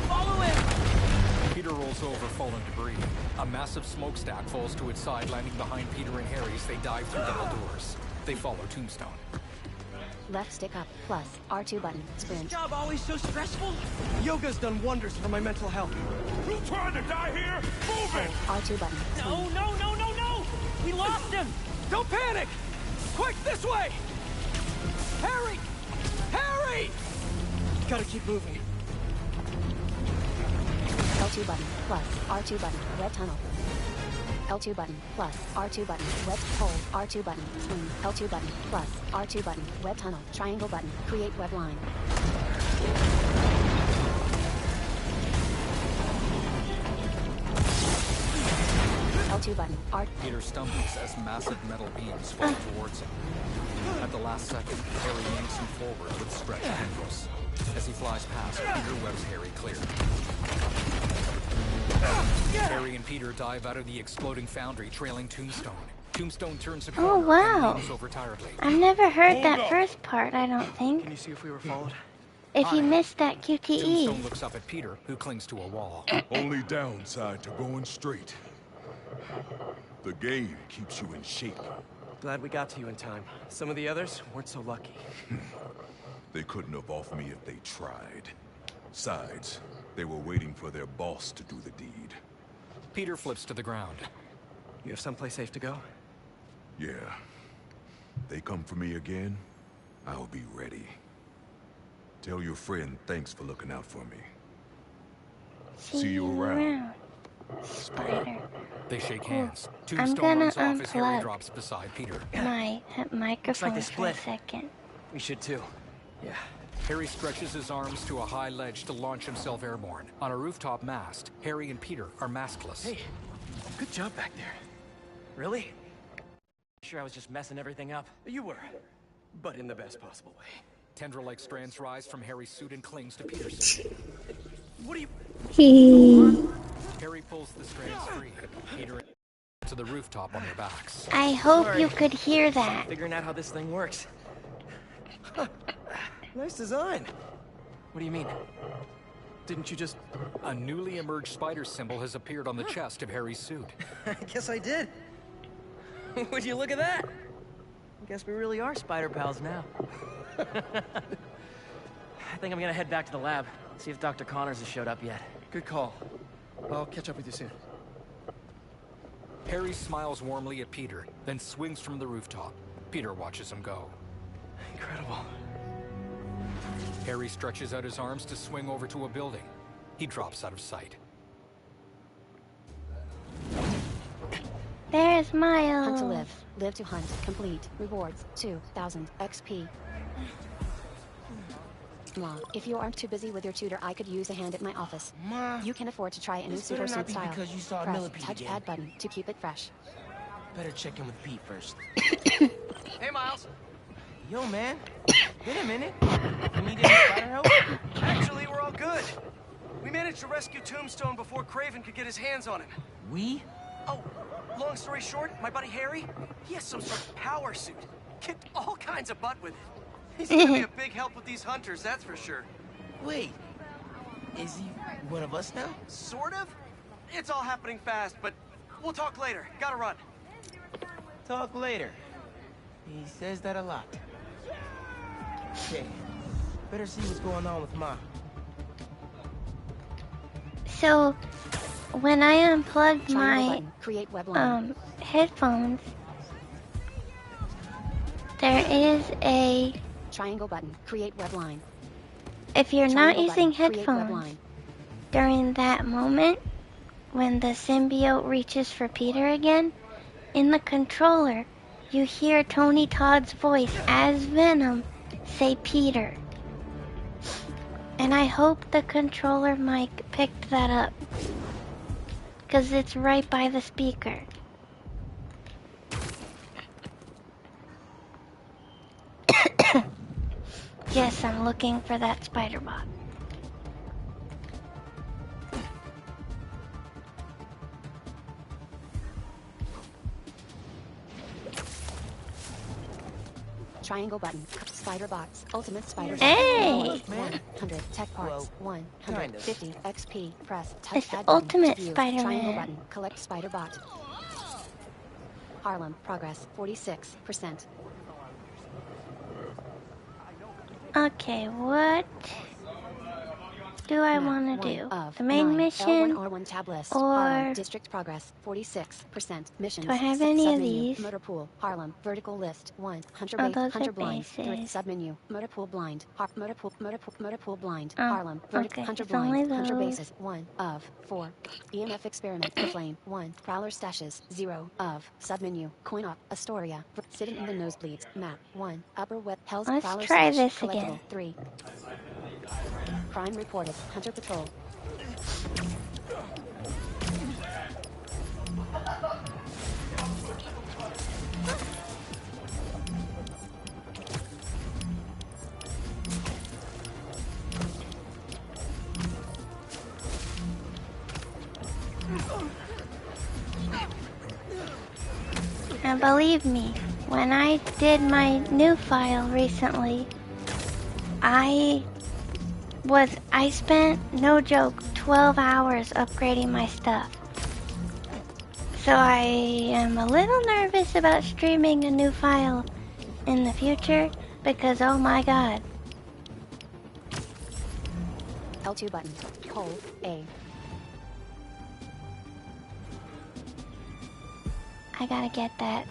Follow him. Peter rolls over fallen debris. A massive smokestack falls to its side, landing behind Peter and Harry as they dive through double doors. They follow Tombstone. Left stick up. Plus. R2 button. Sprint. Job always so stressful. Yoga's done wonders for my mental health. You trying to die here? Move it! R2 button. No, no, no, no, no! We lost him! Don't panic! Quick, this way! Harry! Harry! Gotta keep moving. L2 button. Plus. R2 button. Red tunnel. L2 button. Plus. R2 button. Web hole. R2 button. Swing. L2 button. Plus. R2 button. Web tunnel. Triangle button. Create web line. L2 button. R. Peter stumbles as massive metal beams fall towards him. At the last second, Harry yanks him forward with stretched tendrils. As he flies past, Peter webs Harry clear. Harry and Peter dive out of the exploding foundry, trailing Tombstone. Tombstone turns a corner Oh, wow. and leans over tiredly. I've never heard that first part, I don't think. Can you see if we were followed? If you missed that QTE. Tombstone looks up at Peter, who clings to a wall. Only downside to going straight. The game keeps you in shape. Glad we got to you in time. Some of the others weren't so lucky. They couldn't have off me if they tried. Besides, they were waiting for their boss to do the deed. Peter flips to the ground. You have someplace safe to go? Yeah. They come for me again, I'll be ready. Tell your friend thanks for looking out for me. See you around. Spider. They shake hands. I'm Tombstone gonna runs off as Harry unplug drops beside Peter. my microphone they for a split. second. We should too. Yeah. Harry stretches his arms to a high ledge to launch himself airborne. On a rooftop mast, Harry and Peter are maskless. Hey, good job back there. Really? Sure I was just messing everything up? You were, but in the best possible way. Tendril-like strands rise from Harry's suit and clings to Peter's suit. What are you... Harry pulls the strands free. Peter to the rooftop on their backs. I hope Sorry. you could hear that. Figuring out how this thing works. Huh. Nice design. What do you mean? Didn't you just... A newly emerged spider symbol has appeared on the chest of Harry's suit. I guess I did. Would you look at that? I guess we really are spider pals now. I think I'm gonna head back to the lab, see if Dr. Connors has showed up yet. Good call. I'll catch up with you soon. Harry smiles warmly at Peter, then swings from the rooftop. Peter watches him go. Incredible. Harry stretches out his arms to swing over to a building. He drops out of sight. There's Miles. Hunt to live. Live to hunt. Complete. Rewards. 2,000 XP. Ma, if you aren't too busy with your tutor, I could use a hand at my office. Ma, you can afford to try a new this super better not suit be style. because you saw Press Millipede touchpad again. button to keep it fresh. Better check in with Pete first. Hey, Miles. Yo, man. Been a minute. You need any spider help? Actually, we're all good. We managed to rescue Tombstone before Craven could get his hands on him. We? Oh, long story short, my buddy Harry, he has some sort of power suit. Kicked all kinds of butt with it. He's gonna be a big help with these hunters, that's for sure. Wait. Is he one of us now? Sort of? It's all happening fast, but we'll talk later. Gotta run. Talk later. He says that a lot. Okay. Better see what's going on with Ma. So, when I unplugged Triangle my button. Create web line. headphones, there is a... Triangle button. Create web line. If you're not Triangle using button. Create web headphones, line. during that moment, when the symbiote reaches for Peter again, in the controller, you hear Tony Todd's voice as Venom say Peter. And I hope the controller mic picked that up, because it's right by the speaker. Yes, I'm looking for that spider bot. Triangle button. Spider bots. Ultimate spider. Hey! 100 tech parts. Well, 150 XP. Press It's touchpad the button ultimate to view. Spider-Man. Triangle button. Collect spider bot. Harlem. Progress. 46%. Okay, what do I want to do? The main mission, L1R1 tab list. or Harlem. District progress. 46%. Missions. do I have any of Submenu. these? Motor pool. Harlem. Vertical list. 1. Hunter, Oh, those Hunter are blind. 3. bases. Submenu. Motor pool blind. Motor pool blind. Oh, Harlem. okay, Hunter it's only blind. Hunter those. bases. 1 of 4. EMF experiment. Flame. 1. Prowler stashes. 0 of. Submenu. Coin op. Astoria. Sitting in the nosebleeds. Map. 1. Upper wet. Hell's Let's Prowler try stash. this Collectible. again. 3. Crime reported. Hunter patrol. And believe me, when I did my new file recently, I spent, no joke, 12 hours upgrading my stuff. So I am a little nervous about streaming a new file in the future because, oh my god. L2 button. Hold A. I gotta get that.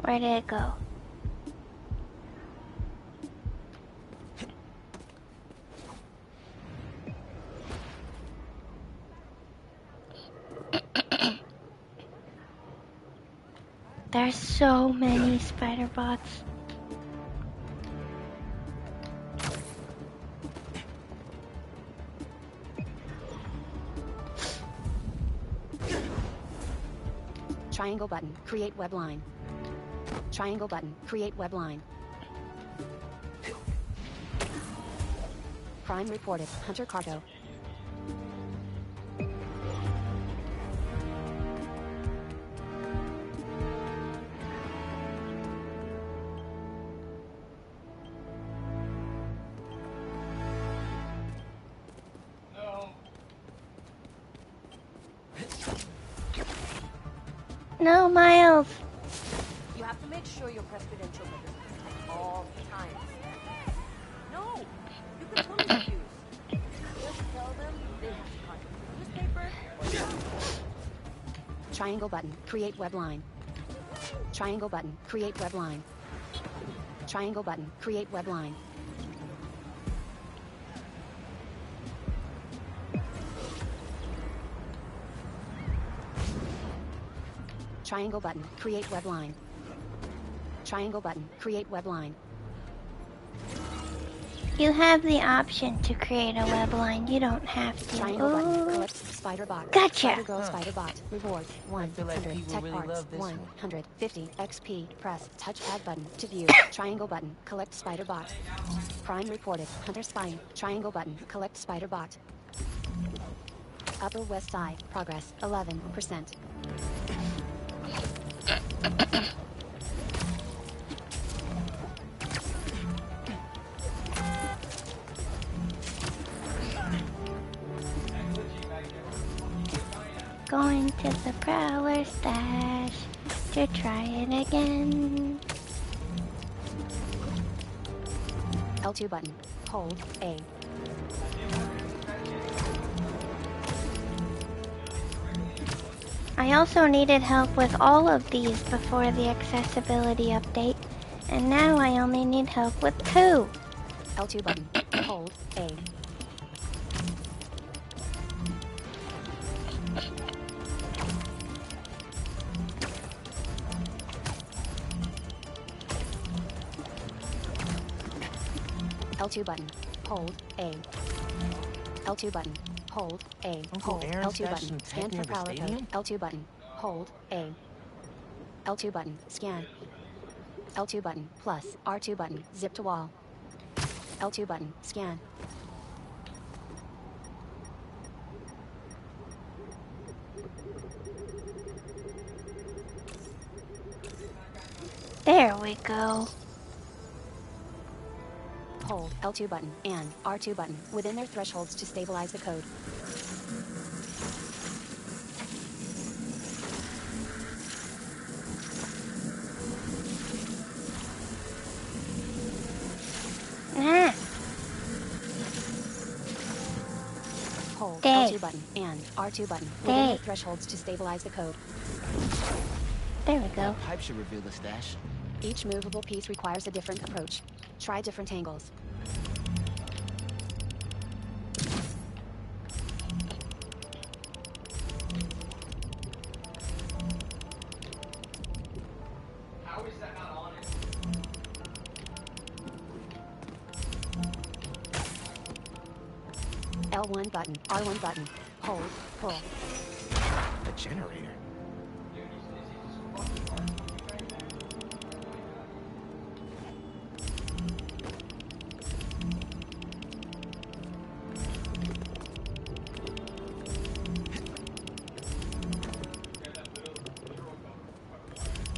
Where did it go? There's so many spider bots. Triangle button. Create web line. Triangle button. Create web line. Crime reported. Hunter cargo. No, Miles. You have to make sure you press credential buttons at all times. No, you can totally refuse. Just tell them they have to contact the newspaper. Triangle button. Create web line. Triangle button. Create web line. Triangle button. Create web line. Triangle button. Create web line. Triangle button. Create web line. You have the option to create a web line. You don't have to. Triangle button. Collect spider bot. Gotcha. Spider girl spider bot. Reward feel 100. like people Tech really parts love this one. 150 XP. Press touchpad button to view. Triangle button. Collect spider bot. Crime reported. Hunter spying. Triangle button. Collect spider bot. Upper West Side. Progress 11%. Going to the Prowler stash to try it again. L2 button. Hold A. I also needed help with all of these before the accessibility update, and now I only need help with 2. L2 button. Hold A. L2 button. Hold A. L2 button. Hold A. Uncle Hold Aaron's L2 got button. some Scan tech for near the prowler code. stadium? L2 button. Hold A. L2 button. Scan. L2 button. Plus. R2 button. Zip to wall. L2 button. Scan. There we go. Hold L2 button and R2 button within their thresholds to stabilize the code. Hold L2 button and R2 button within their thresholds to stabilize the code. There we go. Pipe should reveal the stash. Each movable piece requires a different approach. Try different angles. How is that not on it? L1 button, R1 button. Hold, pull. A generator.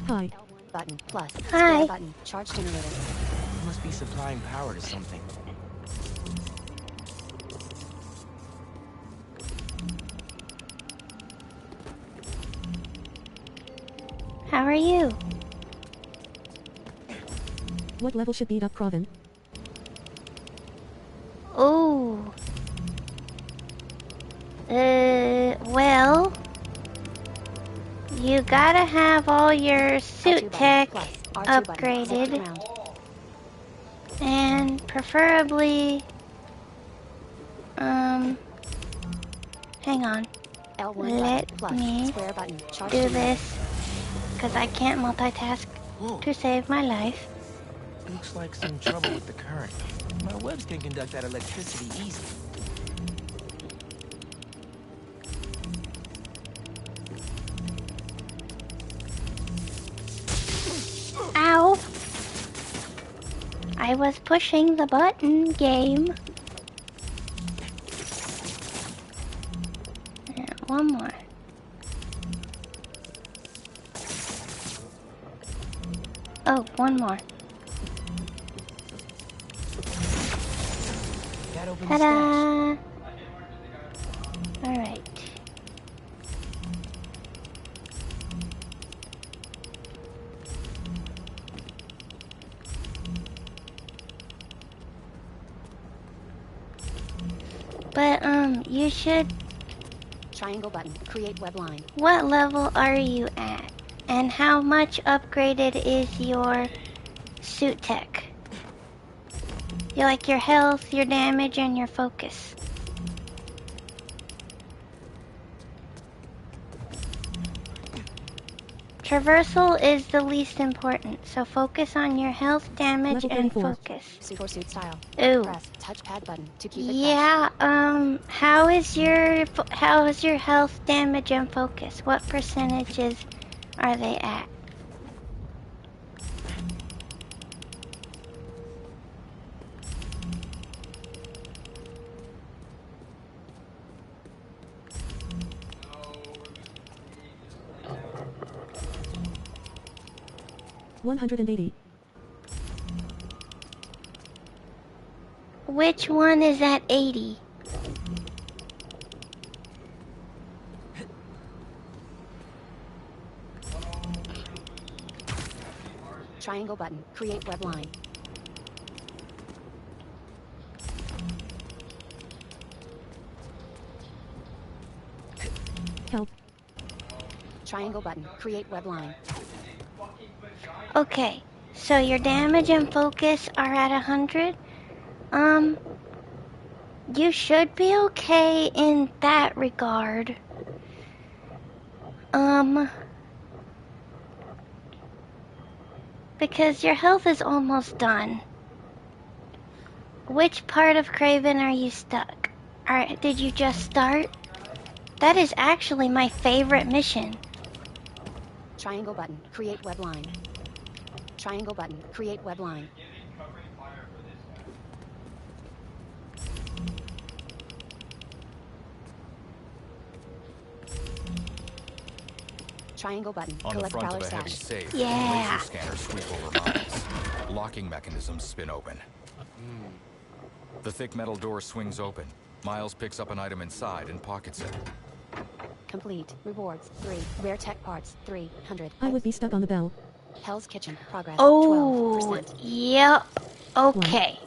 Hi. L1 button plus. Hi. Square button. Charge generator. Must be supplying power to something. How are you? What level should beat up Kraven? Oh. Well, you gotta have all your suit tech upgraded, and preferably, hang on. Let me do this, because I can't multitask to save my life. Looks like some trouble with the current. My webs can conduct that electricity easily. Ow! I was pushing the button, game. One more. Oh, one more. Ta-da! Alright. But, you should... Triangle button. Create web line. What level are you at? And how much upgraded is your suit tech? You like your health, your damage, and your focus. Traversal is the least important, so focus on your health, damage, and focus. Suit or suit style. Ooh. Press touchpad button to keep it Yeah, how is your health, damage, and focus? What percentages are they at? $180. Which one is at 80? Triangle button. Create web line. Help. Triangle button. Create web line. Okay, so your damage and focus are at 100. You should be okay in that regard. Because your health is almost done. Which part of Kraven are you stuck? Did you just start? That is actually my favorite mission. Triangle button. Create web line. Triangle button. Create web line. Triangle button. On the Collect front dollar of a heavy stash. safe, Yeah. laser scanners sweep over miles. Locking mechanisms spin open. The thick metal door swings open. Miles picks up an item inside and pockets it. Complete. Rewards 3. Rare tech parts 300. I would be stuck on the bell. Hell's Kitchen. Progress. Oh, 12%. yep. Okay.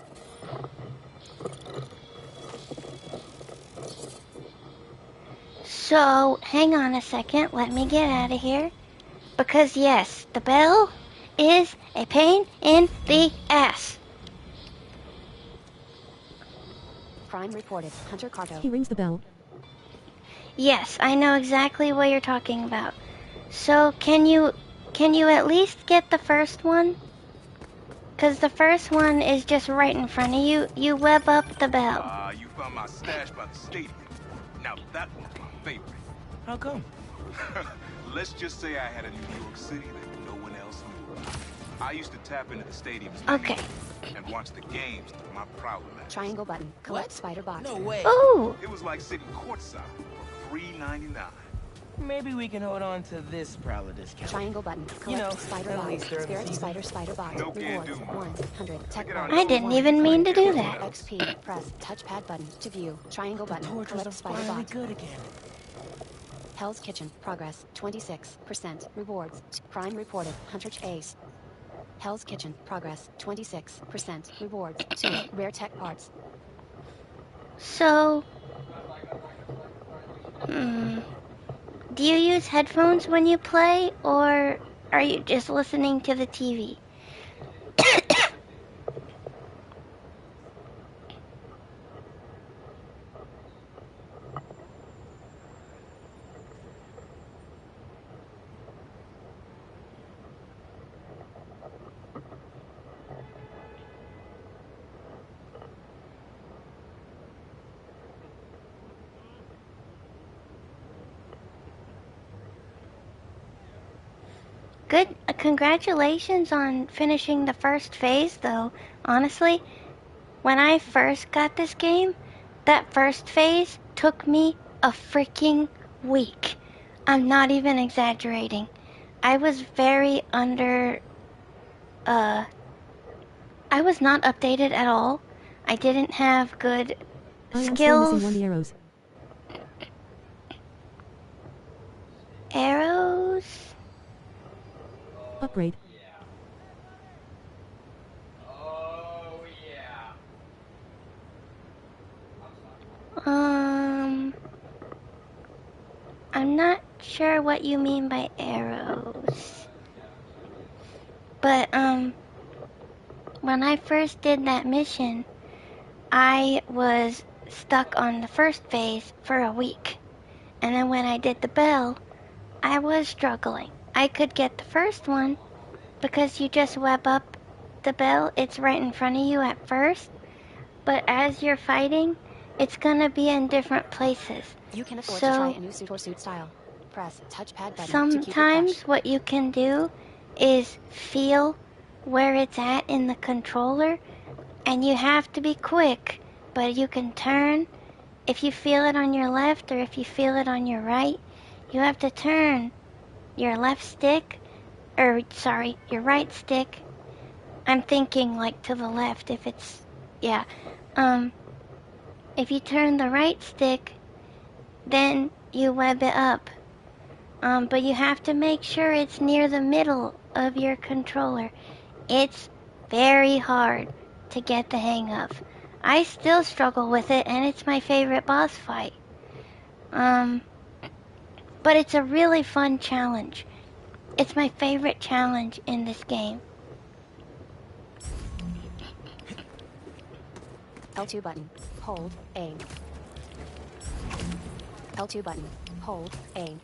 So, hang on a second. Let me get out of here. Because, yes, the bell is a pain in the ass. Crime reported. Hunter Carto. He rings the bell. Yes, I know exactly what you're talking about. So, can you at least get the first one? Because the first one is just right in front of you. You web up the bell. You found my stash by the stadium. Now that one's my favorite. How come? Let's just say I had a New York City that no one else knew about. I used to tap into the stadium's Okay. and watch the games through my prowler match. Triangle button. Collect spider box. No way. Ooh. It was like sitting courtside for $3.99. Maybe we can hold on to this prowler discount. Triangle button. Collect You know, spider at box. least during the Spirit season. spider box. No can Rewards do. 100. Tech box. I didn't even mean to do that. XP. Press touchpad button to view. Triangle button. Torches are Collect spider finally box. good again. Hell's Kitchen, progress, 26%. Rewards, crime reported, Hunter Ace. Hell's Kitchen, progress, 26%. Rewards, 2, rare tech parts. So, do you use headphones when you play, or are you just listening to the TV? Good. Congratulations on finishing the first phase, though. Honestly, when I first got this game, that first phase took me a freaking week. I'm not even exaggerating. I was very I was not updated at all. I didn't have good I am still skills. missing one of the arrows. Arrows? Upgrade. I'm not sure what you mean by arrows. But, when I first did that mission, I was stuck on the first phase for a week. And then when I did the bell, I was struggling. I could get the first one because you just web up the bell. It's right in front of you at first. But as you're fighting, it's gonna be in different places. You can afford to try a new suit or suit style. Press touchpad button to keep it Sometimes fresh. what you can do is feel where it's at in the controller, and you have to be quick, but you can turn. If you feel it on your left or if you feel it on your right, you have to turn your left stick, or sorry, your right stick. I'm thinking like to the left if it's, yeah. If you turn the right stick, then you web it up. But you have to make sure it's near the middle of your controller. It's very hard to get the hang of. I still struggle with it, and it's my favorite boss fight. But it's a really fun challenge. It's my favorite challenge in this game. L2 button. Hold A. L2 button. Hold A.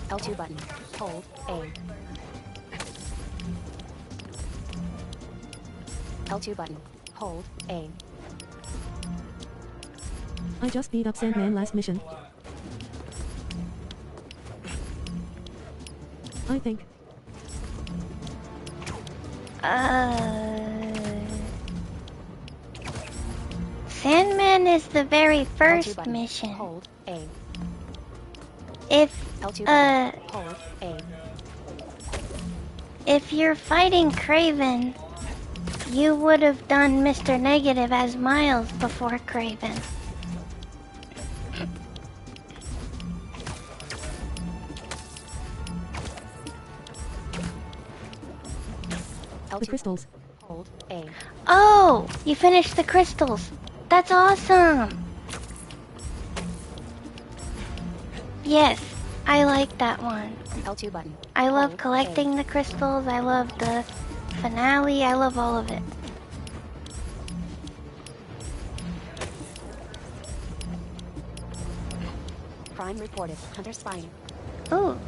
L2 button. Hold A. L2 button. Hold A. I just beat up Sandman last mission. I think. Sandman is the very first mission. Hold A. If, Hold A. if you're fighting Kraven, you would have done Mr. Negative as Miles before Kraven. The crystals. Hold A. Oh, you finished the crystals. That's awesome. Yes, I like that one. L2 button. I love Hold collecting A. the crystals. I love the finale. I love all of it. Crime reported. Hunter spying. Ooh.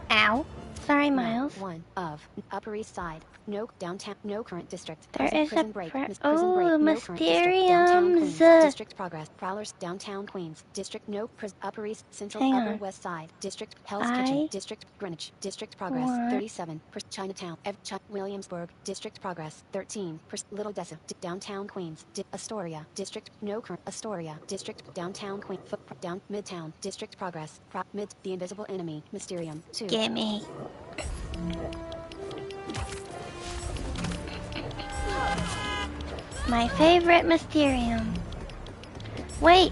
Ow. Sorry, Miles. 1 of Upper East Side. No downtown. No current district. There Prison- is a prison break. pre- Prison oh, break. No current district. Downtown Queens. Mysteriums. District progress. Prowlers. Downtown Queens. District. No. Upper East. Central. Hang Upper on. West Side. District. Hell's I Kitchen. District. Greenwich. District progress. want- 37. Chinatown. Williamsburg. District progress. 13. Little Dessa. Downtown Queens. Astoria. District. No current. Astoria. District. Downtown Queens. Down. Midtown. District progress. Mid. The Invisible Enemy. Mysterium. 2. Gimme. My favorite Mysterium. Wait.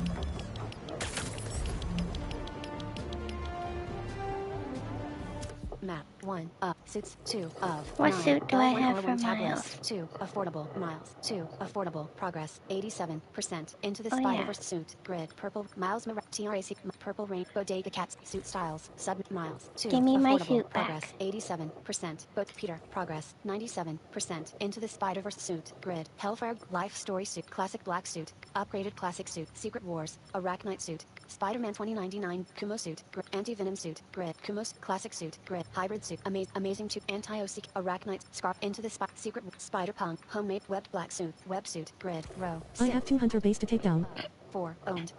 1 of suits. 2 of What 9. suit do I L1 have or for 1 tab Miles? list. 2 affordable miles. 2 affordable progress. 87% into the Oh, Spider-Verse yeah. suit. Grid purple miles. TRAC purple rain. Bodega cats suit styles. Sub miles. 2 Give me my affordable suit progress. back. 87%. Book Peter progress. 97% into the Spider-Verse suit. Grid Hellfire life story suit. Classic black suit. Upgraded classic suit. Secret Wars. Arachnite suit. Spider-Man 2099. Kumo suit. Grid anti-venom suit. Grid Kumo's classic suit. Grid hybrid suit. Amazing suit. Anti-OC. Arachnite. Scarf into the Secret Spider-Punk. Homemade webbed black suit. Web suit. Grid row. I have 2 hunter base to take down. 4 owned.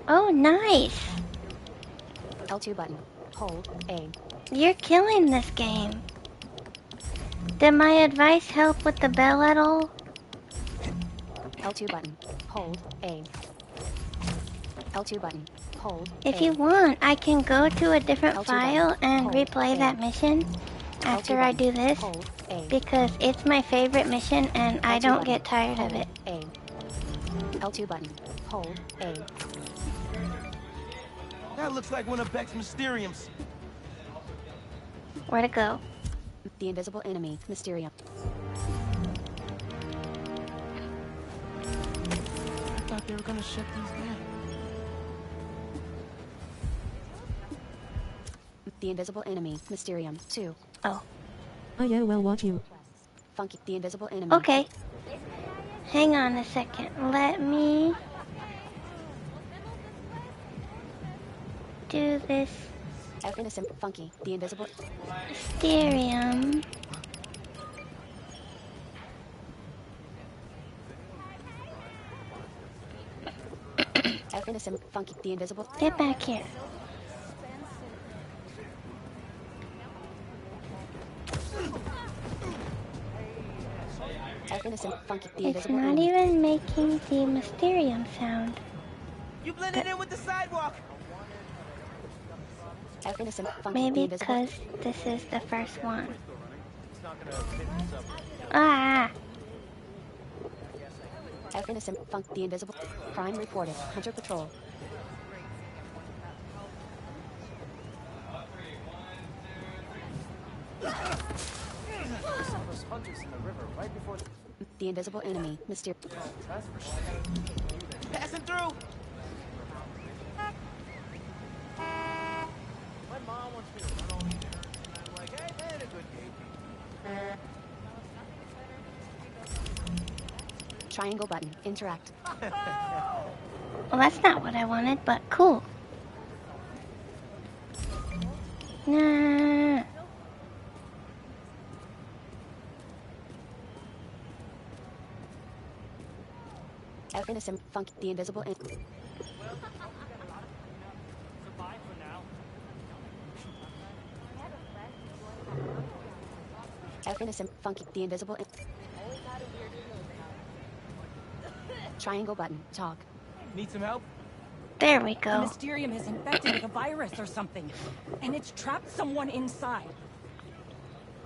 Oh, nice. L2 button. Hold A. You're killing this game. Did my advice help with the bell at all? L2 button. Hold A. L2 button. Hold If A. you want, I can go to a different L2 file button. and Hold replay A. that mission after I do this, Hold A. because it's my favorite mission and I L2 don't button. get tired of Hold it. A. L2 button. Hold A. That looks like one of Beck's Mysteriums. Where to go? The invisible enemy. Mysterium. I thought they were gonna shut these down. The invisible enemy. Mysterium. 2. Oh. I will watch you. Funky. The invisible enemy. Okay. Hang on a second. Let me do this. F innocent. Funky. The invisible. Mysterium. F innocent. Funky. The invisible. Get back here. F innocent. Funky. The It's invisible not enemy. even making the Mysterium sound. You blended in with the sidewalk. F innocent. Funky. Maybe The invisible. because this is the first one. Ah! F innocent. Funk. The invisible. Crime reported. Hunter patrol. The invisible enemy. Mysterio. Passing through. My mom wants me to run over here, and I'm like, hey, man, a good game. Triangle button. Interact. Well, that's not what I wanted, but cool. Nah. F innocent. Funk. The invisible enemy. F innocent. Funky. The invisible. Triangle button. Talk. Need some help? There we The go. Mysterium is infected with a virus or something, and it's trapped someone inside.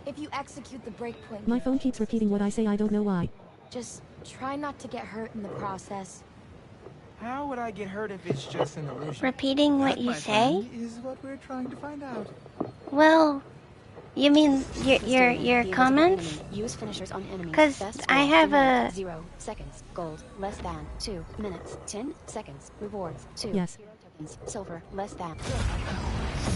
If you execute the breakpoint, My phone keeps repeating what I say, I don't know why. just try not to get hurt in the process. How would I get hurt if it's just an illusion? Repeating what you say? Is what we're trying to find out. Well, you mean your The invisible comments? enemy. Use finishers on enemies. 'Cause Best I score, have 3 a- minutes, 0 seconds. Gold. Less than 2 minutes. 10 seconds. Rewards. 2. Yes. 0 tokens. Silver. Less than.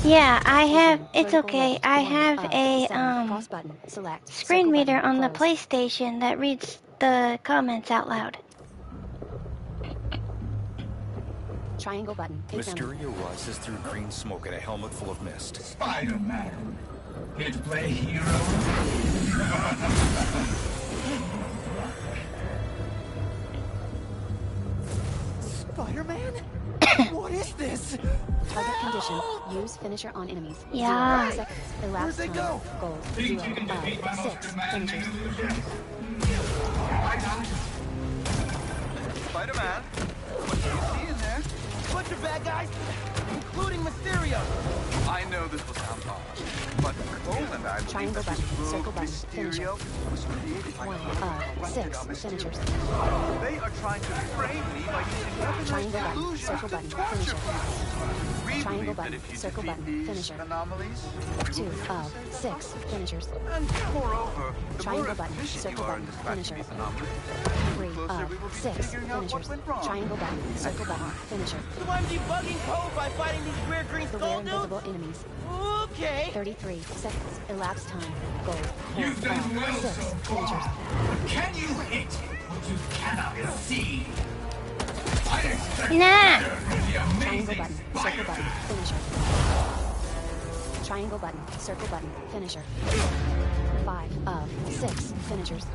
Yeah, I have. It's Vertical okay. left, I 1 have of a 7. Cross button. Select. screen Circle reader button. on the Close. PlayStation that reads the comments out loud. Triangle button. Examine. Mysterio rises through green smoke in a helmet full of mist. Spider-Man. Here to play hero? Spider-Man? What is this? Target condition. Use finisher on enemies. Yeah. 0 seconds. Elapsed Where'd they time. go? Gold. Think 0 you can defeat my of most 6. demanding Finishers. illusion? Spider-Man, what do you see in there? Bunch of bad guys. including Mysterio. I know this will sound odd, but Cole and I believe that this rogue Mysterio was created by 6 finishers. They are trying to frame me by using weaponized illusions to torture me. We Triangle believe that button, if you circle defeat button, these finisher. anomalies, 2 of 6 finishers. and moreover, the more Triangle button, efficient circle you are in button, dispatching finisher. these anomalies, 3 the closer we will of be 6 figuring out what finishers. went wrong. Triangle button, circle button, finisher. So I'm debugging code by fighting these weird green The skull rare invisible dudes? enemies. Okay. 33 seconds. Elapsed time. Gold. You've done well 6 so finishers. far. Can you hit what you cannot see? I expect Nah. better from the Triangle amazing button, circle button, Spider-Man. finisher. Triangle button, circle button, finisher. 5 of 6 finishers.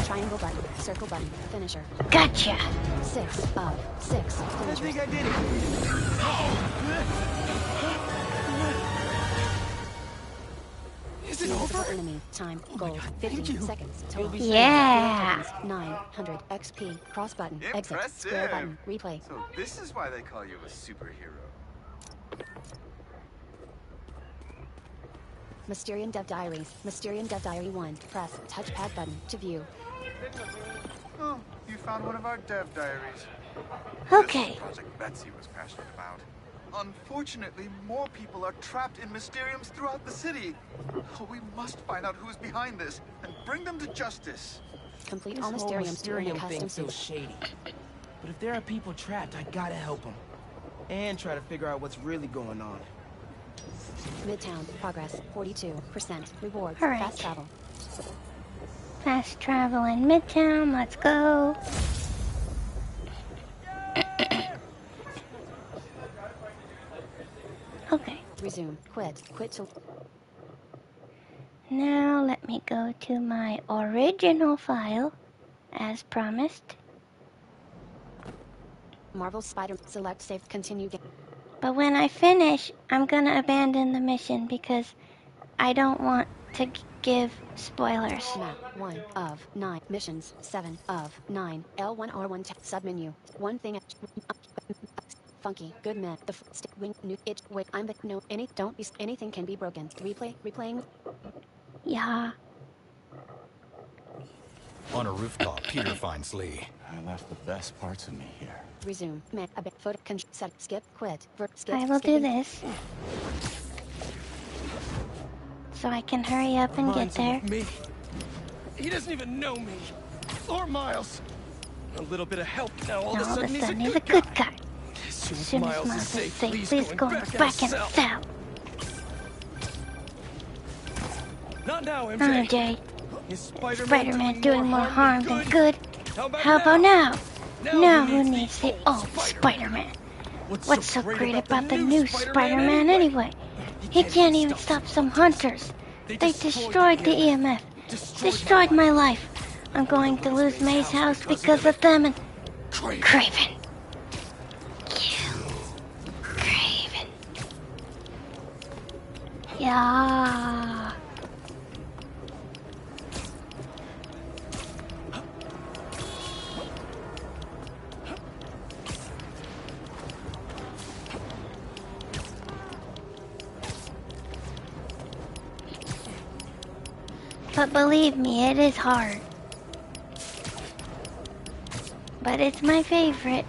Triangle button, circle button, finisher. Gotcha. 6 of 6 I finishers. think I did it. Is it over? Enemy time. Gold. 15 seconds. Total. Yeah. 900 XP. Cross button. Exit. Impressive. Square button. Replay. So this is why they call you a superhero. Mysterian Dev Diaries. Mysterian Dev Diary 1. Press touchpad button to view. Oh, you found one of our dev diaries. Okay. This is the project Betsy was passionate about. Unfortunately, more people are trapped in Mysteriums throughout the city. Oh, we must find out who's behind this and bring them to justice. Complete This all whole Mysteriums to earn a Mysterium custom thing feels suit. shady. But if there are people trapped, I gotta help them. And try to figure out what's really going on. Midtown. Progress. 42%. Reward. All right. Fast travel. Fast travel in Midtown. Let's go. Okay. Resume. Quit. Quit to... Now let me go to my original file, as promised. Marvel Spider. Select save. Continue game. But when I finish, I'm gonna abandon the mission because I don't want to give spoilers. Map 1 of 9 missions. 7 of 9. L1R1 submenu. One thing. Funky. Good man. The wing. New. It. Wait. I'm the. No. Any. Don't be. Anything can be broken. Replay. Replaying. Yeah. On a rooftop, Peter finds Lee. I left the best parts of me here. Resume. Met. A bit. Photo. Set. Skip. Quit. Skip. I will do this. So I can hurry up and get there. Me. He doesn't even know me. Or Miles. A little bit of help now. All of a sudden he's a good guy. As soon As soon as Miles Miles is safe, please Lee's go going back in the cell. Not now, MJ. MJ. Is Spider-Man doing more harm than good. How about now? Now who needs the old Spider-Man? What's so great about the new Spider-Man anyway? He can't even stop some hunters. They destroyed the EMF. Destroyed my life. I'm going to lose May's house because of them and... Craven. Craven. Yeah. But believe me, it is hard. But it's my favorite.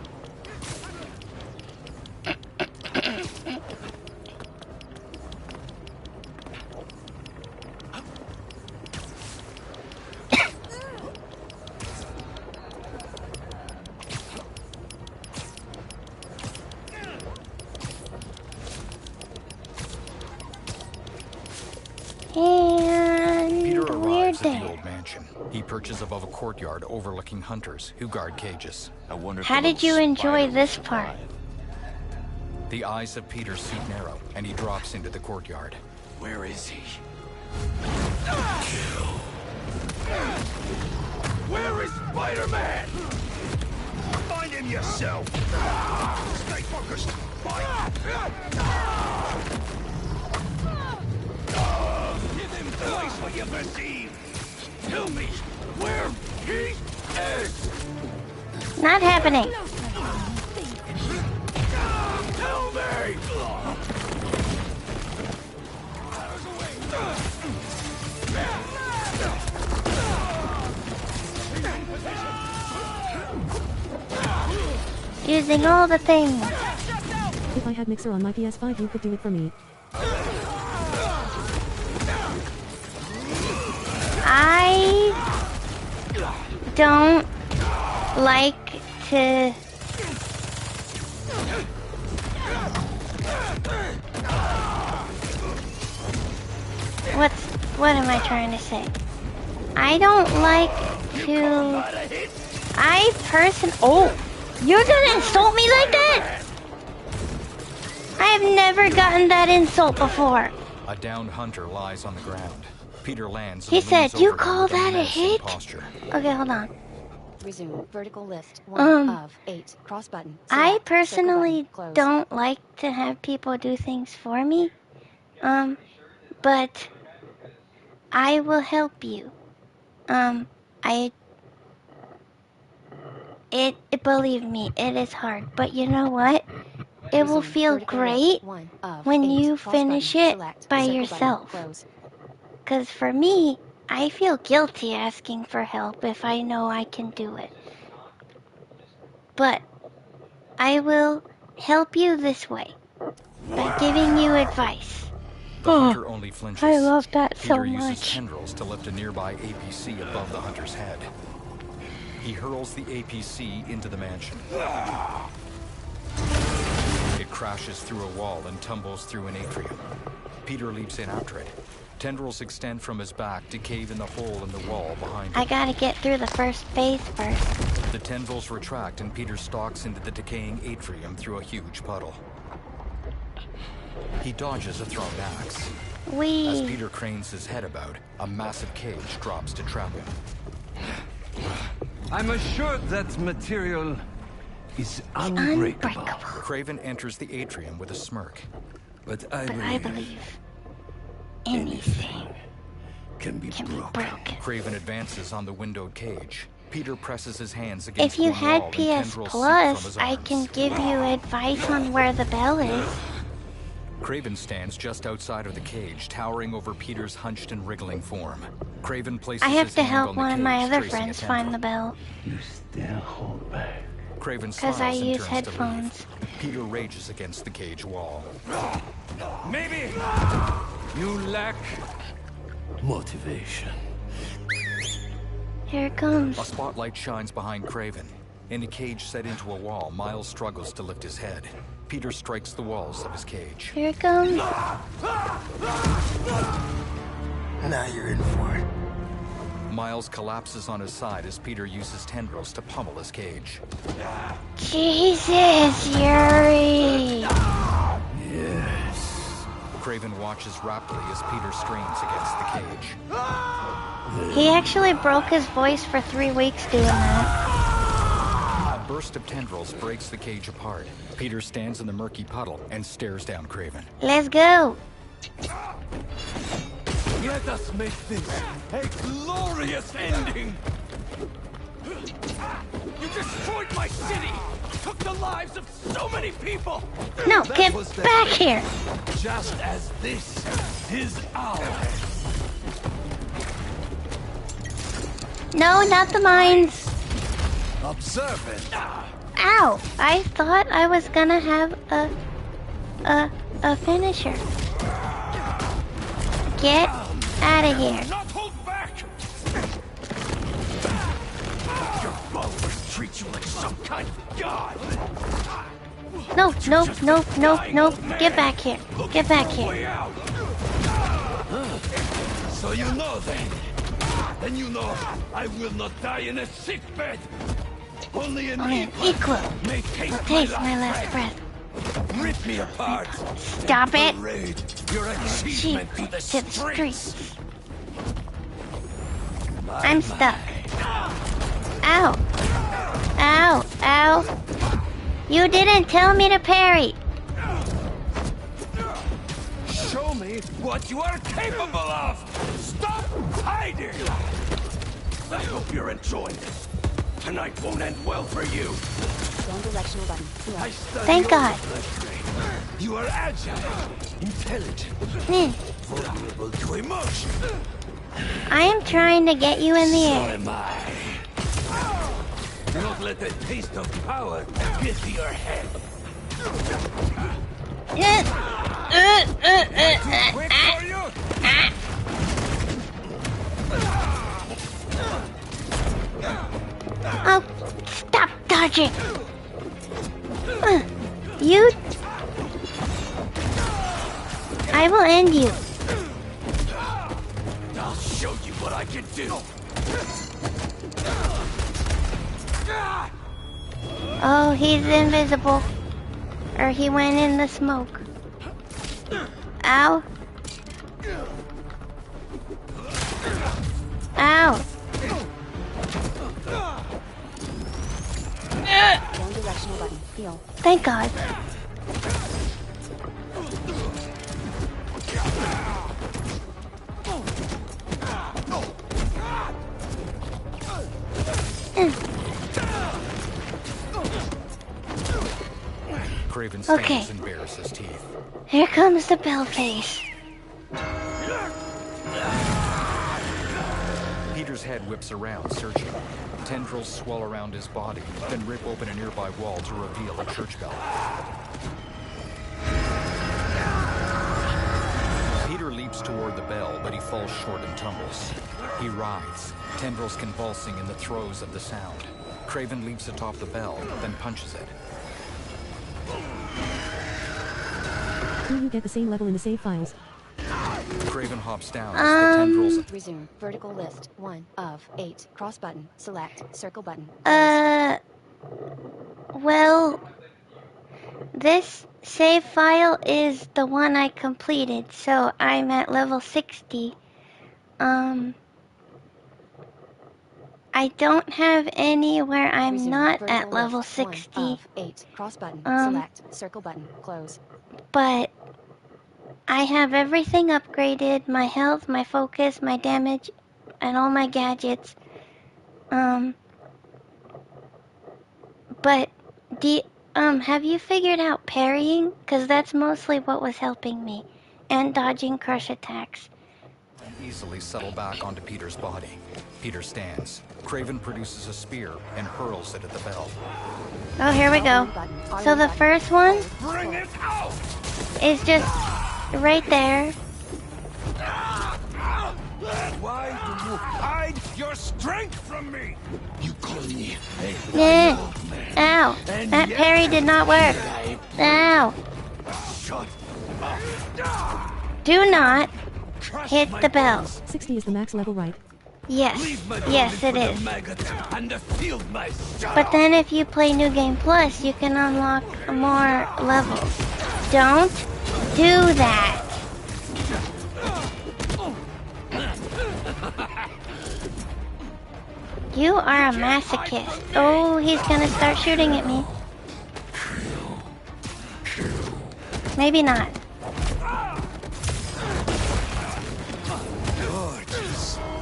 And Peter we're arrives at there. the old mansion. He perches above a courtyard overlooking hunters who guard cages. I wonder if How the did you little enjoy spider this will part? survive. The eyes of Peter's suit narrow, and he drops into the courtyard. Where is he? Where is Spider-Man? Find him yourself. Stay focused. Give him twice what you perceive. Tell me where he is. Not happening. Using all the things. If I had Mixer on my PS5, you could do it for me. I don't like to... What am I trying to say? I don't like to... Oh! You're gonna insult me like that? I have never gotten that insult before. A downed hunter lies on the ground. Peter lands. He said, "You call that a hit?" Okay, hold on. Resume vertical lift. 1 of 8. Cross button. I Select. personally Circle button. Close. don't like to have people do things for me. But I will help you. Believe me, it is hard. But you know what? It will feel great when you finish it by yourself. Because for me, I feel guilty asking for help if I know I can do it. But I will help you this way by giving you advice. The hunter only flinches. I love that so Peter uses much. tendrils to lift a nearby APC above the hunter's head. He hurls the APC into the mansion. It crashes through a wall and tumbles through an atrium. Peter leaps in after it. Tendrils extend from his back to cave in the hole in the wall behind him. I gotta get through the first phase first. The tendrils retract and Peter stalks into the decaying atrium through a huge puddle. He dodges a thrown axe. As Peter cranes his head about, a massive cage drops to trap him. I'm assured that material is unbreakable. Craven enters the atrium with a smirk. But I believe anything can be broken. Craven advances on the windowed cage. Peter presses his hands against If you one had wall PS and tendrils seep from Plus, his I arms. can give you advice on where the bell is. Craven stands just outside of the cage, towering over Peter's hunched and wriggling form. Craven places I have his to hand help on the one of cage, my other tracing a friends tendril. find the bell. You still hold back. Craven Because smiles I and use turns headphones. to leave. Peter rages against the cage wall. Maybe you lack motivation. Here it comes. A spotlight shines behind Craven. In a cage set into a wall, Miles struggles to lift his head. Peter strikes the walls of his cage. Here it comes. Now you're in for it. Miles collapses on his side as Peter uses tendrils to pummel his cage. Jesus, Yuri! Yes. Craven watches raptly as Peter strains against the cage. He actually broke his voice for 3 weeks doing that. A burst of tendrils breaks the cage apart. Peter stands in the murky puddle and stares down Craven. Let's go! Let us make this a glorious ending! You destroyed my city! Took the lives of so many people! No, That get was the back end. here! Just as this is ours. No, not the mines! Observe it. Ow! I thought I was gonna have a finisher. Get out of here. Not hold back! Your followers treat you like some kind of god! No, no, no, no, no. Get back here. Get back here. So you know then. Then you know I will not die in a sick bed. Only an Only an equal may will taste my last breath. Rip me apart. Stop it! Parade your Sheep achievement to the to the streets. streets. I'm stuck. Ow! Ow! Ow! You didn't tell me to parry! Show me what you are capable of! Stop hiding! I hope you're enjoying this. Tonight won't end well for you. Down directional button. I study Thank your God. bloodstream. You are agile, intelligent, vulnerable to emotion. I am trying to get you in the So air. am I. Don't let the taste of power get to your head. Quick for you? Oh, stop dodging! You... I will end you. I'll show you what I can do. Oh, he's invisible. Or he went in the smoke. Ow. Ow. Down directional button. Heal. Thank God. Craven stands Okay. and bares his teeth. Here comes the bell face. Peter's head whips around, searching. Tendrils swell around his body, then rip open a nearby wall to reveal a church bell. Peter leaps toward the bell, but he falls short and tumbles. He writhes, tendrils convulsing in the throes of the sound. Craven leaps atop the bell, then punches it. Will you get the same level in the save files? Craven hops down as the tendrils... Resume. Vertical list. 1 of 8. Cross button. Select. Circle button. Well, this save file is the one I completed, so I'm at level 60. I don't have any where I'm Resume. not Vertical at level list. 60. 1 of 8. Cross button. Select. Circle button. Close. But I have everything upgraded, my health, my focus, my damage, and all my gadgets. But have you figured out parrying? 'Cause that's mostly what was helping me. And dodging crush attacks. easily settle back onto Peter's body. Peter stands. Craven produces a spear and hurls it at the bell. Oh, here we go. So the first one is just right there. Why do you hide your strength from me? You call me Yeah. Ow. That parry did not work. Ow. Shut up. Do not hit the bell. 60 is the max level, right? Yes. Yes, it is. And the field mice. But then if you play New Game Plus, you can unlock more levels. Don't do that. You are a masochist. Oh, he's gonna start shooting at me. Maybe not.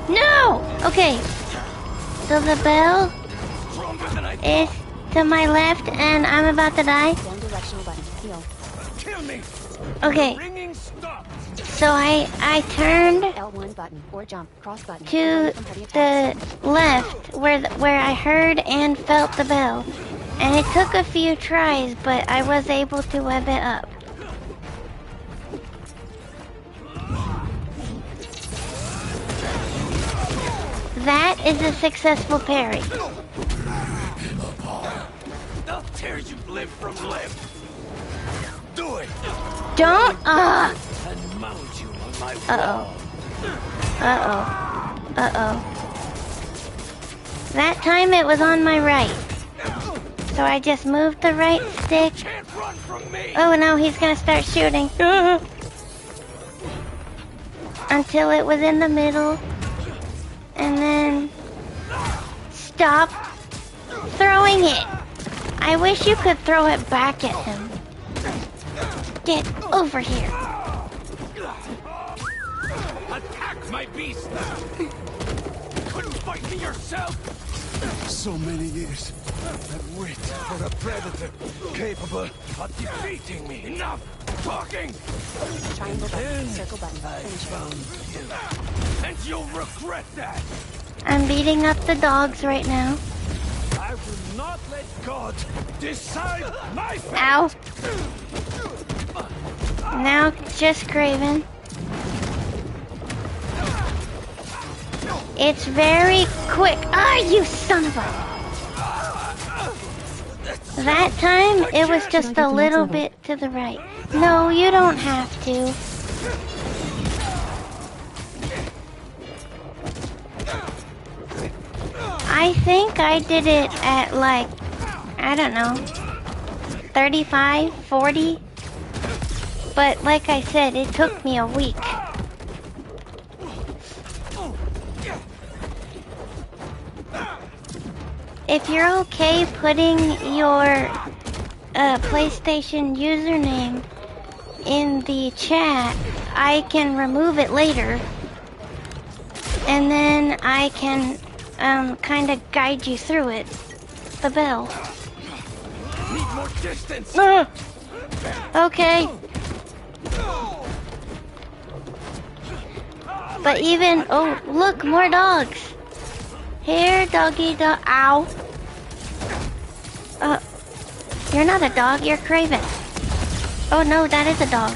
No! Okay. So the bell is to my left and I'm about to die. Down directional button. Heal. Kill me. Okay. Ringing stop. So I turned L1 button or jump cross button. to the left where I heard and felt the bell. And it took a few tries, but I was able to web it up. That is a successful parry. I'll tear you limb from limb. Do it. Don't And mount you on my wall. Uh-oh. That time it was on my right. So I just moved the right stick. Can't run from me. Oh no, he's gonna start shooting. Until it was in the middle. And then stop throwing it. I wish you could throw it back at him. Get over here. Attack my beast. Couldn't fight me yourself. So many years I've waited for a predator capable of defeating me. Enough talking. Triangle button. Circle button. I Finish. found you, and you'll regret that. I'm beating up the dogs right now. I will Let God decide my fate! Ow. Now just Kraven. It's very quick. Ah, you son of a... That time, it was just a little bit to the right. No, you don't have to. I think I did it at like, I don't know, 35, 40. But like I said, it took me a week. If you're okay putting your PlayStation username in the chat, I can remove it later. And then I can kind of guide you through it. The bell. Need more distance. Okay. But even, oh, look, more dogs. Here, doggy dog. Ow. You're not a dog, you're Kraven. Oh no, that is a dog.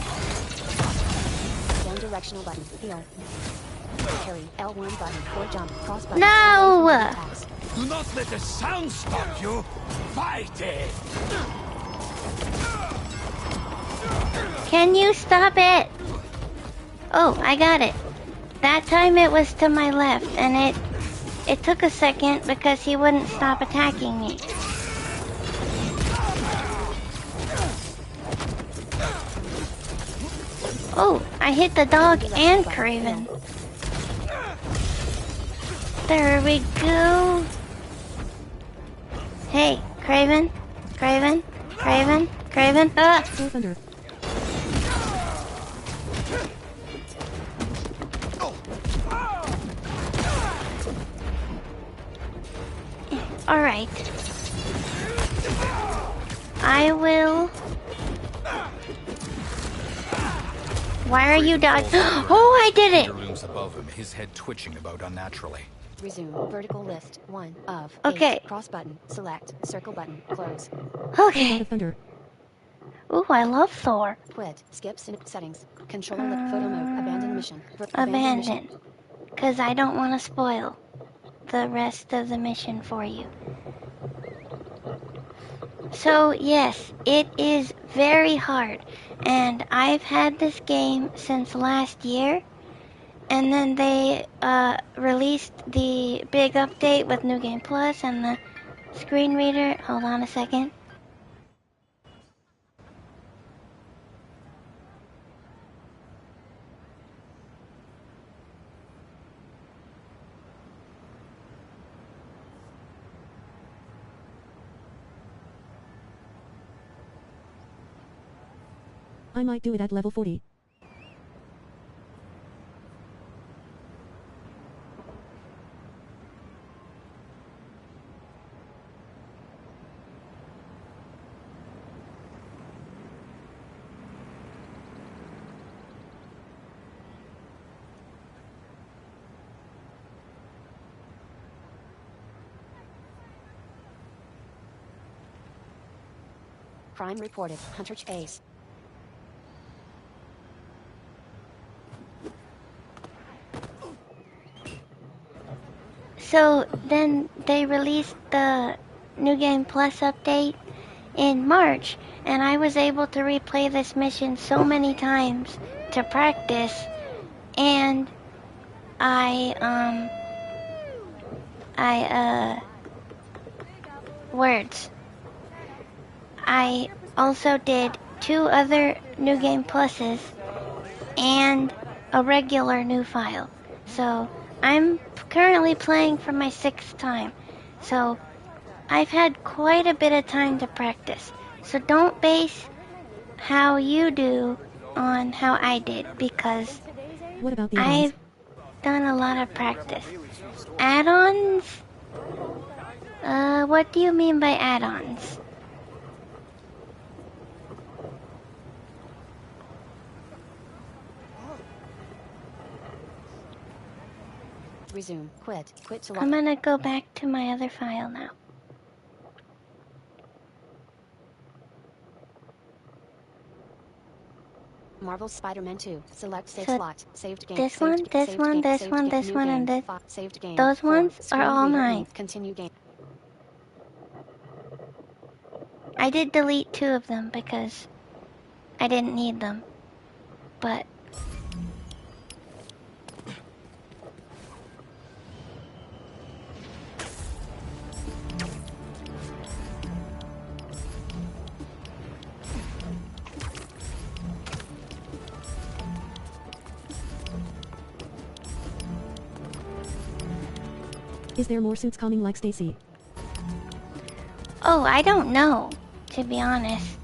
Down directional button. Heal. Carry L1 button or jump. Cross button. No! Do not let the sound stop you. Fight it. Can you stop it? Oh, I got it. That time it was to my left, and it took a second because he wouldn't stop attacking me. Oh, I hit the dog and Kraven. There we go. Hey, Kraven, Kraven, Kraven, Kraven. Ah! All right. I will. Why are you dodging? Oh, I did it! Looms above him, his head twitching about unnaturally. Resume. Vertical list. 1 of 8. Okay. Cross button. Select. Circle button. Close. Okay. Ooh, I love Thor. Quit. Skip settings. Controller photo mode. Abandon mission. Abandon. Because I don't want to spoil the rest of the mission for you. So yes, it is very hard, and I've had this game since last year, and then they released the big update with New Game Plus and the screen reader. Hold on a second. I might do it at level 40. Crime reported. Hunter Ace. So then they released the New Game Plus update in March, and I was able to replay this mission so many times to practice, and words. I also did 2 other New Game Pluses and a regular new file. So I'm currently playing for my 6th time. So I've had quite a bit of time to practice. So don't base how you do on how I did, because what about the I've done a lot of practice. Add-ons? What do you mean by add-ons? Resume. Quit. Quit to I'm gonna go back to my other file now. Marvel's Spider-Man 2. Select save So slot. Saved game. this Saved one, game, this saved one, game, this saved one, game, this new one, game, and this. saved game. Those 4. ones are Screen all reader mine. E. Continue game. I did delete 2 of them because I didn't need them. But Is there more suits coming like Stacy? oh, I don't know, to be honest.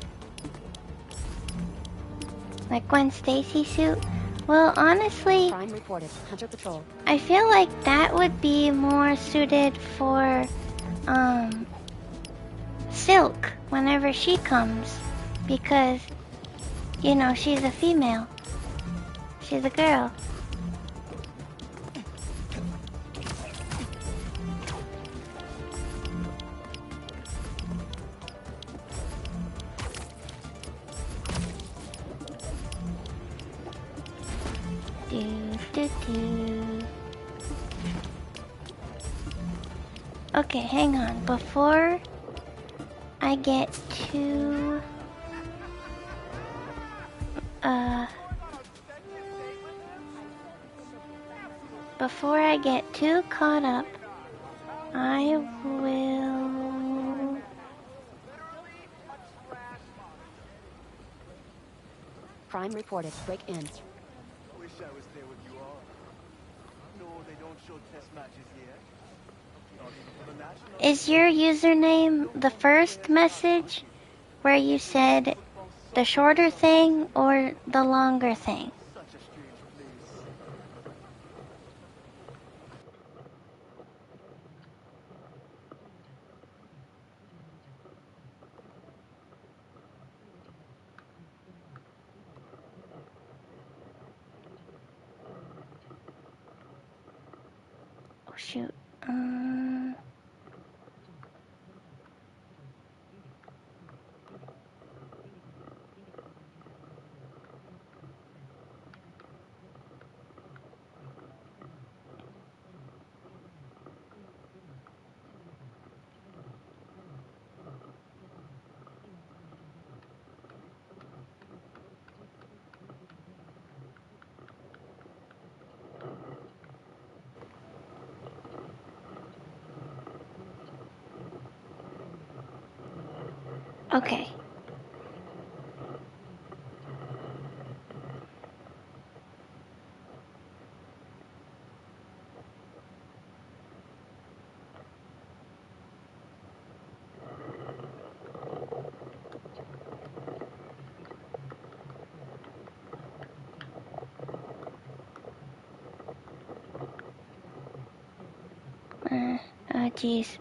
Like Gwen Stacy suit? Well, honestly, Crime reported. Hunter Patrol. I feel like that would be more suited for Silk whenever she comes, because you know, she's a female. She's a girl. Okay, hang on. Before I get too caught up, I will Crime reported. Break in. Wish I was there with you all. No, they don't show test matches yet. Not even for the national. Is your username the first message where you said the shorter thing or the longer thing? Such a strange place. Oh shoot. Okay. Oh jeez.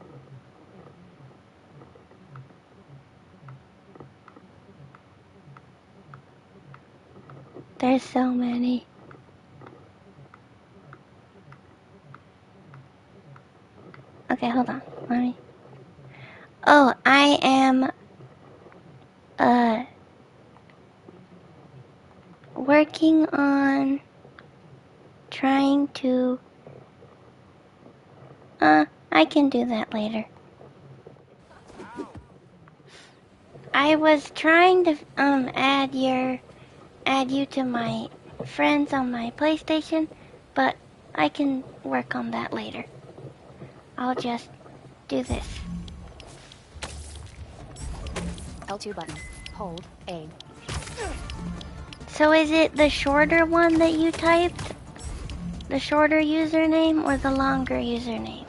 There's so many. Okay, hold on. Let me. Oh, I am working on trying to I can do that later. I was trying to add you to my friends on my PlayStation, but I can work on that later. I'll just do this. L2 button. Hold A. So is it the shorter one that you typed? The shorter username or the longer username?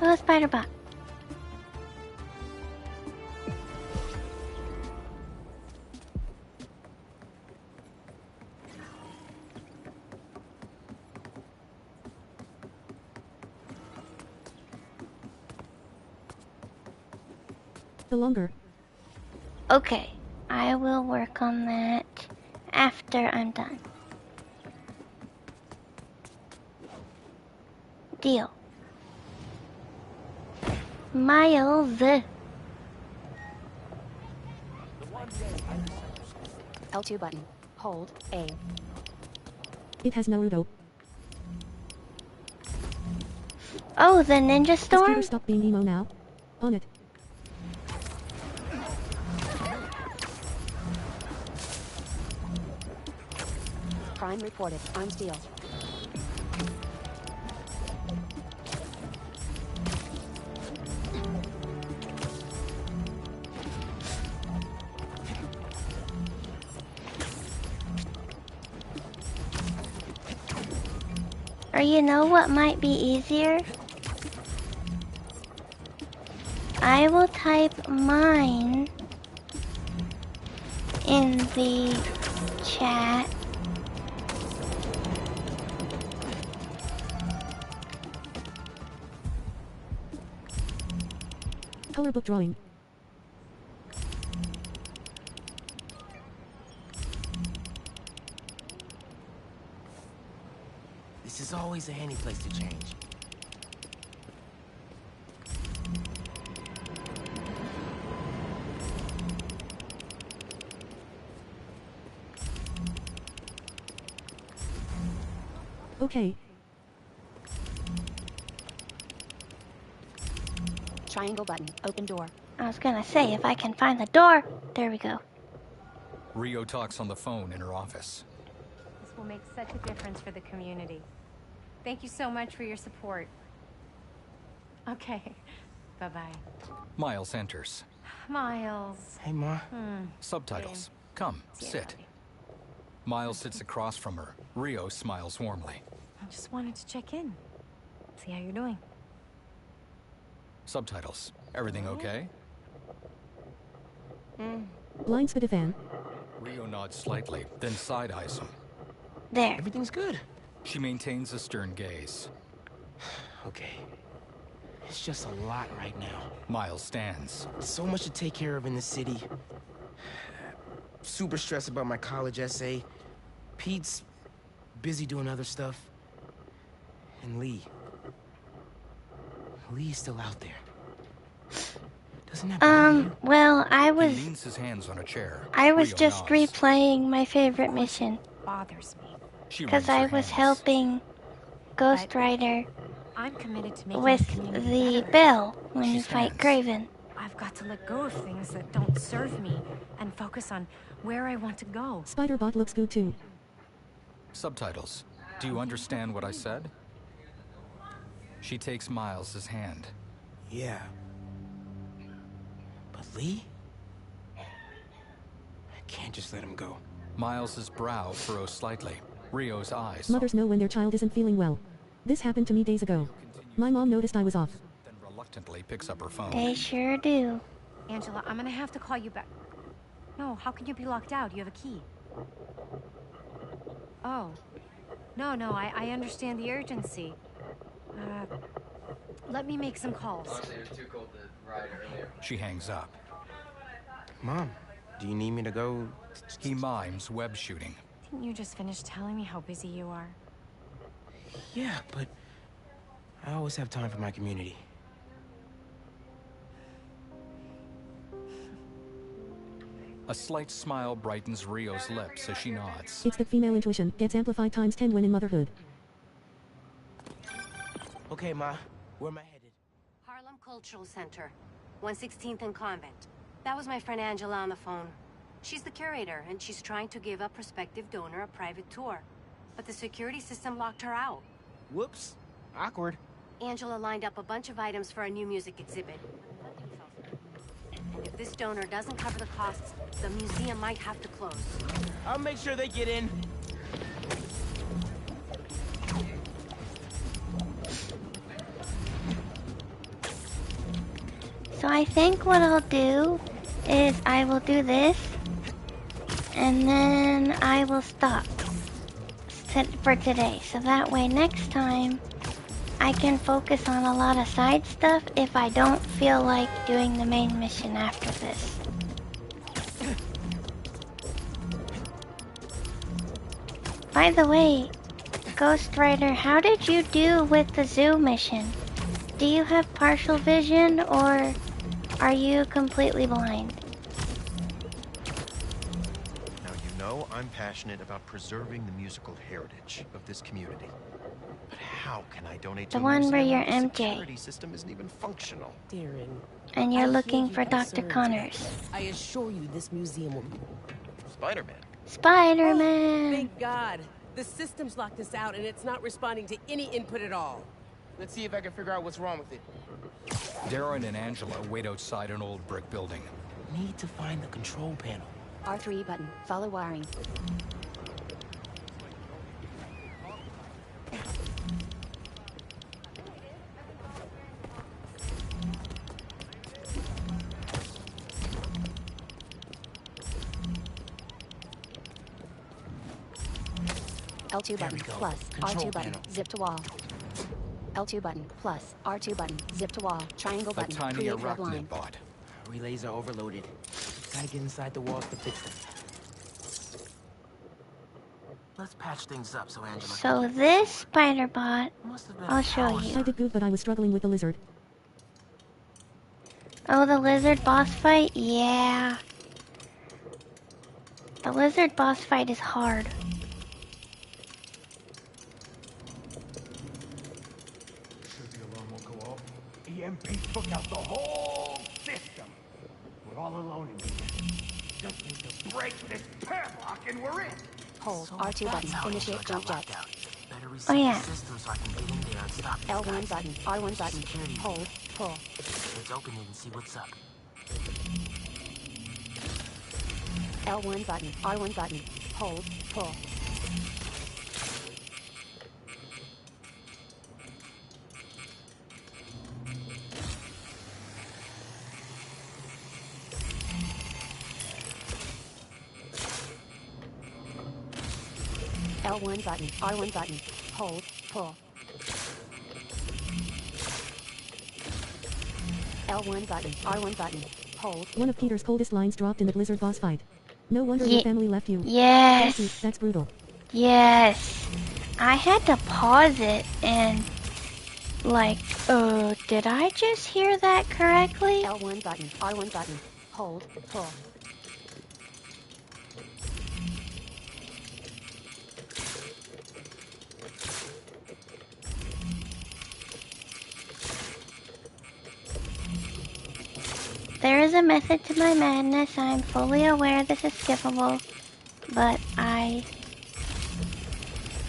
Oh, Spider-Bot. The longer. Okay, I will work on that after I'm done. Deal. Miles. L2 button. Hold A. It has Naruto. Oh, the ninja storm? Has Peter stopped being emo now? On it. Crime reported. Arms deal. Or you know what might be easier? I will type mine in the chat. Color book drawing. This is always a handy place to change. Okay. Triangle button. Open door. I was gonna say, if I can find the door. There we go. Rio talks on the phone in her office. This will make such a difference for the community. Thank you so much for your support. Okay. Bye-bye. Miles enters. Miles. Hey, Ma. Subtitles. Come, sit. Miles sits across from her. Rio smiles warmly. I just wanted to check in. See how you're doing. Subtitles. Everything okay? Blind Spadafan. Rio nods slightly, then side-eyes him. There. Everything's good. She maintains a stern gaze. Okay. It's just a lot right now. Miles stands. So much to take care of in the city. Super stressed about my college essay. Pete's busy doing other stuff. And Lee. Lee's still out there. Doesn't that bother you? Well, He leans his hands on a chair. I was Rio just nods. replaying my favorite mission. Bothers me. She Because wrings I her was hands. helping Ghost Rider I'm committed to making with this community the better. bell when She you fight stands. Craven. I've got to let go of things that don't serve me and focus on where I want to go. Spider-Bot looks good too. Subtitles. Do you understand what I said? She takes Miles's hand. Yeah. But Lee? I can't just let him go. Miles's brow furrows slightly. Rio's eyes. Mothers know when their child isn't feeling well. This happened to me days ago. My mom noticed I was off. Then reluctantly picks up her phone. They sure do. Angela, I'm gonna have to call you back. No, how can you be locked out? You have a key. Oh. No, I understand the urgency. Let me make some calls. Honestly, it was too cold to ride earlier. She hangs up. Mom, do you need me to go? He mimes web shooting. Didn't you just finish telling me how busy you are? Yeah, but I always have time for my community. A slight smile brightens Rio's lips as she nods. It's that female intuition gets amplified times 10 when in motherhood. Okay, Ma, where am I headed? Harlem Cultural Center, 116th and Convent. That was my friend Angela on the phone. She's the curator, and she's trying to give a prospective donor a private tour. But the security system locked her out. Whoops. Awkward. Angela lined up a bunch of items for a new music exhibit. And if this donor doesn't cover the costs, the museum might have to close. I'll make sure they get in. So I think what I'll do is I will do this, and then I will stop for today. So that way next time I can focus on a lot of side stuff if I don't feel like doing the main mission after this. By the way, Ghost Rider, how did you do with the zoo mission? Do you have partial vision, or are you completely blind? Now you know know I'm passionate about preserving the musical heritage of this community. But how can I donate to The a one where museum you're where the MJ. security system isn't even functional? Darren. And I you're hear looking your for Dr. concerns, Connors. but I assure you this museum will be... Spider-Man. Spider-Man! Oh, thank God. The system's locked us out and it's not responding to any input at all. Let's see if I can figure out what's wrong with it. Darren and Angela wait outside an old brick building. Need to find the control panel. R3 button. Follow wiring. L2 button plus R2 button. Zip to wall. L2 button plus R2 button. Zip to wall. Triangle A button. tiny Create red line. arachnid bot. Relays are overloaded. Gotta get inside the walls to fix them. Let's patch things up so Angela So this spider bot, I'll show I you. did good, but I was struggling with the lizard. Oh, the lizard boss fight? Yeah. The lizard boss fight is hard. Sure the alarm won't go off. EMP took out the whole system. We're all alone in here. Just need to break this padlock and we're in. Hold R2 button. Initiate jump jet. Oh yeah. L1 button. R1 button. Hold. Pull. Let's open it and see what's up. L1 button. R1 button. Hold. Pull. L1 button. R1 button. Hold. Pull. L1 button. R1 button. Hold. One of Peter's coldest lines dropped in the Blizzard boss fight. No wonder your family left you. Yes. That's brutal. Yes. I had to pause it and like, did I just hear that correctly? L1 button. R1 button. Hold. Pull. There is a method to my madness. I'm fully aware this is skippable, but I...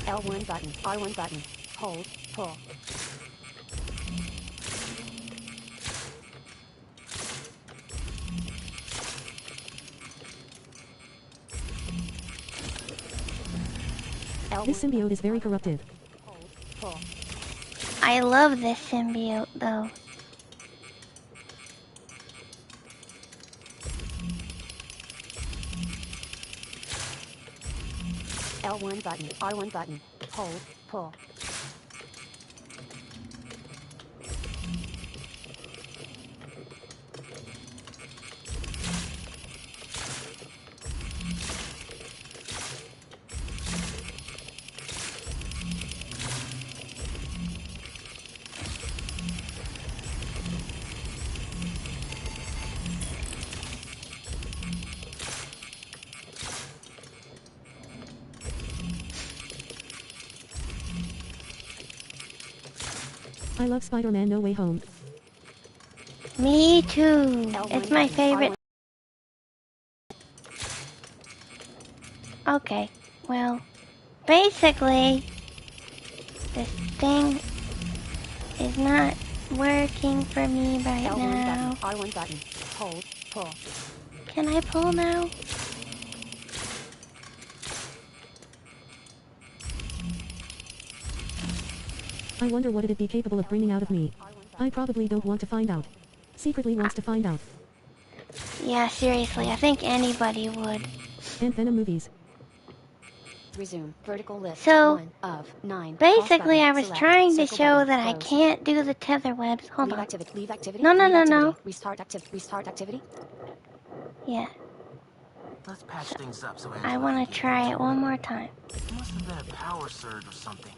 L1 button. R1 button. Hold. Pull. This symbiote is very corruptive. Pull. I love this symbiote, though. L1 button. R1 button. Hold. Pull. I love Spider-Man No Way Home. Me too. It's my favorite. Okay, well, basically, this thing is not working for me right L1 now. button. R1 button. Hold. Pull. Can I pull now? I wonder what it'd be capable of bringing out of me. I probably don't want to find out. Secretly wants to find out. Yeah, seriously, I think anybody would. And Venom movies. Resume. Vertical lift. So, 1 of 9. basically, I was Select. trying to Circle show button. that I Close. can't do the tether webs. Hold Leave on. activity. Leave activity. No, no, Leave no, activity. no. Restart activity. Yeah, Let's patch things up so I want to try it one more time. It must have been a power surge or something.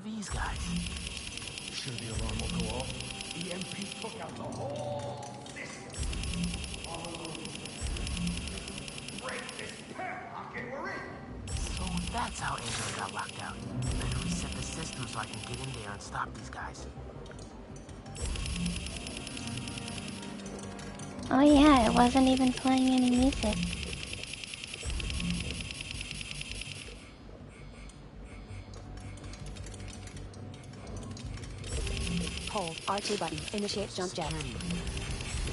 are these guys? Sure the alarm will go off? EMP took out the whole system. Break this padlock and we're in. So that's how Angela got locked out. Better reset the system so I can get in there and stop these guys. Oh yeah, it wasn't even playing any music. Hold R2 button. Initiate jump jet.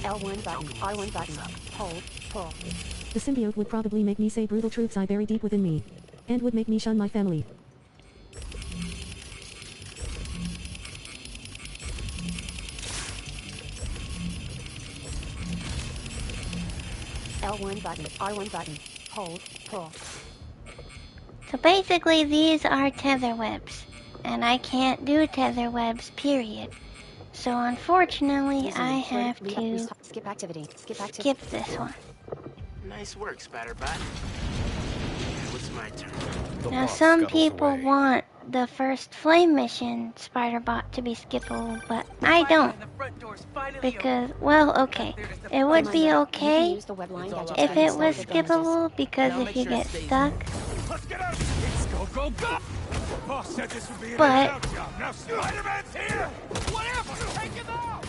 L1 button. R1 button. Hold. Pull. The symbiote would probably make me say brutal truths I bury deep within me. And would make me shun my family. L1 button. R1 button. Hold. Pull. So basically these are tether webs. And I can't do tether webs, period. So unfortunately I have to skip activity. Skip this one. Nice work, Spider-Bot. It's my turn. Now some people want the first flame mission, Spider-Bot, to be skippable, but I don't. Because, well, okay. It would be okay if it was skippable, because if you get stuck. Go, go! Boss said this would be an But in-and-out job. Now Spider-Man's here! Whatever! Take him out!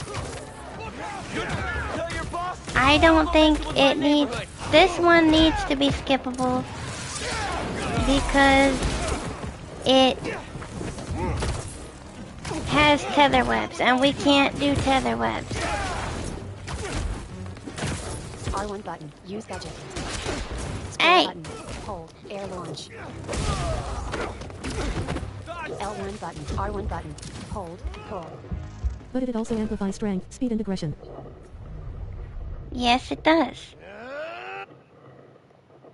Look out! Tell your boss! I don't think it needs... This one needs to be skippable. Because it has tether webs, and we can't do tether webs. R1 button. Use gadget. Hey! Button. Hold. Air launch. L1 button. R1 button. Hold. Pull. But it also amplifies strength, speed, and aggression. Yes, it does.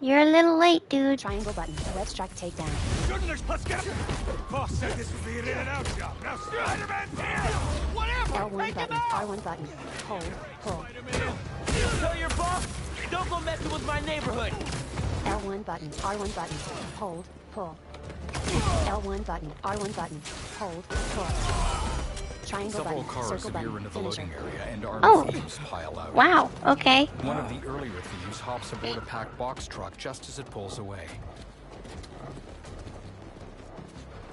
You're a little late, dude. Triangle button. Let's track takedown. Let's get him! Boss said this would be an in-and-out job. Now Spider-Man's here! Whatever! L1 button. R1 button. Hold. Pull. Tell your boss, don't go messing with my neighborhood. L1 button. R1 button. Hold. Pull. L1 button. R1 button. Hold. Pull. Triangle Several button. cars Circle veer button. into the Finisher. loading area and Oh. armed thieves pile out. Wow, okay. One of the earlier thieves hops aboard a packed box truck just as it pulls away.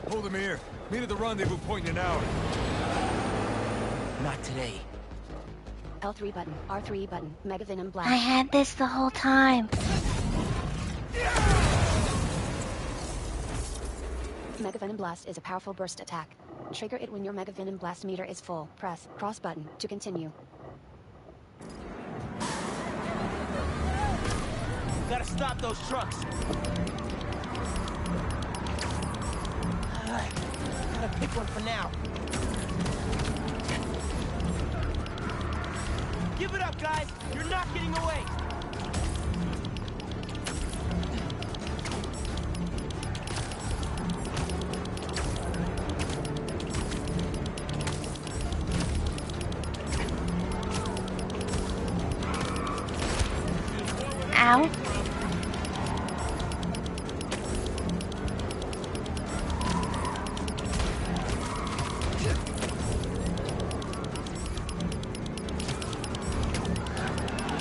Hold him here. Meet at the rendezvous point in an hour. Not today. L3 button. R3 button. Mega Venom blast. I had this the whole time. Mega Venom blast is a powerful burst attack. Trigger it when your Mega Venom blast meter is full. Press cross button to continue. Gotta stop those trucks. Gotta pick one for now. Give it up, guys. You're not getting away. Ow.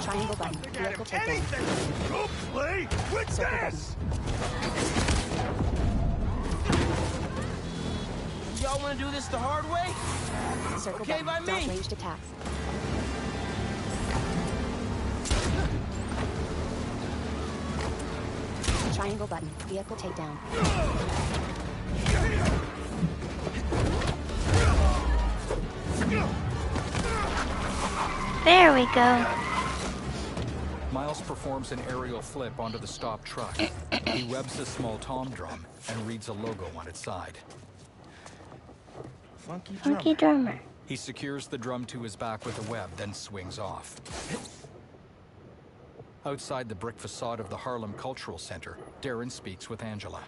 Triangle button. Vehicle takedown. Go play with this! Y'all wanna do this the hard way? Circle Okay, button. by me. Dodge ranged attacks. Triangle button. Vehicle takedown. There we go. Miles performs an aerial flip onto the stopped truck. He webs a small tom drum and reads a logo on its side. Funky drummer. He secures the drum to his back with a web, then swings off. Outside the brick facade of the Harlem Cultural Center, Darren speaks with Angela.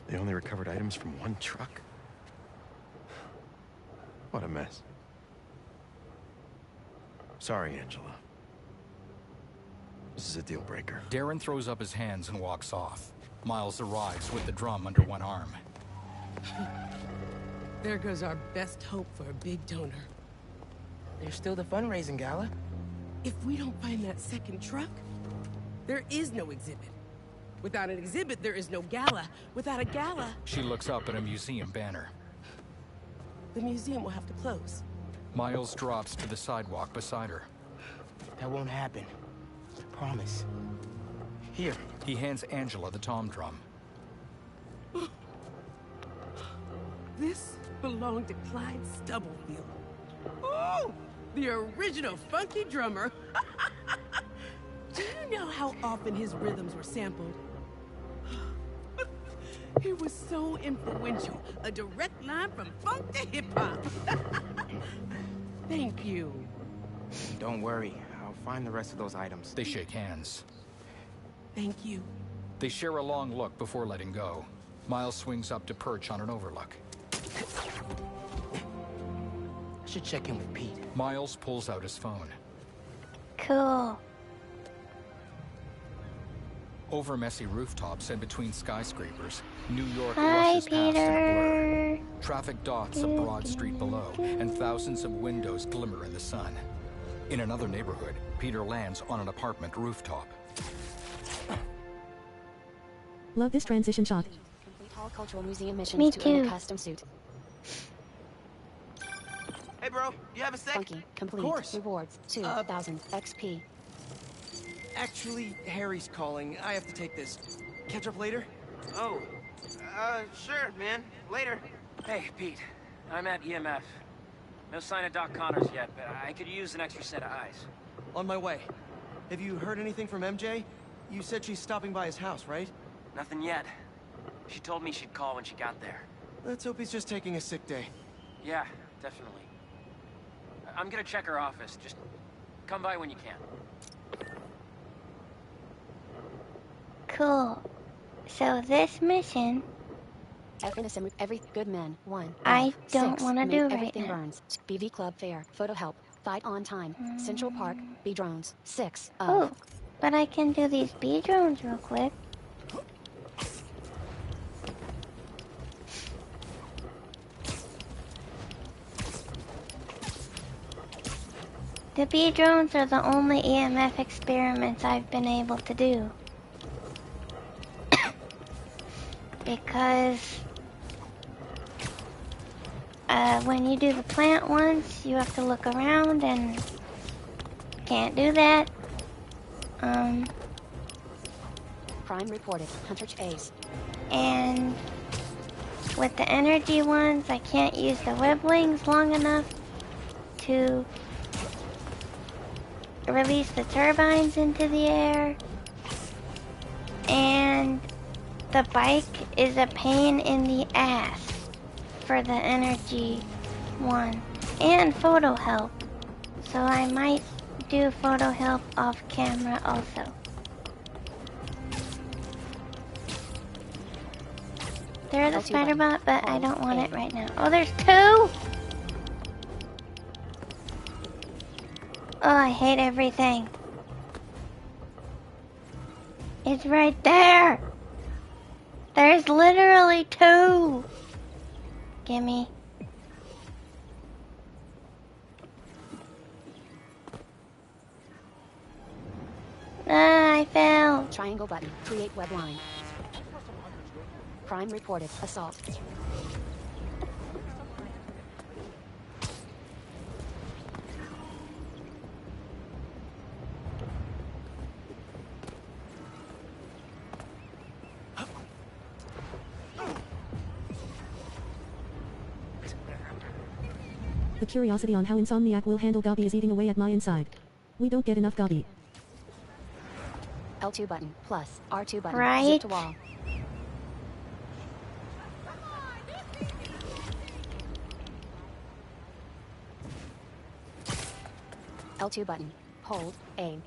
They only recovered items from one truck? What a mess. Sorry, Angela. This is a deal breaker. Darren throws up his hands and walks off. Miles arrives with the drum under one arm. There goes our best hope for a big donor. There's still the fundraising gala. If we don't find that second truck, there is no exhibit. Without an exhibit, there is no gala. Without a gala, She looks up at a museum banner. the museum will have to close. Miles drops to the sidewalk beside her. That won't happen. Promise. Here. He hands Angela the tom drum. This belonged to Clyde Stubblefield. Oh, the original funky drummer. Do you know how often his rhythms were sampled? It was so influential. A direct line from funk to hip-hop. Thank you. Don't worry. I'll find the rest of those items. They shake hands. Thank you. They share a long look before letting go. Miles swings up to perch on an overlook. I should check in with Pete. Miles pulls out his phone. Cool. Over messy rooftops and between skyscrapers, New York Hi, rushes past in a blur. Peter. Traffic dots a broad street below, and thousands of windows glimmer in the sun. In another neighborhood, Peter lands on an apartment rooftop. Love this transition shot. Complete all cultural museum missions Me to earn too. a custom suit. Hey, bro, you have a sec? Funky, complete, Of course. rewards, 2,000 XP. Actually, Harry's calling. I have to take this. Catch up later? Oh, sure, man. Later. Hey, Pete. I'm at EMF. No sign of Doc Connors yet, but I could use an extra set of eyes. On my way. Have you heard anything from MJ? You said she's stopping by his house, right? Nothing yet. She told me she'd call when she got there. Let's hope he's just taking a sick day. Yeah, definitely. I'm gonna check her office. Just come by when you can. Cool. So this mission, Every good man, 1. I don't 6, wanna make do right everything now. burns. BV Club Fair, photo help, fight on time, Central Park, B drones, 6. oh, but I can do these bee drones real quick. The bee drones are the only EMF experiments I've been able to do. Because when you do the plant ones, you have to look around and can't do that. Crime reported, Hunter Chase. And with the energy ones, I can't use the web wings long enough to release the turbines into the air. And the bike is a pain in the ass for the energy one. And photo help. So I might do photo help off camera also. There's a spider bot, but I don't want it right now. Oh, there's 2? Oh, I hate everything. It's right there. There's literally 2. Gimme. Ah, I fell. Triangle button, create web line. Crime reported, assault. The curiosity on how Insomniac will handle Gobby is eating away at my inside. We don't get enough Gobby. L2 button, plus, R2 button, Right. zip to wall. L2 button, hold, A.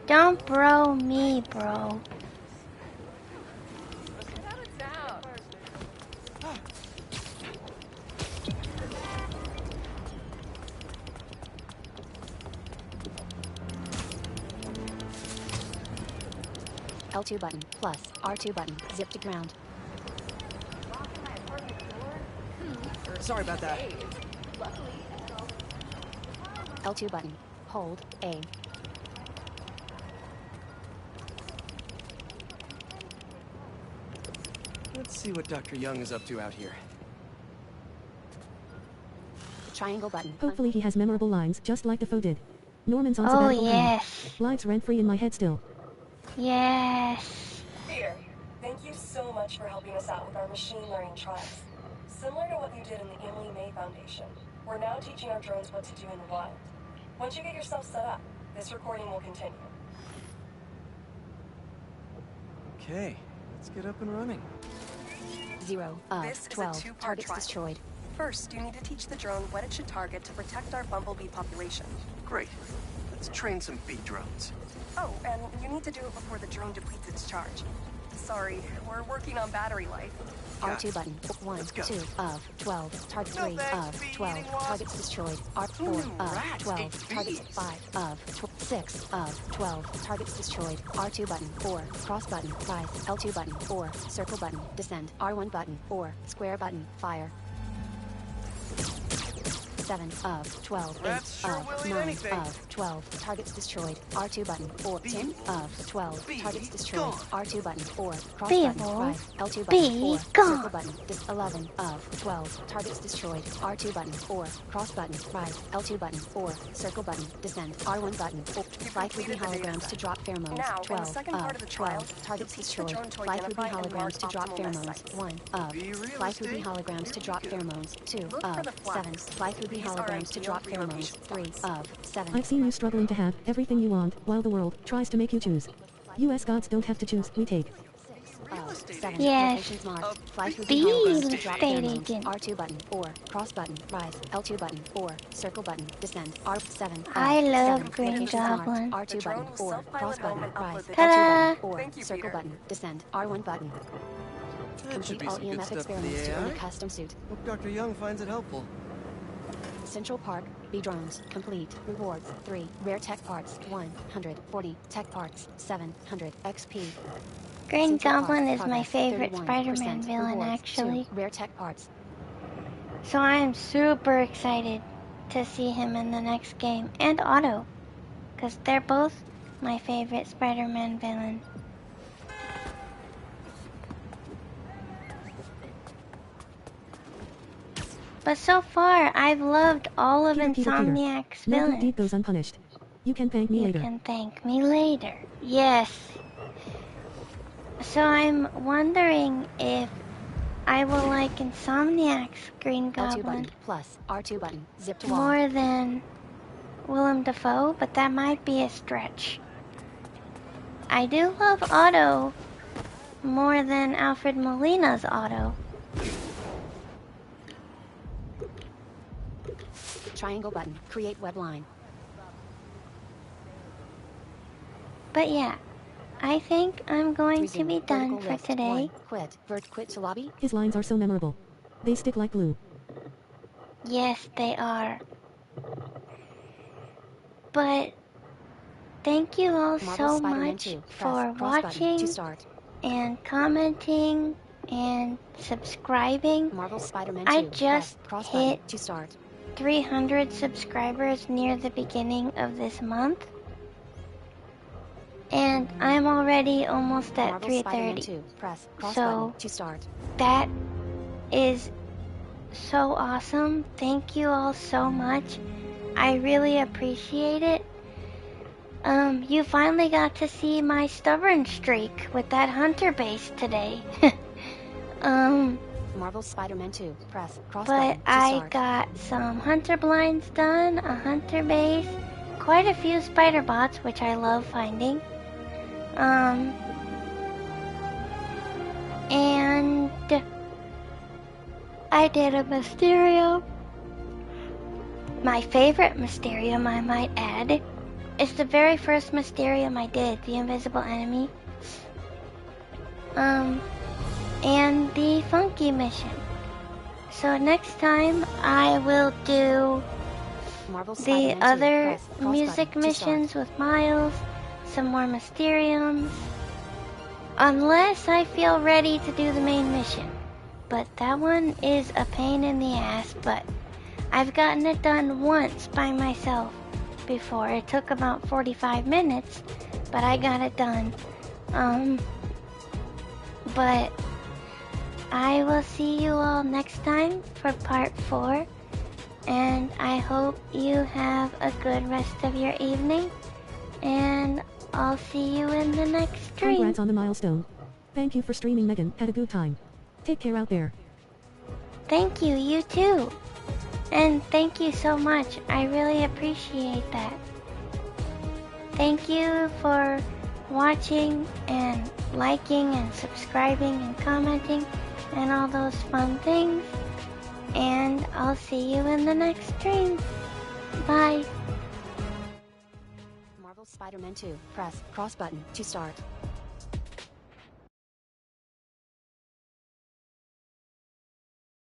Don't bro me, bro. L2 button, plus, R2 button, zip to ground. Sorry about that. L2 button, hold, A. Let's see what Dr. Young is up to out here. Triangle button. Hopefully he has memorable lines, just like Defoe did. Norman's on Oh, sabbatical yes. now. Lives rent-free in my head still. Yes. Peter, thank you so much for helping us out with our machine learning trials. Similar to what you did in the Emily May Foundation, we're now teaching our drones what to do in the wild. Once you get yourself set up, this recording will continue. Okay, let's get up and running. 0 of This is a 12 two-part targets trial. destroyed. First, you need to teach the drone what it should target to protect our bumblebee population. Great. Let's train some bee drones. Oh, and you need to do it before the drone depletes its charge. Sorry, we're working on battery life. R2 button. 1, 2 of 12. Target 3 of 12. Targets destroyed. R4 of 12. Targets 5 of 6 of 12. Targets destroyed. R2 button. 4. Cross button. Rise. L2 button. 4. Circle button. Descend. R1 button. 4. Square button. Fire. 7 of 12. 8 of 9 of 12. Targets destroyed. R2 button. 4. 10 of 12. Targets destroyed. R2 button. 4. Cross button. Rise. L2 button. 4. Circle button. 11 of 12. Targets destroyed. R2 button. 4. Cross button. Rise. L2 button. 4. Circle button. Descend. R1 button. 4. Fly 3D holograms to drop pheromones. Now, in the 12 second part of the trial, 12. Targets teach the destroyed. drone to Fly 3D identify and holograms mark to drop optimal nest pheromones. sites. 1 of. Fly 3D holograms to drop pheromones. 2 Look for of. the flags. 7. Fly 3D These are holograms to ideal drop pheromones. relocation 3 of 7. I've seen you struggling to have everything you want, while the world tries to make you choose. US gods don't have to choose, we take. 7. Yes. Locations marked. Fly through Be the holograms to drop estate pheromones. agent. R2 button. 4. Cross button. Rise. L2 button. 4. Circle button. Descend. R7. I love 7. Green Locations marked. Goblin. R2 button. 4. Cross button. Rise. L2 Ta-da! button. 4. Thank you, Circle Peter. button. Descend. R1 button. That should Complete be all some good EMF stuff for the experiments to earn a AI. custom suit. Hope Dr. Young finds it helpful. Central Park, B drones, complete, rewards, 3, rare tech parts, 140, tech parts, 700, XP. Green Central Goblin Park, is my progress, favorite 31%, Spider-Man villain, rewards, actually. 2, rare tech parts. So I am super excited to see him in the next game, and Otto, because they're both my favorite Spider-Man villain. But so far, I've loved all of Peter, Insomniac's no good villains. deed goes unpunished. You can thank me You later. can thank me later. Yes. So I'm wondering if I will like Insomniac's Green L2 Goblin button, plus, R2 button, zip to wall. more than Willem Dafoe, but that might be a stretch. I do love Otto more than Alfred Molina's Otto. Triangle button, create web line. But yeah, I think I'm going to be done Vertical for list, today. 1, quit to lobby. His lines are so memorable. They stick like glue. Yes, they are. But thank you all Marvel so Spider-Man much 2, for press cross button to watching start. and commenting and subscribing. Marvel Spider-Man I 2, just press cross hit button to start. 300 subscribers near the beginning of this month. And I'm already almost at Marvel Spider-Man 330. 2, press cross So button to start. that is so awesome. Thank you all so much. I really appreciate it. You finally got to see my stubborn streak with that hunter base today. Marvel Spider-Man 2, press cross But button to I start. got some hunter blinds done, a hunter base, quite a few spider bots, which I love finding. And I did a Mysterium. My favorite Mysterium, I might add, is the very first Mysterium I did, the Invisible Enemy. And the Funky mission. So next time I will do Marvel the Spider-Man 2, other press cross music button to start. missions with Miles, some more Mysteriums, Unless I feel ready to do the main mission. But that one is a pain in the ass, but I've gotten it done once by myself before. It took about 45 minutes, but I got it done. But I will see you all next time for part 4. And I hope you have a good rest of your evening. And I'll see you in the next stream. Congrats on the milestone. Thank you for streaming, Megan. Had a good time. Take care out there. Thank you, you too. And thank you so much. I really appreciate that. Thank you for watching and liking and subscribing and commenting and all those fun things. And I'll see you in the next stream. Bye. Marvel's Spider-Man 2. Press cross button to start.